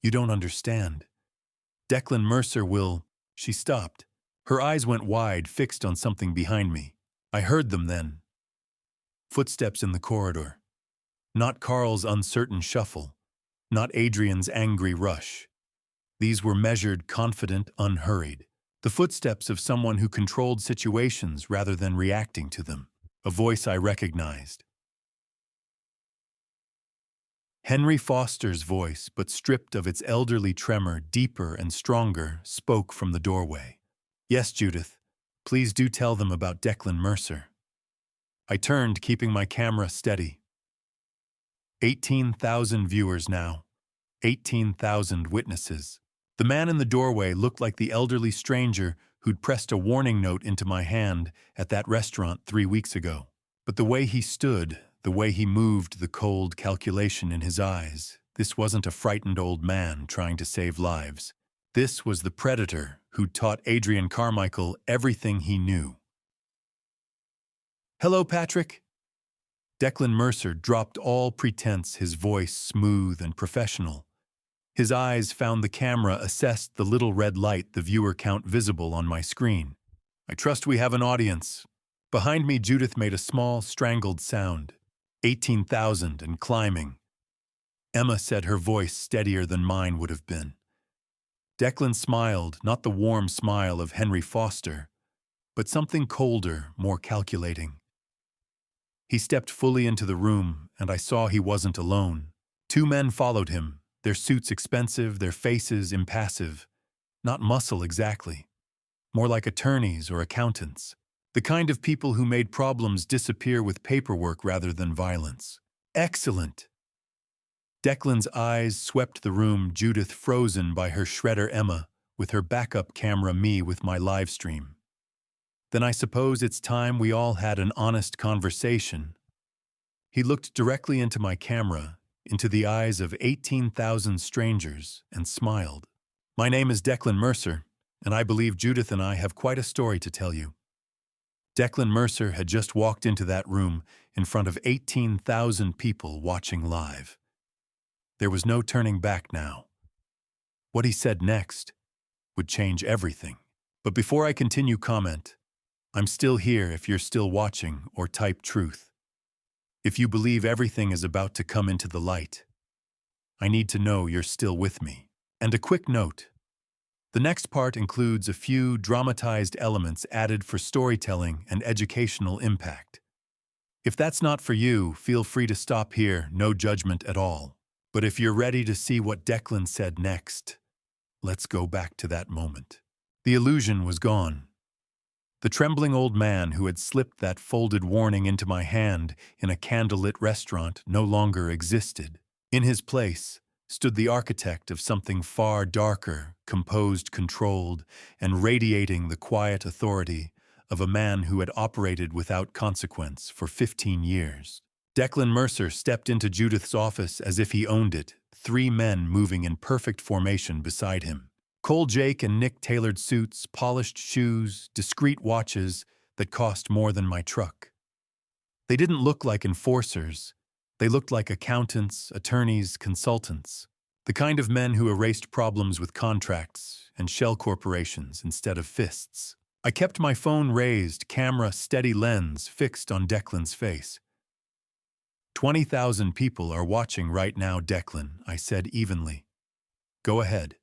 A: "You don't understand. Declan Mercer will—" She stopped. Her eyes went wide, fixed on something behind me. I heard them then. Footsteps in the corridor. Not Carl's uncertain shuffle. Not Adrian's angry rush. These were measured, confident, unhurried. The footsteps of someone who controlled situations rather than reacting to them. A voice I recognized. Henry Foster's voice, but stripped of its elderly tremor, deeper and stronger, spoke from the doorway. "Yes, Judith. Please do tell them about Declan Mercer." I turned, keeping my camera steady. 18,000 viewers now. 18,000 witnesses. The man in the doorway looked like the elderly stranger who'd pressed a warning note into my hand at that restaurant 3 weeks ago. But the way he stood, the way he moved, the cold calculation in his eyes, this wasn't a frightened old man trying to save lives. This was the predator who'd taught Adrian Carmichael everything he knew. "Hello, Patrick." Declan Mercer dropped all pretense, his voice smooth and professional. His eyes found the camera, assessed the little red light, the viewer count visible on my screen. "I trust we have an audience." Behind me, Judith made a small, strangled sound. 18,000 and climbing. Emma said, her voice steadier than mine would have been. Declan smiled, not the warm smile of Henry Foster, but something colder, more calculating. He stepped fully into the room, and I saw he wasn't alone. Two men followed him, their suits expensive, their faces impassive. Not muscle exactly. More like attorneys or accountants. The kind of people who made problems disappear with paperwork rather than violence. Excellent! Declan's eyes swept the room, Judith frozen by her shredder Emma, with her backup camera me with my live stream. Then I suppose it's time we all had an honest conversation. He looked directly into my camera, into the eyes of 18,000 strangers, and smiled. My name is Declan Mercer, and I believe Judith and I have quite a story to tell you. Declan Mercer had just walked into that room in front of 18,000 people watching live. There was no turning back now. What he said next would change everything. But before I continue, comment, I'm still here if you're still watching, or type truth. If you believe everything is about to come into the light, I need to know you're still with me. And a quick note. The next part includes a few dramatized elements added for storytelling and educational impact. If that's not for you, feel free to stop here, no judgment at all. But if you're ready to see what Declan said next, let's go back to that moment. The illusion was gone. The trembling old man who had slipped that folded warning into my hand in a candlelit restaurant no longer existed. In his place stood the architect of something far darker, composed, controlled, and radiating the quiet authority of a man who had operated without consequence for 15 years. Declan Mercer stepped into Judith's office as if he owned it, three men moving in perfect formation beside him. Cole Jake and Nick tailored suits, polished shoes, discreet watches that cost more than my truck. They didn't look like enforcers. They looked like accountants, attorneys, consultants. The kind of men who erased problems with contracts and shell corporations instead of fists. I kept my phone raised, camera steady lens fixed on Declan's face. 20,000 people are watching right now, Declan, I said evenly. Go ahead.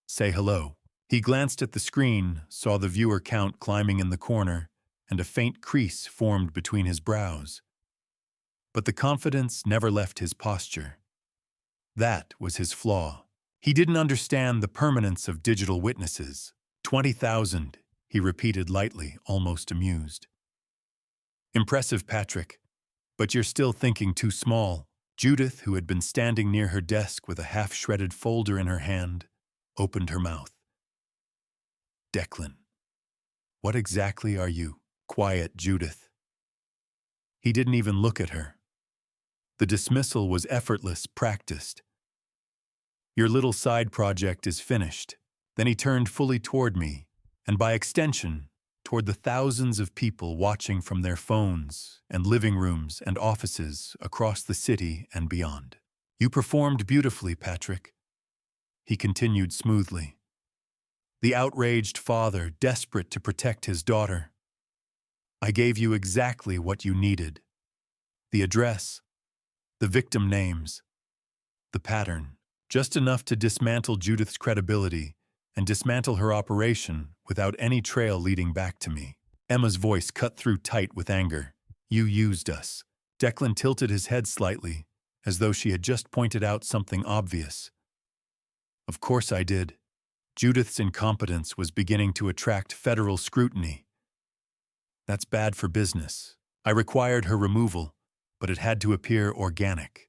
A: Say hello. He glanced at the screen, saw the viewer count climbing in the corner, and a faint crease formed between his brows. But the confidence never left his posture. That was his flaw. He didn't understand the permanence of digital witnesses. 20,000, he repeated lightly, almost amused. Impressive, Patrick. But you're still thinking too small. Judith, who had been standing near her desk with a half-shredded folder in her hand, opened her mouth. Declan, what exactly are you? Quiet, Judith. He didn't even look at her. The dismissal was effortless, practiced. Your little side project is finished. Then he turned fully toward me, and by extension, toward the thousands of people watching from their phones and living rooms and offices across the city and beyond. You performed beautifully, Patrick. He continued smoothly. The outraged father, desperate to protect his daughter. I gave you exactly what you needed. The address, the victim names, the pattern. Just enough to dismantle Judith's credibility and dismantle her operation without any trail leading back to me. Emma's voice cut through tight with anger. You used us. Declan tilted his head slightly, as though she had just pointed out something obvious. Of course I did. Judith's incompetence was beginning to attract federal scrutiny. That's bad for business. I required her removal, but it had to appear organic.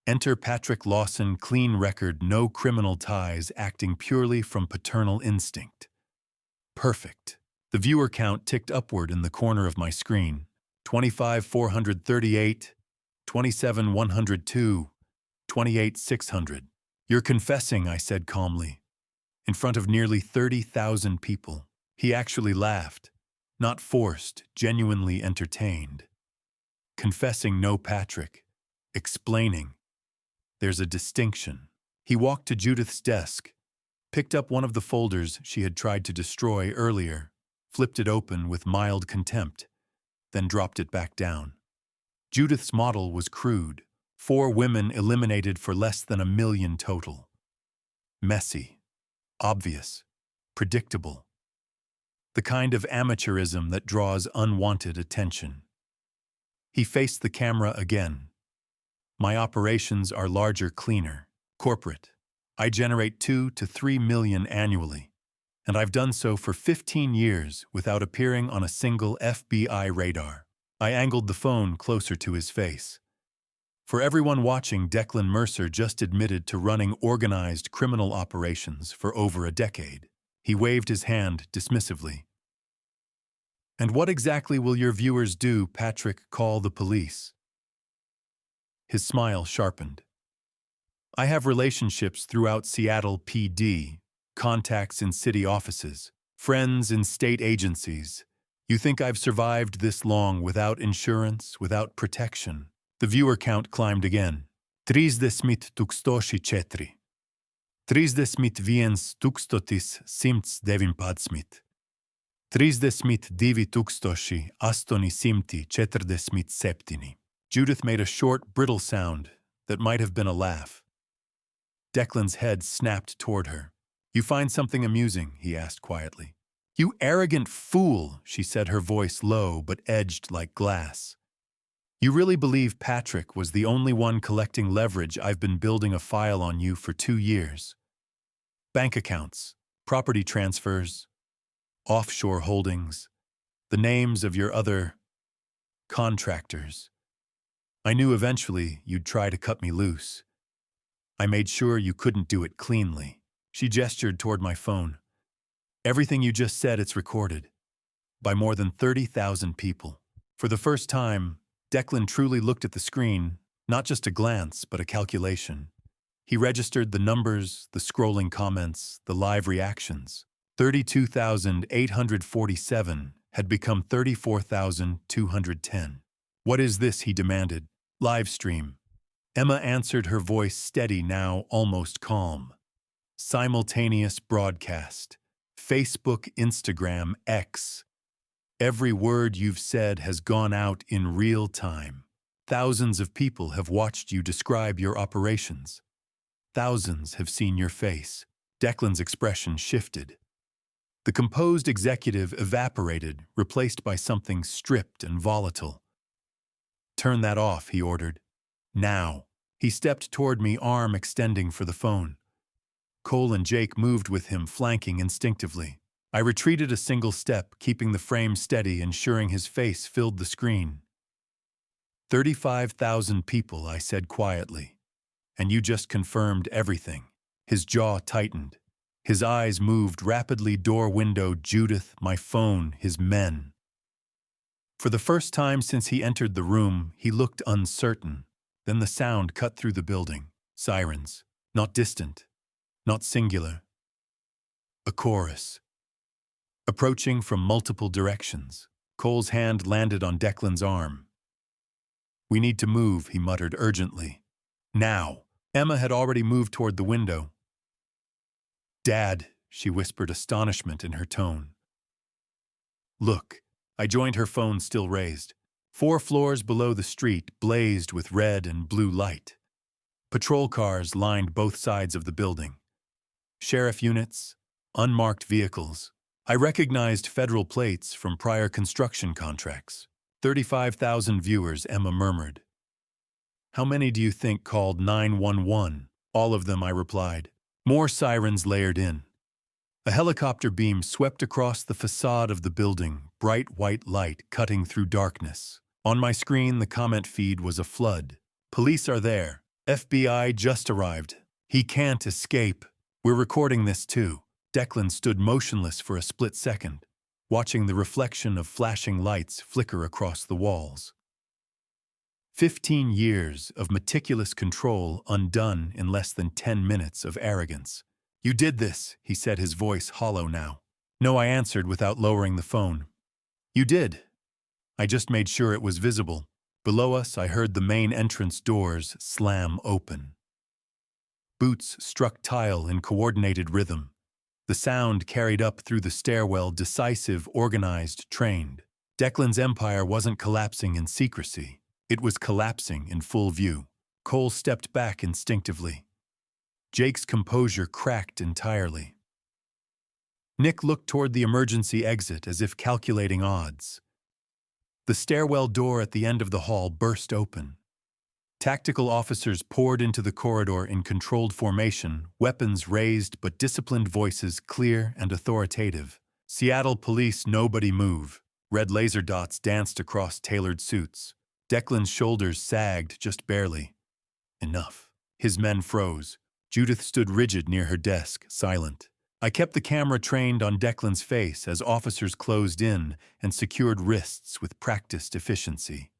A: Enter Patrick Lawson, clean record, no criminal ties, acting purely from paternal instinct. Perfect. The viewer count ticked upward in the corner of my screen. 25,438, 27,102, 28,600. You're confessing, I said calmly, in front of nearly 30,000 people. He actually laughed, not forced, genuinely entertained. Confessing, no, Patrick. Explaining. There's a distinction. He walked to Judith's desk, picked up one of the folders she had tried to destroy earlier, flipped it open with mild contempt, then dropped it back down. Judith's model was crude. 4 women eliminated for less than 1 million total. Messy. Obvious. Predictable. The kind of amateurism that draws unwanted attention. He faced the camera again. My operations are larger, cleaner, corporate. I generate 2 to 3 million annually, and I've done so for 15 years without appearing on a single FBI radar. I angled the phone closer to his face. For everyone watching, Declan Mercer just admitted to running organized criminal operations for over a decade. He waved his hand dismissively. And what exactly will your viewers do, Patrick? Call the police? His smile sharpened. I have relationships throughout Seattle PD, contacts in city offices, friends in state agencies. You think I've survived this long without insurance, without protection? The viewer count climbed again. 34,000. 31,719. 32,847. Judith made a short, brittle sound that might have been a laugh. Declan's head snapped toward her. You find something amusing? He asked quietly. You arrogant fool, she said, her voice low but edged like glass. You really believe Patrick was the only one collecting leverage? I've been building a file on you for 2 years. Bank accounts, property transfers, offshore holdings, the names of your other contractors. I knew eventually you'd try to cut me loose. I made sure you couldn't do it cleanly. She gestured toward my phone. Everything you just said, it's recorded. By more than 30,000 people. For the first time, Declan truly looked at the screen, not just a glance, but a calculation. He registered the numbers, the scrolling comments, the live reactions. 32,847 had become 34,210. What is this? He demanded. Live stream. Emma answered, her voice steady now, almost calm. Simultaneous broadcast. Facebook, Instagram, X. Every word you've said has gone out in real time. Thousands of people have watched you describe your operations. Thousands have seen your face. Declan's expression shifted. The composed executive evaporated, replaced by something stripped and volatile. Turn that off, he ordered. Now. He stepped toward me, arm extending for the phone. Cole and Jake moved with him, flanking instinctively. I retreated a single step, keeping the frame steady, ensuring his face filled the screen. 35,000 people, I said quietly. And you just confirmed everything. His jaw tightened. His eyes moved rapidly. Door, window, Judith, my phone, his men. For the first time since he entered the room, he looked uncertain. Then the sound cut through the building. Sirens. Not distant. Not singular. A chorus. Approaching from multiple directions. Cole's hand landed on Declan's arm. We need to move, he muttered urgently. Now. Emma had already moved toward the window. Dad, she whispered, astonishment in her tone. Look. I joined, her phone still raised. 4 floors below the street blazed with red and blue light. Patrol cars lined both sides of the building. Sheriff units, unmarked vehicles. I recognized federal plates from prior construction contracts. 35,000 viewers, Emma murmured. How many do you think called 911? All of them, I replied. More sirens layered in. A helicopter beam swept across the facade of the building, bright white light cutting through darkness. On my screen, the comment feed was a flood. Police are there. FBI just arrived. He can't escape. We're recording this too. Declan stood motionless for a split second, watching the reflection of flashing lights flicker across the walls. 15 years of meticulous control undone in less than 10 minutes of arrogance. You did this, he said, his voice hollow now. No, I answered without lowering the phone. You did. I just made sure it was visible. Below us, I heard the main entrance doors slam open. Boots struck tile in coordinated rhythm. The sound carried up through the stairwell, decisive, organized, trained. Declan's empire wasn't collapsing in secrecy. It was collapsing in full view. Cole stepped back instinctively. Jake's composure cracked entirely. Nick looked toward the emergency exit as if calculating odds. The stairwell door at the end of the hall burst open. Tactical officers poured into the corridor in controlled formation, weapons raised but disciplined voices clear and authoritative. Seattle police, nobody move. Red laser dots danced across tailored suits. Declan's shoulders sagged just barely. Enough. His men froze. Judith stood rigid near her desk, silent. I kept the camera trained on Declan's face as officers closed in and secured wrists with practiced efficiency.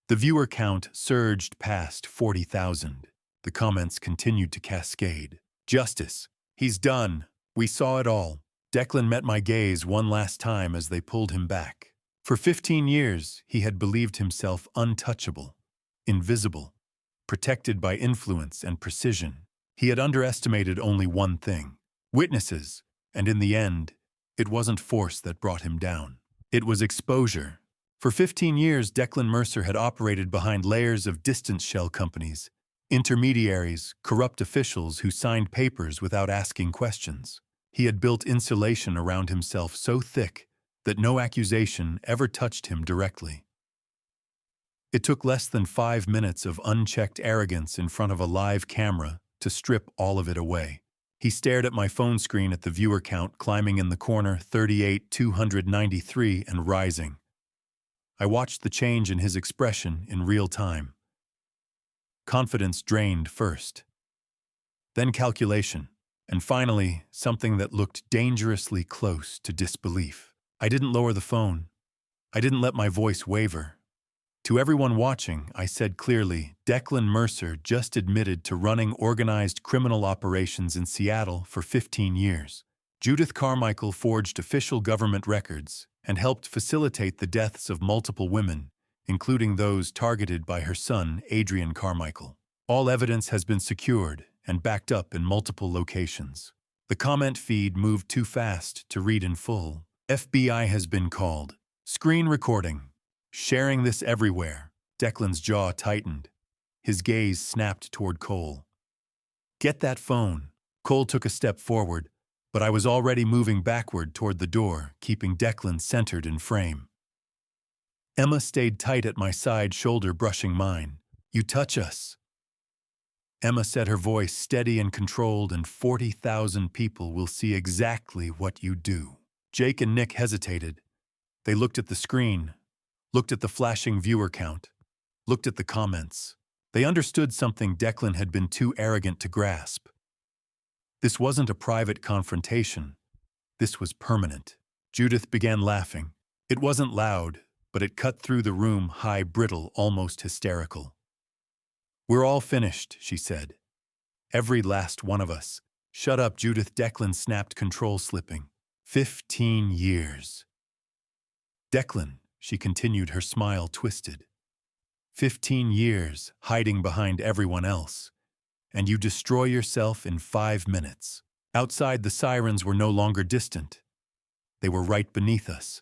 A: The viewer count surged past 40,000. The comments continued to cascade. Justice. He's done. We saw it all. Declan met my gaze one last time as they pulled him back. For 15 years, he had believed himself untouchable, invisible, protected by influence and precision. He had underestimated only one thing: witnesses, and in the end, it wasn't force that brought him down. It was exposure. For 15 years, Declan Mercer had operated behind layers of distant shell companies, intermediaries, corrupt officials who signed papers without asking questions. He had built insulation around himself so thick that no accusation ever touched him directly. It took less than 5 minutes of unchecked arrogance in front of a live camera to strip all of it away. He stared at my phone screen at the viewer count climbing in the corner 38,293 and rising. I watched the change in his expression in real time. Confidence drained first, then calculation, and finally something that looked dangerously close to disbelief. I didn't lower the phone. I didn't let my voice waver. To everyone watching, I said clearly, Declan Mercer just admitted to running organized criminal operations in Seattle for 15 years. Judith Carmichael forged official government records and helped facilitate the deaths of multiple women, including those targeted by her son, Adrian Carmichael. All evidence has been secured and backed up in multiple locations. The comment feed moved too fast to read in full. FBI has been called. Screen recording. Sharing this everywhere. Declan's jaw tightened. His gaze snapped toward Cole. Get that phone. Cole took a step forward, but I was already moving backward toward the door, keeping Declan centered in frame. Emma stayed tight at my side, shoulder brushing mine. You touch us. Emma said, her voice steady and controlled, and 40,000 people will see exactly what you do. Jake and Nick hesitated. They looked at the screen, looked at the flashing viewer count, looked at the comments. They understood something Declan had been too arrogant to grasp. This wasn't a private confrontation. This was permanent. Judith began laughing. It wasn't loud, but it cut through the room, high, brittle, almost hysterical. We're all finished, she said. Every last one of us. Shut up, Judith. Declan snapped, control slipping. 15 years. Declan, she continued, her smile twisted. 15 years, hiding behind everyone else. And you destroy yourself in 5 minutes. Outside, the sirens were no longer distant. They were right beneath us.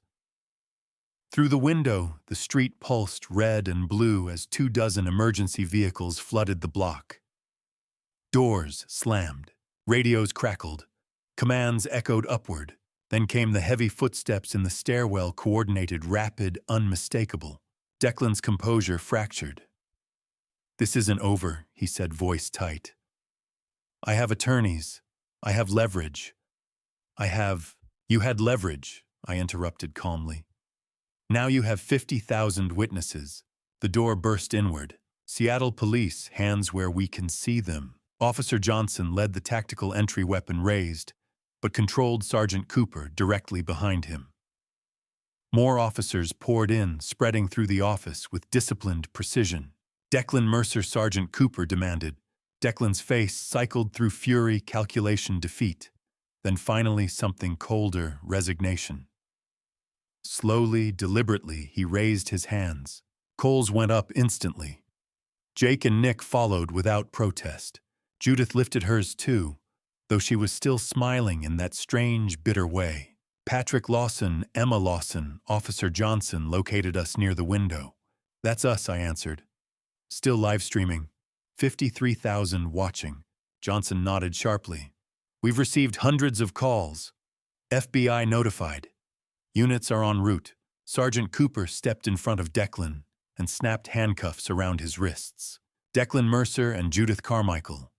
A: Through the window, the street pulsed red and blue as 24 emergency vehicles flooded the block. Doors slammed. Radios crackled. Commands echoed upward. Then came the heavy footsteps in the stairwell, coordinated, rapid, unmistakable. Declan's composure fractured. This isn't over, he said, voice tight. I have attorneys. I have leverage. You had leverage, I interrupted calmly. Now you have 50,000 witnesses. The door burst inward. Seattle police, hands where we can see them. Officer Johnson led the tactical entry, weapon raised, but controlled Sergeant Cooper directly behind him. More officers poured in, spreading through the office with disciplined precision. Declan Mercer, Sergeant Cooper demanded. Declan's face cycled through fury, calculation, defeat. Then finally something colder, resignation. Slowly, deliberately, he raised his hands. Cole's went up instantly. Jake and Nick followed without protest. Judith lifted hers too, though she was still smiling in that strange, bitter way. Patrick Lawson, Emma Lawson, Officer Johnson located us near the window. That's us, I answered. Still live streaming. 53,000 watching. Johnson nodded sharply. We've received hundreds of calls. FBI notified. Units are en route. Sergeant Cooper stepped in front of Declan and snapped handcuffs around his wrists. Declan Mercer and Judith Carmichael.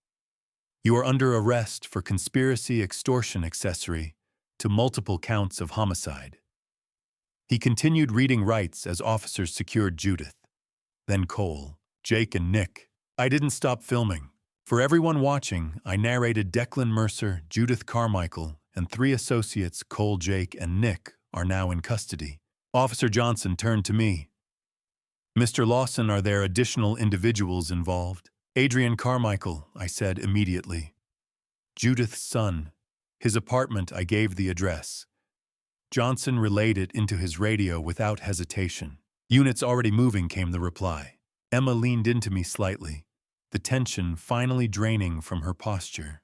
A: You are under arrest for conspiracy, extortion, accessory to multiple counts of homicide. He continued reading rights as officers secured Judith. Then Cole, Jake, and Nick. I didn't stop filming. For everyone watching, I narrated Declan Mercer, Judith Carmichael, and 3 associates, Cole, Jake, and Nick, are now in custody. Officer Johnson turned to me. Mr. Lawson, are there additional individuals involved? Adrian Carmichael, I said immediately. Judith's son. His apartment, I gave the address. Johnson relayed it into his radio without hesitation. Units already moving, came the reply. Emma leaned into me slightly, the tension finally draining from her posture.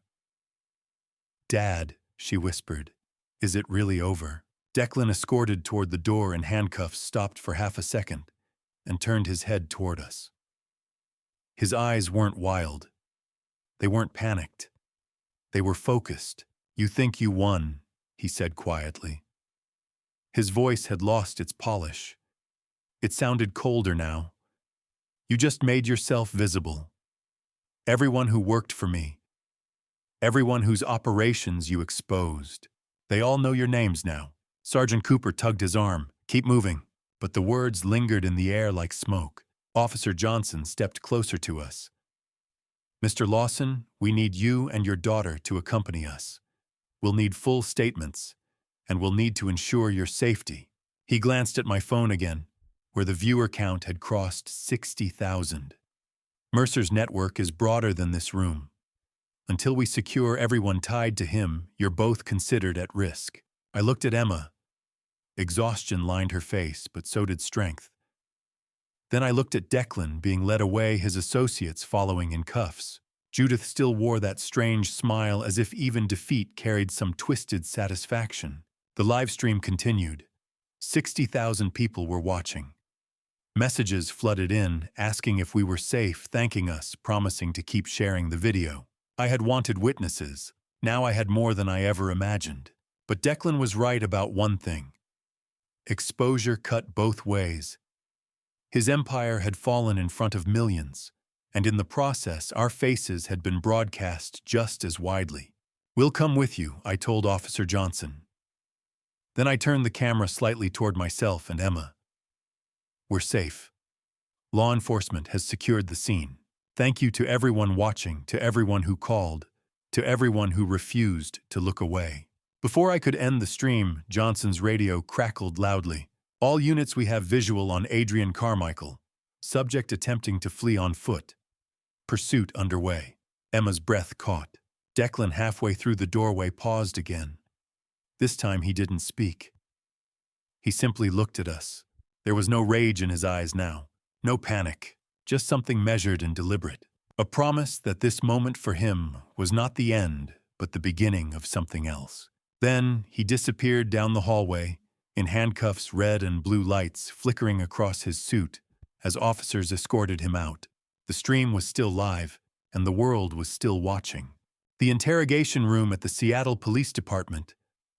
A: Dad, she whispered, is it really over? Declan, escorted toward the door in handcuffs, stopped for half a second and turned his head toward us. His eyes weren't wild. They weren't panicked. They were focused. You think you won, he said quietly. His voice had lost its polish. It sounded colder now. You just made yourself visible. Everyone who worked for me, everyone whose operations you exposed, they all know your names now. Sergeant Cooper tugged his arm. Keep moving. But the words lingered in the air like smoke. Officer Johnson stepped closer to us. Mr. Lawson, we need you and your daughter to accompany us. We'll need full statements, and we'll need to ensure your safety. He glanced at my phone again, where the viewer count had crossed 60,000. Mercer's network is broader than this room. Until we secure everyone tied to him, you're both considered at risk. I looked at Emma. Exhaustion lined her face, but so did strength. Then I looked at Declan being led away, his associates following in cuffs. Judith still wore that strange smile, as if even defeat carried some twisted satisfaction. The live stream continued. 60,000 people were watching. Messages flooded in, asking if we were safe, thanking us, promising to keep sharing the video. I had wanted witnesses. Now I had more than I ever imagined. But Declan was right about one thing. Exposure cut both ways. His empire had fallen in front of millions, and in the process, our faces had been broadcast just as widely. We'll come with you, I told Officer Johnson. Then I turned the camera slightly toward myself and Emma. We're safe. Law enforcement has secured the scene. Thank you to everyone watching, to everyone who called, to everyone who refused to look away. Before I could end the stream, Johnson's radio crackled loudly. All units, we have visual on Adrian Carmichael. Subject attempting to flee on foot. Pursuit underway. Emma's breath caught. Declan, halfway through the doorway, paused again. This time he didn't speak. He simply looked at us. There was no rage in his eyes now. No panic. Just something measured and deliberate. A promise that this moment for him was not the end, but the beginning of something else. Then he disappeared down the hallway, in handcuffs, red and blue lights flickering across his suit as officers escorted him out. The stream was still live, and the world was still watching. The interrogation room at the Seattle Police Department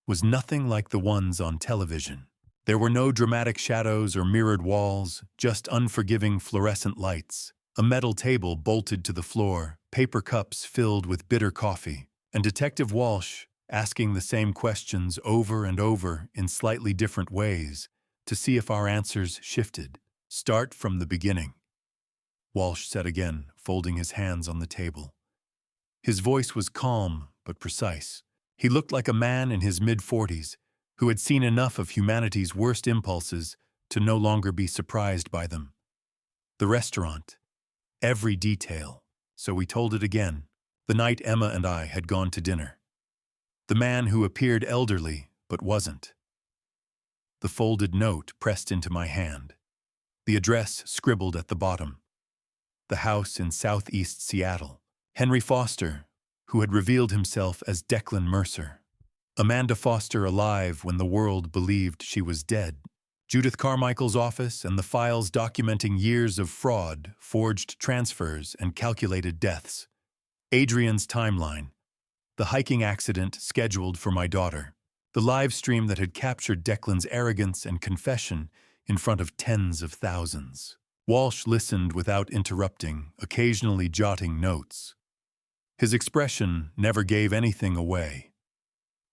A: was nothing like the ones on television. There were no dramatic shadows or mirrored walls, just unforgiving fluorescent lights, a metal table bolted to the floor, paper cups filled with bitter coffee, and Detective Walsh asking the same questions over and over in slightly different ways to see if our answers shifted. Start from the beginning, Walsh said again, folding his hands on the table. His voice was calm but precise. He looked like a man in his mid-40s who had seen enough of humanity's worst impulses to no longer be surprised by them. The restaurant. Every detail. So we told it again. The night Emma and I had gone to dinner. The man who appeared elderly but wasn't. The folded note pressed into my hand. The address scribbled at the bottom. The house in southeast Seattle. Henry Foster, who had revealed himself as Declan Mercer. Amanda Foster alive when the world believed she was dead. Judith Carmichael's office and the files documenting years of fraud, forged transfers, and calculated deaths. Adrian's timeline. the hiking accident scheduled for my daughter, the live stream that had captured Declan's arrogance and confession in front of tens of thousands. Walsh listened without interrupting, occasionally jotting notes. His expression never gave anything away.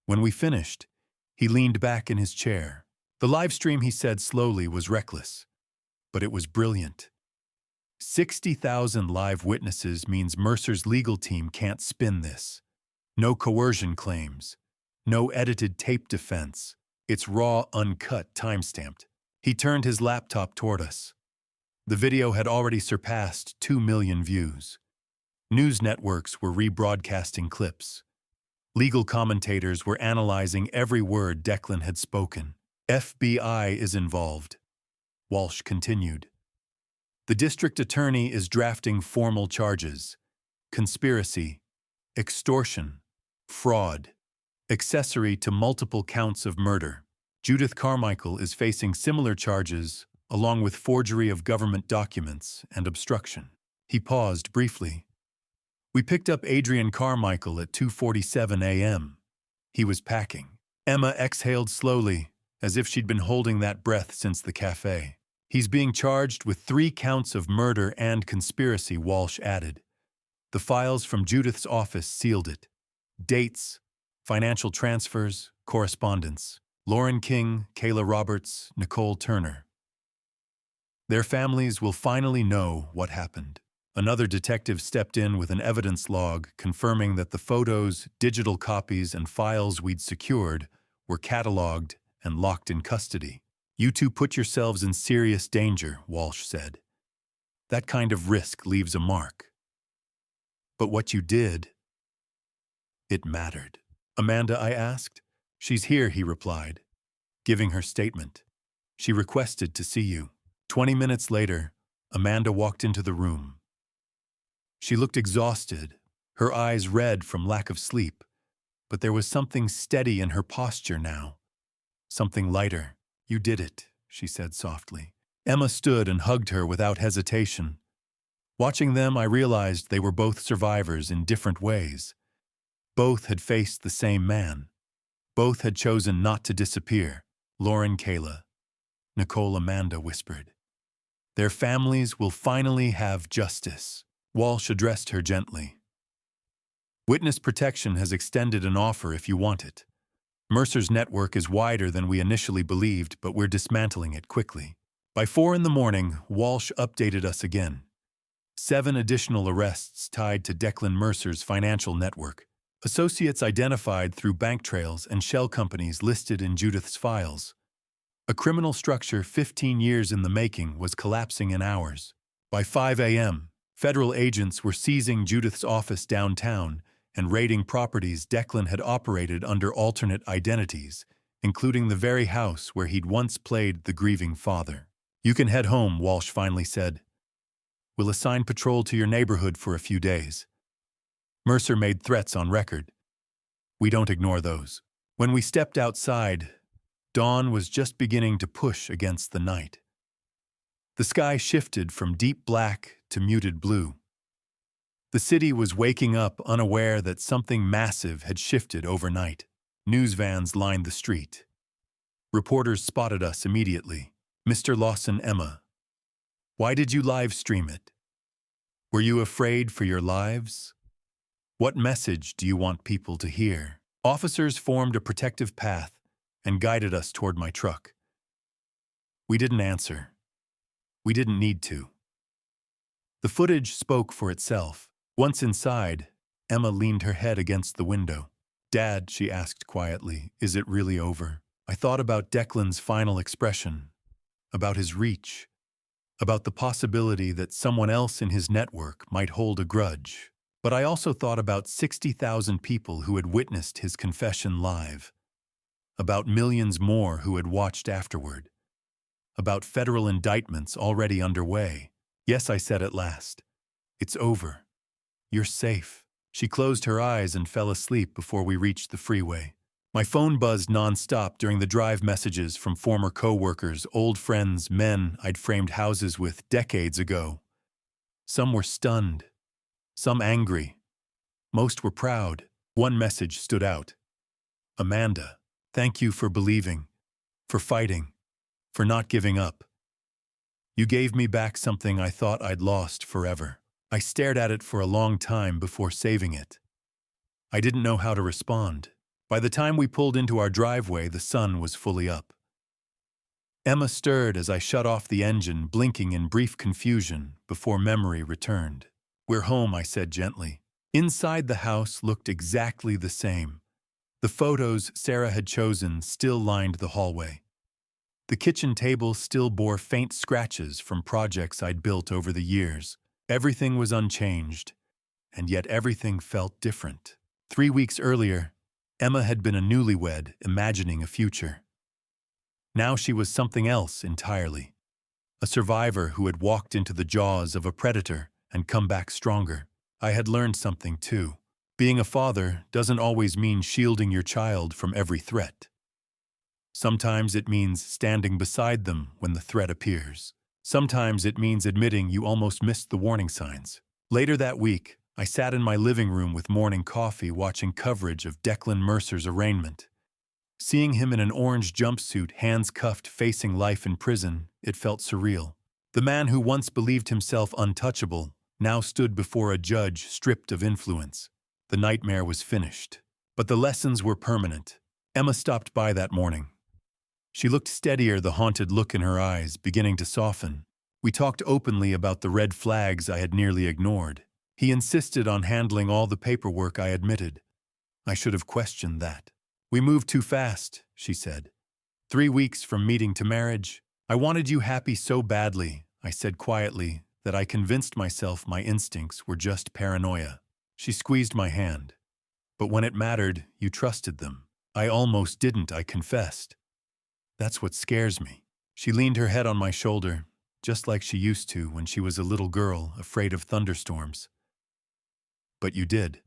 A: When we finished, he leaned back in his chair. The live stream, he said slowly, was reckless, but it was brilliant. 60,000 live witnesses means Mercer's legal team can't spin this. No coercion claims. No edited tape defense. It's raw, uncut, time-stamped. He turned his laptop toward us. The video had already surpassed 2 million views. News networks were rebroadcasting clips. Legal commentators were analyzing every word Declan had spoken. FBI is involved, Walsh continued. The district attorney is drafting formal charges. Conspiracy, extortion, fraud, accessory to multiple counts of murder. Judith Carmichael is facing similar charges, along with forgery of government documents and obstruction. He paused briefly. We picked up Adrian Carmichael at 2:47 a.m. He was packing. Emma exhaled slowly, as if she'd been holding that breath since the cafe. He's being charged with 3 counts of murder and conspiracy, Walsh added. The files from Judith's office sealed it. Dates, financial transfers, correspondence. Lauren King, Kayla Roberts, Nicole Turner. Their families will finally know what happened. Another detective stepped in with an evidence log confirming that the photos, digital copies, and files we'd secured were cataloged and locked in custody. You two put yourselves in serious danger, Walsh said. That kind of risk leaves a mark. But what you did, it mattered. Amanda, I asked. She's here, he replied, giving her statement. She requested to see you. 20 minutes later, Amanda walked into the room. She looked exhausted, her eyes red from lack of sleep, but there was something steady in her posture now. Something lighter. You did it, she said softly. Emma stood and hugged her without hesitation. Watching them, I realized they were both survivors in different ways. Both had faced the same man. Both had chosen not to disappear. Lauren Kayla. Nicole Amanda whispered. Their families will finally have justice. Walsh addressed her gently. Witness protection has extended an offer if you want it. Mercer's network is wider than we initially believed, but we're dismantling it quickly. By 4 a.m, Walsh updated us again. 7 additional arrests tied to Declan Mercer's financial network. Associates identified through bank trails and shell companies listed in Judith's files. A criminal structure 15 years in the making was collapsing in hours. By 5 a.m., federal agents were seizing Judith's office downtown and raiding properties Declan had operated under alternate identities, including the very house where he'd once played the grieving father. You can head home, Walsh finally said. We'll assign patrol to your neighborhood for a few days. Mercer made threats on record. We don't ignore those. When we stepped outside, dawn was just beginning to push against the night. The sky shifted from deep black to muted blue. The city was waking up unaware that something massive had shifted overnight. News vans lined the street. Reporters spotted us immediately. Mr. Lawson, Emma. Why did you live stream it? Were you afraid for your lives? What message do you want people to hear? Officers formed a protective path and guided us toward my truck. We didn't answer. We didn't need to. The footage spoke for itself. Once inside, Emma leaned her head against the window. Dad, she asked quietly, is it really over? I thought about Declan's final expression, about his reach, about the possibility that someone else in his network might hold a grudge. But I also thought about 60,000 people who had witnessed his confession live, about millions more who had watched afterward, about federal indictments already underway. Yes, I said at last. It's over. You're safe. She closed her eyes and fell asleep before we reached the freeway. My phone buzzed nonstop during the drive messages from former co-workers, old friends, men I'd framed houses with decades ago. Some were stunned, some angry. Most were proud. One message stood out. Amanda, thank you for believing, for fighting, for not giving up. You gave me back something I thought I'd lost forever. I stared at it for a long time before saving it. I didn't know how to respond. By the time we pulled into our driveway, the sun was fully up. Emma stirred as I shut off the engine, blinking in brief confusion before memory returned. We're home, I said gently. Inside the house looked exactly the same. The photos Sarah had chosen still lined the hallway. The kitchen table still bore faint scratches from projects I'd built over the years. Everything was unchanged, and yet everything felt different. 3 weeks earlier, Emma had been a newlywed imagining a future. Now she was something else entirely. A survivor who had walked into the jaws of a predator and come back stronger. I had learned something too. Being a father doesn't always mean shielding your child from every threat. Sometimes it means standing beside them when the threat appears. Sometimes it means admitting you almost missed the warning signs. Later that week, I sat in my living room with morning coffee watching coverage of Declan Mercer's arraignment. Seeing him in an orange jumpsuit, hands cuffed, facing life in prison, it felt surreal. The man who once believed himself untouchable now stood before a judge stripped of influence. The nightmare was finished. But the lessons were permanent. Emma stopped by that morning. She looked steadier, the haunted look in her eyes beginning to soften. We talked openly about the red flags I had nearly ignored. He insisted on handling all the paperwork, I admitted. I should have questioned that. We moved too fast, she said. 3 weeks from meeting to marriage. I wanted you happy so badly, I said quietly, that I convinced myself my instincts were just paranoia. She squeezed my hand. But when it mattered, you trusted them. I almost didn't, I confessed. That's what scares me. She leaned her head on my shoulder, just like she used to when she was a little girl afraid of thunderstorms. But you did.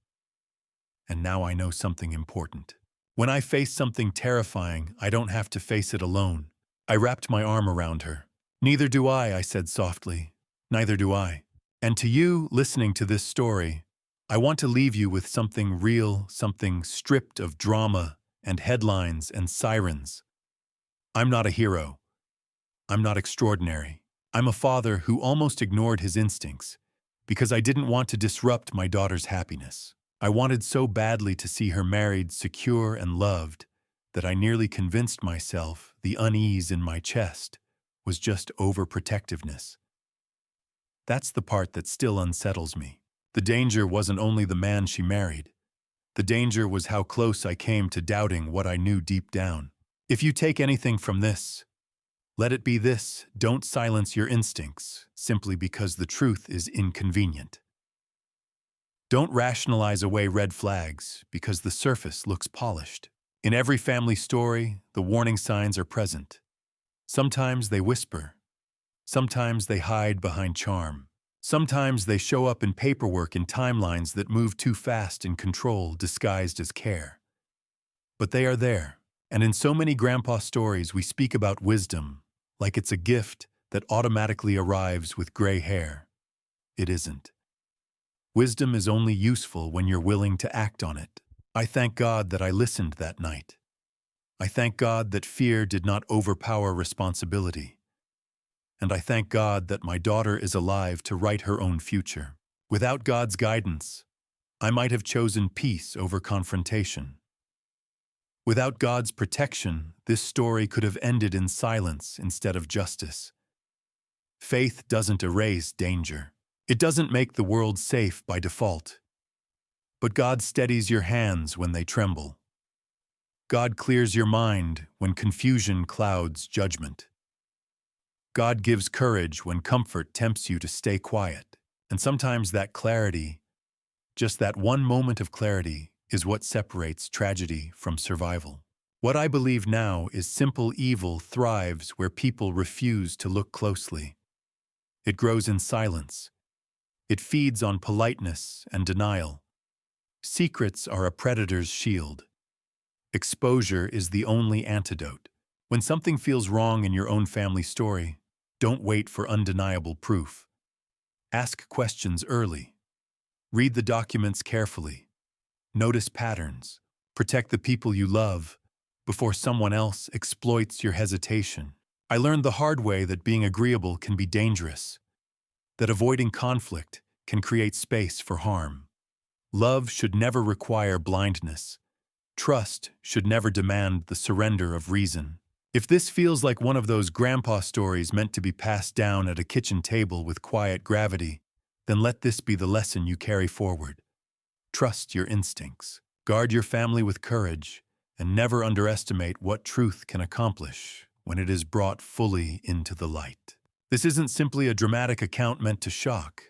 A: And now I know something important. When I face something terrifying, I don't have to face it alone. I wrapped my arm around her. Neither do I said softly. Neither do I. And to you, listening to this story, I want to leave you with something real, something stripped of drama and headlines and sirens. I'm not a hero. I'm not extraordinary. I'm a father who almost ignored his instincts because I didn't want to disrupt my daughter's happiness. I wanted so badly to see her married, secure, and loved that I nearly convinced myself the unease in my chest was just overprotectiveness. That's the part that still unsettles me. The danger wasn't only the man she married. The danger was how close I came to doubting what I knew deep down. If you take anything from this, let it be this: don't silence your instincts simply because the truth is inconvenient. Don't rationalize away red flags because the surface looks polished. In every family story, the warning signs are present. Sometimes they whisper. Sometimes they hide behind charm. Sometimes they show up in paperwork in timelines that move too fast in control disguised as care. But they are there. And in so many grandpa stories, we speak about wisdom like it's a gift that automatically arrives with gray hair. It isn't. Wisdom is only useful when you're willing to act on it. I thank God that I listened that night. I thank God that fear did not overpower responsibility. And I thank God that my daughter is alive to write her own future. Without God's guidance, I might have chosen peace over confrontation. Without God's protection, this story could have ended in silence instead of justice. Faith doesn't erase danger. It doesn't make the world safe by default. But God steadies your hands when they tremble. God clears your mind when confusion clouds judgment. God gives courage when comfort tempts you to stay quiet. And sometimes that clarity, just that one moment of clarity, is what separates tragedy from survival. What I believe now is simple evil thrives where people refuse to look closely. It grows in silence. It feeds on politeness and denial. Secrets are a predator's shield. Exposure is the only antidote. When something feels wrong in your own family story, don't wait for undeniable proof. Ask questions early. Read the documents carefully. Notice patterns. Protect the people you love before someone else exploits your hesitation. I learned the hard way that being agreeable can be dangerous, that avoiding conflict can create space for harm. Love should never require blindness. Trust should never demand the surrender of reason. If this feels like one of those grandpa stories meant to be passed down at a kitchen table with quiet gravity, then let this be the lesson you carry forward. Trust your instincts. Guard your family with courage, and never underestimate what truth can accomplish when it is brought fully into the light. This isn't simply a dramatic account meant to shock.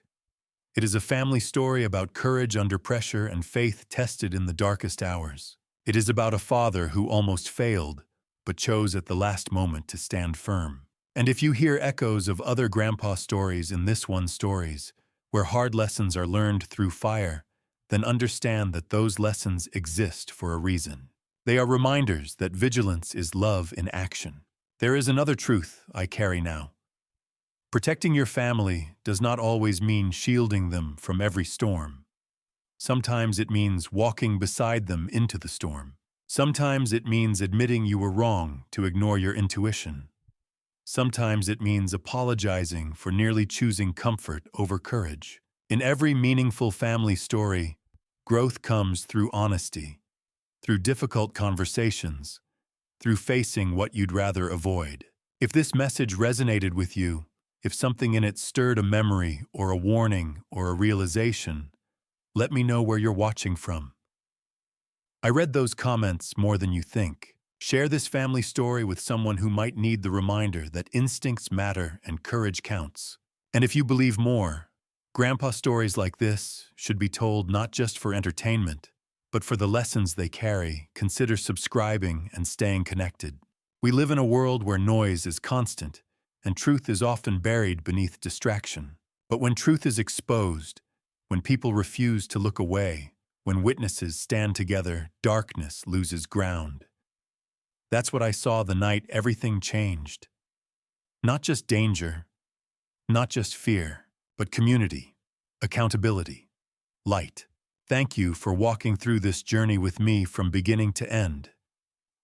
A: It is a family story about courage under pressure and faith tested in the darkest hours. It is about a father who almost failed, but chose at the last moment to stand firm. And if you hear echoes of other grandpa stories in this one's stories, where hard lessons are learned through fire, then understand that those lessons exist for a reason. They are reminders that vigilance is love in action. There is another truth I carry now. Protecting your family does not always mean shielding them from every storm. Sometimes it means walking beside them into the storm. Sometimes it means admitting you were wrong to ignore your intuition. Sometimes it means apologizing for nearly choosing comfort over courage. In every meaningful family story, growth comes through honesty, through difficult conversations, through facing what you'd rather avoid. If this message resonated with you, if something in it stirred a memory or a warning or a realization, let me know where you're watching from. I read those comments more than you think. Share this family story with someone who might need the reminder that instincts matter and courage counts. And if you believe more, grandpa stories like this should be told not just for entertainment, but for the lessons they carry. Consider subscribing and staying connected. We live in a world where noise is constant, and truth is often buried beneath distraction. But when truth is exposed, when people refuse to look away, when witnesses stand together, darkness loses ground. That's what I saw the night everything changed. Not just danger, not just fear, but community, accountability, light. Thank you for walking through this journey with me from beginning to end.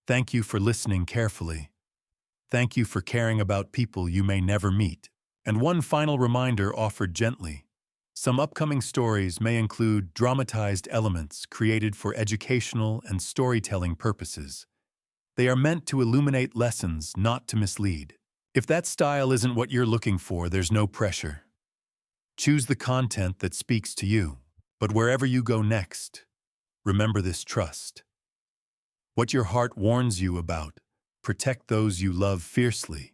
A: Thank you for listening carefully. Thank you for caring about people you may never meet. And one final reminder offered gently. Some upcoming stories may include dramatized elements created for educational and storytelling purposes. They are meant to illuminate lessons, not to mislead. If that style isn't what you're looking for, there's no pressure. Choose the content that speaks to you. But wherever you go next, remember this trust. What your heart warns you about, protect those you love fiercely,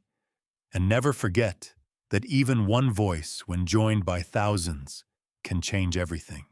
A: and never forget that even one voice, when joined by thousands, can change everything.